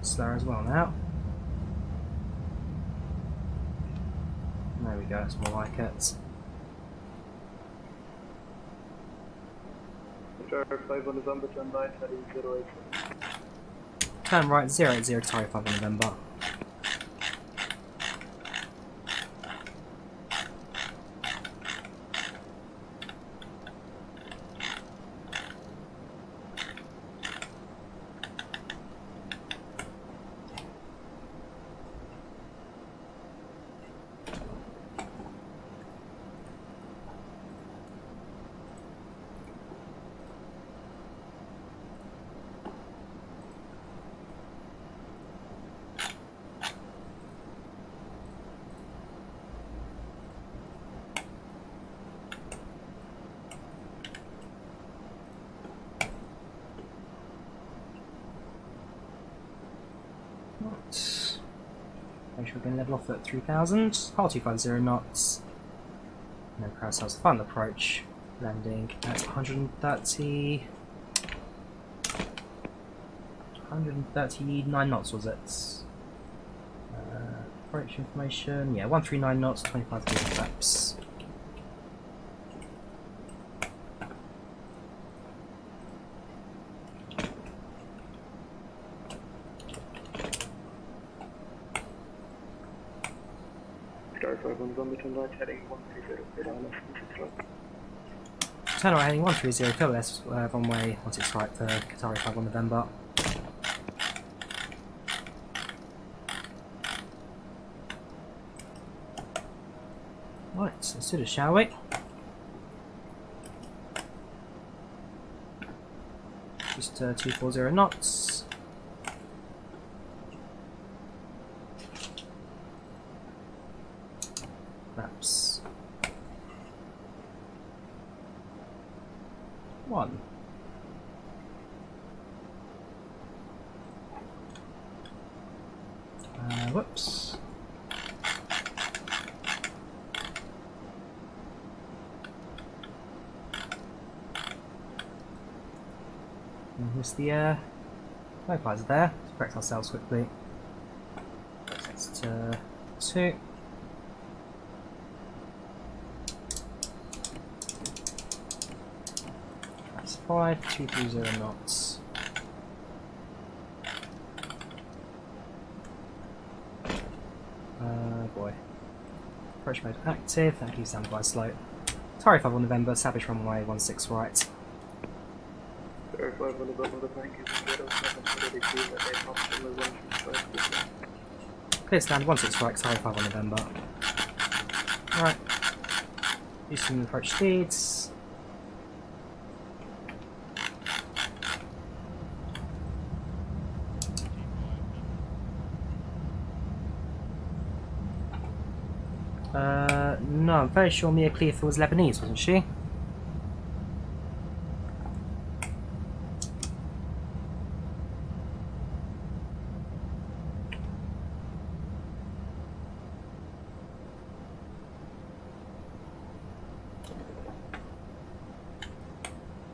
S1: Slower as well now. There we go, it's more like it.
S14: Starflight 1 November tonight heading 08.
S1: Turn right 080 Qatar 5 November. Make sure we can level off at 3000, hull 250 knots, and then prepare ourselves for final approach, landing at 139 knots was it? Approach information, yeah, 139 knots, 25 degrees flaps.
S14: Starflight 1 November tonight heading 130 Vienna Schwechat.
S1: Turn right heading 130 KLS, runway 16 right for Qatar 5 1 November. Right, so let's do this, shall we? Just 240 knots. Flaps. 1. Whoops. And here's the localizer there. Let's correct ourselves quickly. That's to 2. That's 5230 knots. Boy. Approach mode active, thank you, standby slope. Tower 5 on November, establish runway 16 right.
S14: Tower 5 on November, thank you, 0732, that they passed on the 165.
S1: Clear stand 16 right, Tower 5 on November. Alright. Using the approach speeds. No, I'm very sure Mia Khalifa was Lebanese, wasn't she?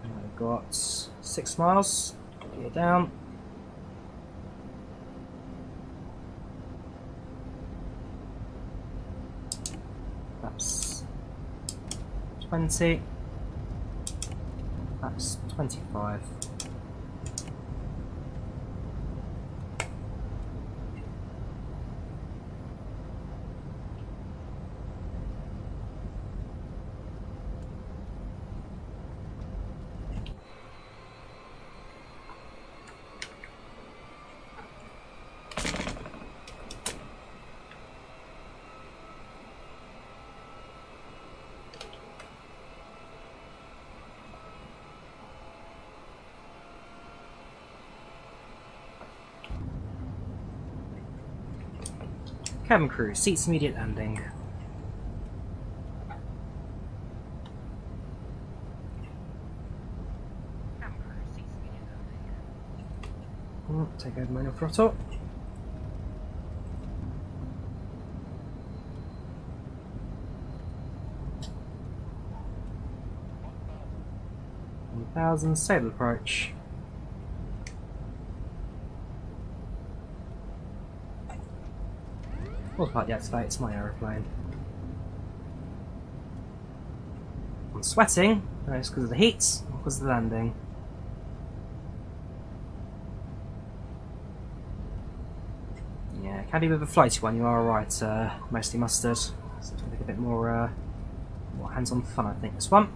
S1: I've got 6 miles, gear down. That's 20. That's 25. Cabin crew, seats immediate landing. Take over manual throttle. Stable approach. Autopilot deactivate, it's my aeroplane. I'm sweating, and it's because of the heat, or because of the landing. Yeah, can be with a flighty one, you are right, mostly mustard. So it's going to be a bit more hands-on fun, I think, this one.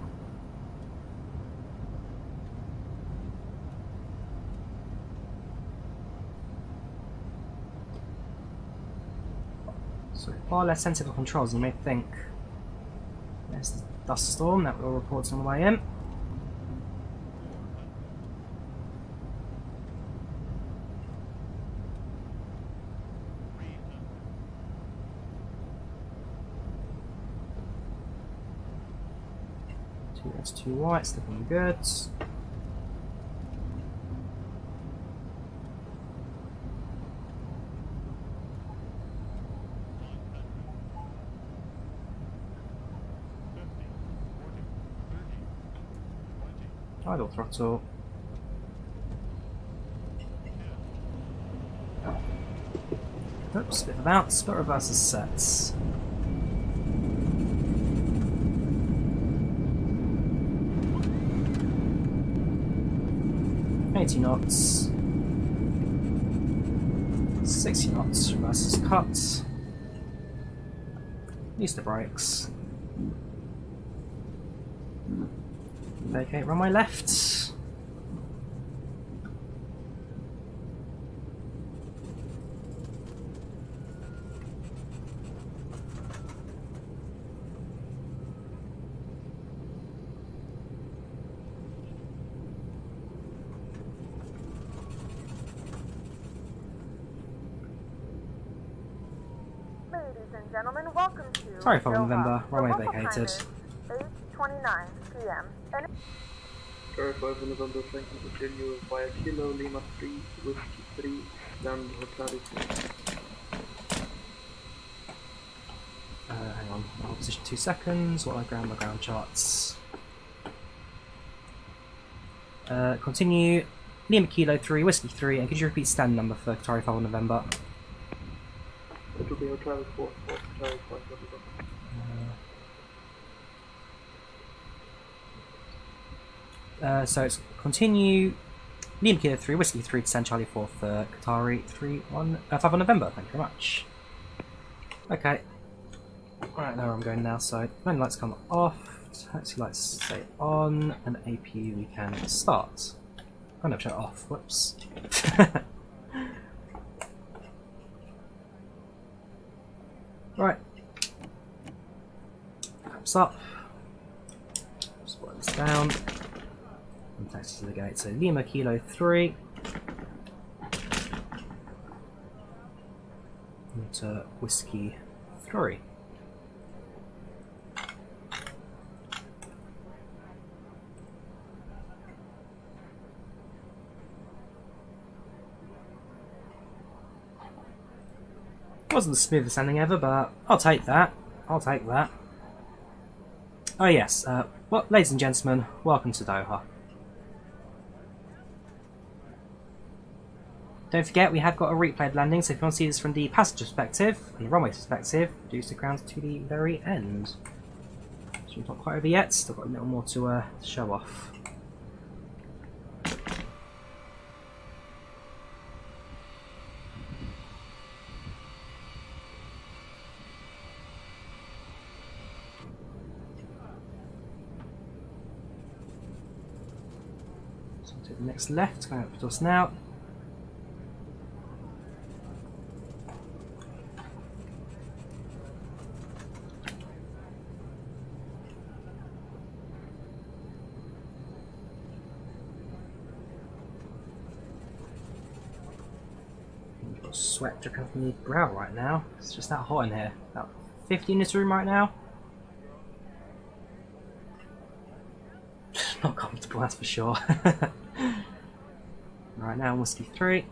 S1: So far less sensitive controls than you may think. There's the dust storm that will report on the way in. That's 2 whites, looking good. Idle throttle. Oops, bit of a bounce, but reverse is set. knots, 60 knots, reverse is cut, use the brakes, vacate runway left,
S4: Gentlemen, welcome to
S1: sorry for
S4: Doha.
S1: November, runway
S4: Local
S1: vacated.
S4: time is 8:29 p.m. And
S14: Verify for November, thank you, continue via Kilo Lima 3, Whiskey 3, stand hotel.
S1: Hang on, hold position 2 seconds while I grab my ground charts. Continue. Lima Kilo 3, Whiskey 3, and could you repeat stand number for Qatar 5 on November?
S14: It will be Hotel 4, Hotel 5,
S1: so it's continue. Lima Kilo 3, Whiskey 3 to San Charlie 4 for Qatari 5 on November. Thank you very much. Okay. Right, now I'm going now. So when lights come off, taxi lights stay on, and APU we can start. Oh no, shut off. Whoops. Right. Caps up. Just put this down. And taxi to the gate. So Lima Kilo 3. Into Whiskey 3. Wasn't the smoothest landing ever, but I'll take that. I'll take that. Oh yes, well, ladies and gentlemen, welcome to Doha. Don't forget, we have got a replayed landing, so if you want to see this from the passenger perspective and the runway perspective, do stick around to the very end. So we're not quite over yet, still got a little more to show off. So take the next left, going up to us now. Sweat dripping from the brow right now. It's just that hot in here. About 50 in this room right now. Not comfortable, that's for sure. Right now, Whiskey 3.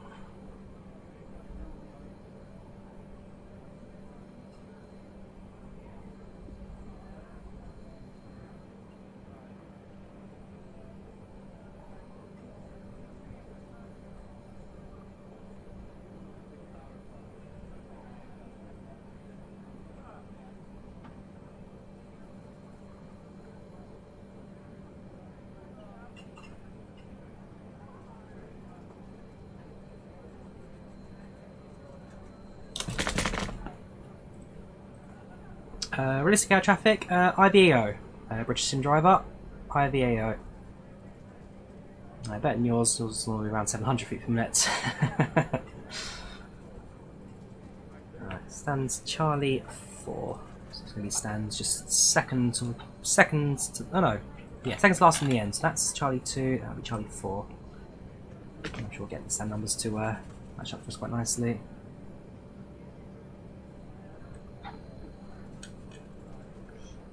S1: Realistic air traffic, IVAO, British sim driver, IVAO. I bet in yours was normally around 700 feet per minute. Stands Charlie 4. So it's going to be stands just seconds to, oh no, yeah, seconds last in the end. So that's Charlie 2, that'll be Charlie 4. I'm sure we'll get the stand numbers to match up for us quite nicely.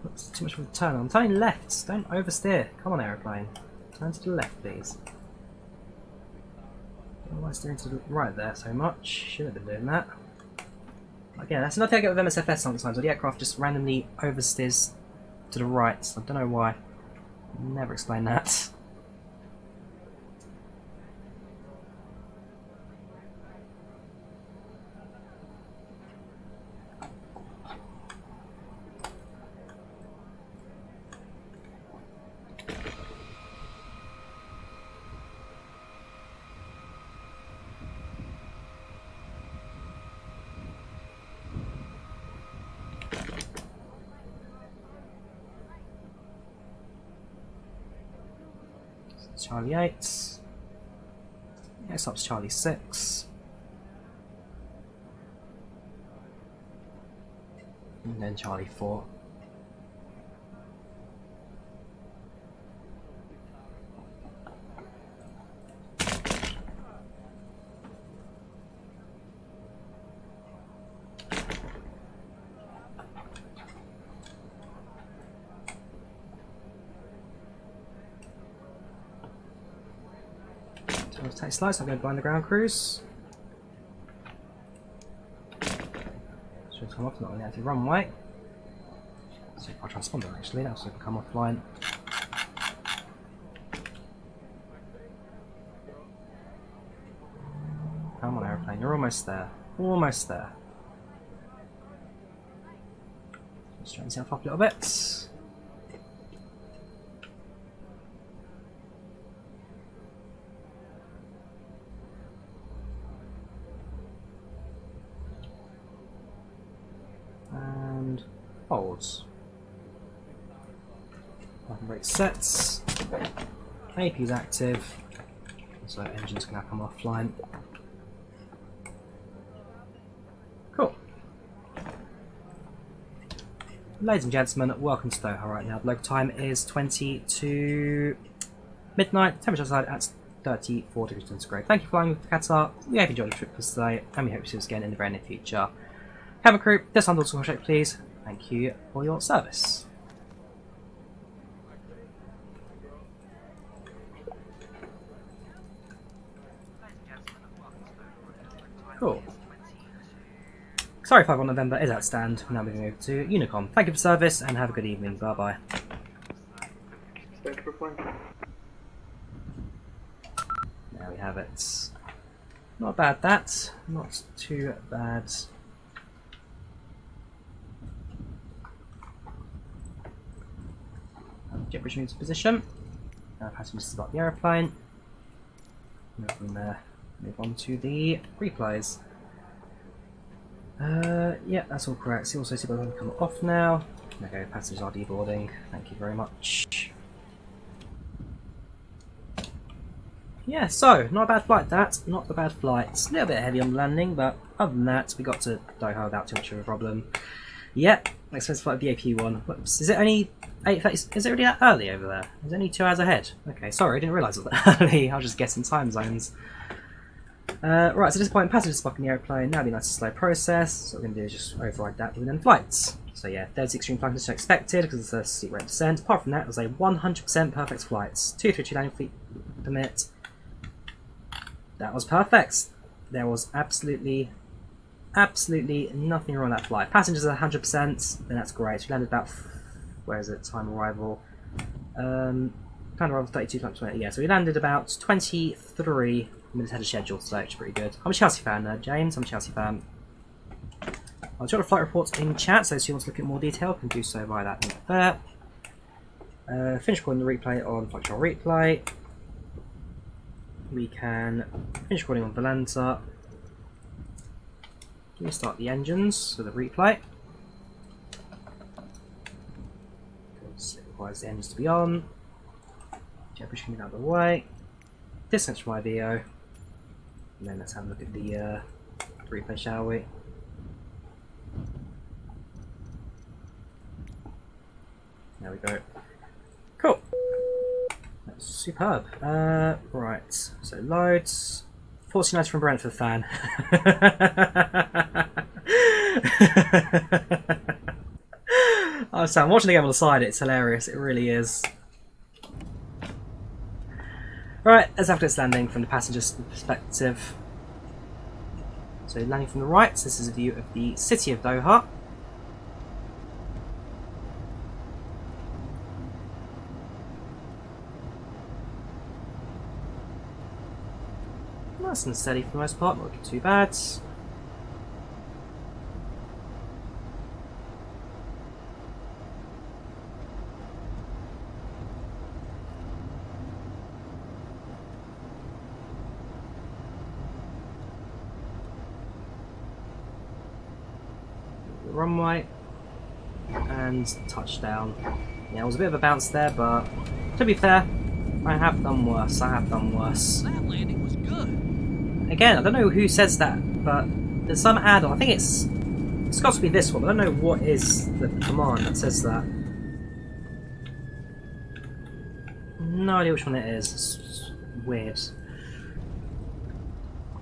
S1: That's too much of a turn. I'm turning left. Don't oversteer. Come on, aeroplane. Turn to the left, please. Why am I steering to the right there so much? Shouldn't have been doing that. Again, that's another thing I get with MSFS sometimes, where the aircraft just randomly oversteers to the right. I don't know why. Never explain that. Charlie 8. Next up's Charlie 6. And then Charlie 4. Take slides, I'm going to blind the ground cruise. Should come off, not on the active runway. See if I transponder actually, that'll also come offline. Come on aeroplane, you're almost there. Almost there. Straighten yourself up a little bit. And holds. Brake sets. AP is active, so engine's can now come offline. Cool. Ladies and gentlemen, welcome to Doha right now. The local time is 20 to midnight. Temperature outside at 34 degrees centigrade. Thank you for flying with Qatar. We hope you enjoyed the trip for today, and we hope to see you again in the very near future. Cabin crew, this onboard check please. Thank you for your service. Cool. Sorry 5 on November is at stand. Now moving over to Unicom. Thank you for service and have a good evening. Bye bye.
S14: Thank you for flying.
S1: There we have it. Not bad that. Not too bad. Jet bridge moves position. Now passengers start the aeroplane. Move from there. Move on to the replays. Yeah, that's all correct. See also see them come off now. There we go, passengers are deboarding. Thank you very much. Yeah, so not a bad flight that. Not a bad flight. A little bit heavy on the landing, but other than that, we got to Doha without too much of a problem. Yep, next flight VAP1. Whoops, is it only 8:30? Is it already that early over there? Is it only 2 hours ahead? Okay, sorry, I didn't realise it was that early. I was just guessing time zones. Right, so at this point, passengers stuck in the aeroplane. Now it'll be a nice slow process. So what we're going to do is just override that within flights. So yeah, there's the extreme flight condition expected because it's a steep rate of descent. Apart from that, it was a 100% perfect flights. 232 landing feet permit. That was perfect. There was absolutely nothing wrong with that flight. Passengers are 100%, then that's great. We landed about, where is it, time arrival? Time arrival 32 times 20, yeah, so we landed about 23 minutes ahead of schedule, so it's pretty good. I'm a Chelsea fan, James, I'm a Chelsea fan. I'll jot the flight reports in chat, so if you want to look at more detail, you can do so via that link there. Finish recording the replay on FlightControlReplay. We can finish recording on Volanta. Restart the engines for the replay. Because it requires the engines to be on. Jet bridge coming out of the way. Distance from IVAO. And then let's have a look at the replay, shall we? There we go. Cool. That's superb. Right. So loads. 49 from Brentford fan. Oh, so I'm watching the game on the side. It's hilarious. It really is. Right, let's have this landing from the passenger's perspective. So landing from the right. So this is a view of the city of Doha. Nice and steady for the most part, not looking too bad. The runway and touchdown. Yeah, it was a bit of a bounce there, but to be fair, I have done worse. That landing was good. Again, I don't know who says that, but there's some add-on. I think it's got to be this one. I don't know what is the command that says that. No idea which one it is. It's weird.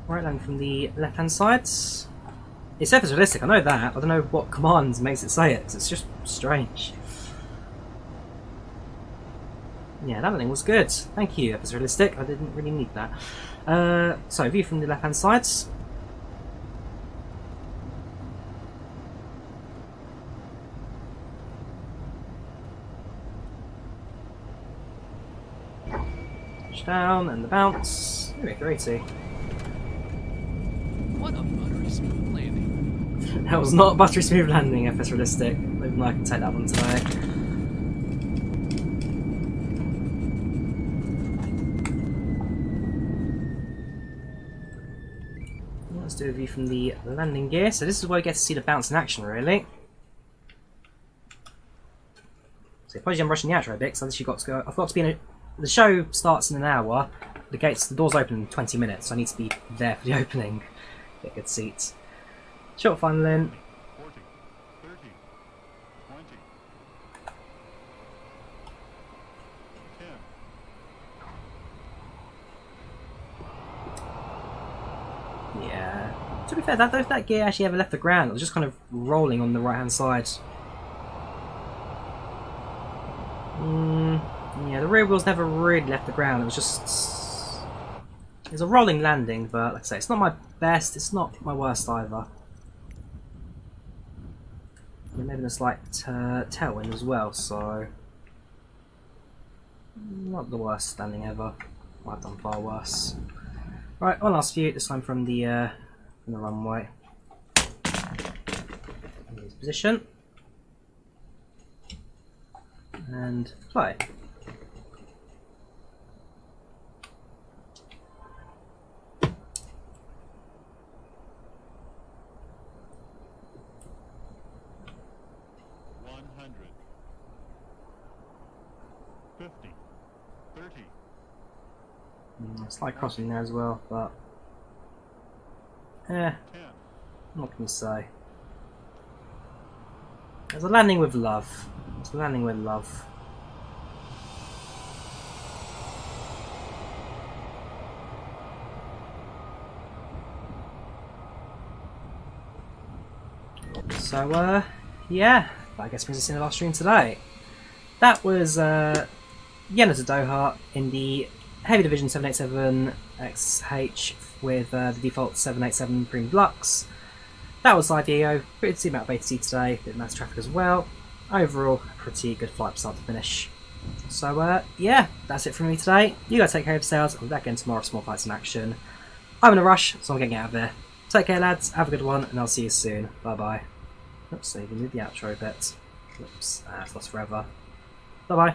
S1: Right, landing from the left-hand side. It's if it's realistic. I know that. I don't know what command makes it say it, because it's just strange. Yeah, that landing was good. Thank you. If it's realistic, I didn't really need that. So, view from the left-hand sides. Touchdown and the bounce. Maybe 380.
S15: What a buttery smooth landing.
S1: That was not a buttery smooth landing, FS Realistic. Even though I can take that one today. Let's do a view from the landing gear. So this is where we get to see the bounce in action, really. So apologies, I'm rushing the outro a bit, because I've got to go. I've got to be in a. The show starts in an hour. The doors open in 20 minutes, so I need to be there for the opening. Get good seats. Short funneling.
S16: 40, 30, 20, 10.
S1: Yeah. To be fair, if that gear actually ever left the ground, it was just kind of rolling on the right hand side. Yeah, the rear wheels never really left the ground. It was just... It was a rolling landing, but like I say, it's not my best, it's not my worst either. Maybe a slight tailwind as well, so... Not the worst landing ever. I've done far worse. Right, one last view, this time from the runway. In this position. And fly. Slight crossing there as well, but what can you say? It's a landing with love. It's a landing with love. So yeah, I guess brings us in the last stream today. That was Vienna to Doha in the HeavyDivision 787XH with the default 787 Premium Deluxe. That was IVAO, pretty decent amount of ATC today, bit of mass traffic as well. Overall, a pretty good flight from start to finish. So yeah, that's it from me today. You guys take care of yourselves, I'll be back again tomorrow for more flights in action. I'm in a rush, so I'm getting out of there. Take care lads, have a good one, and I'll see you soon. Bye bye. Oops, so you can do the outro bit. Oops, it's lost forever. Bye bye.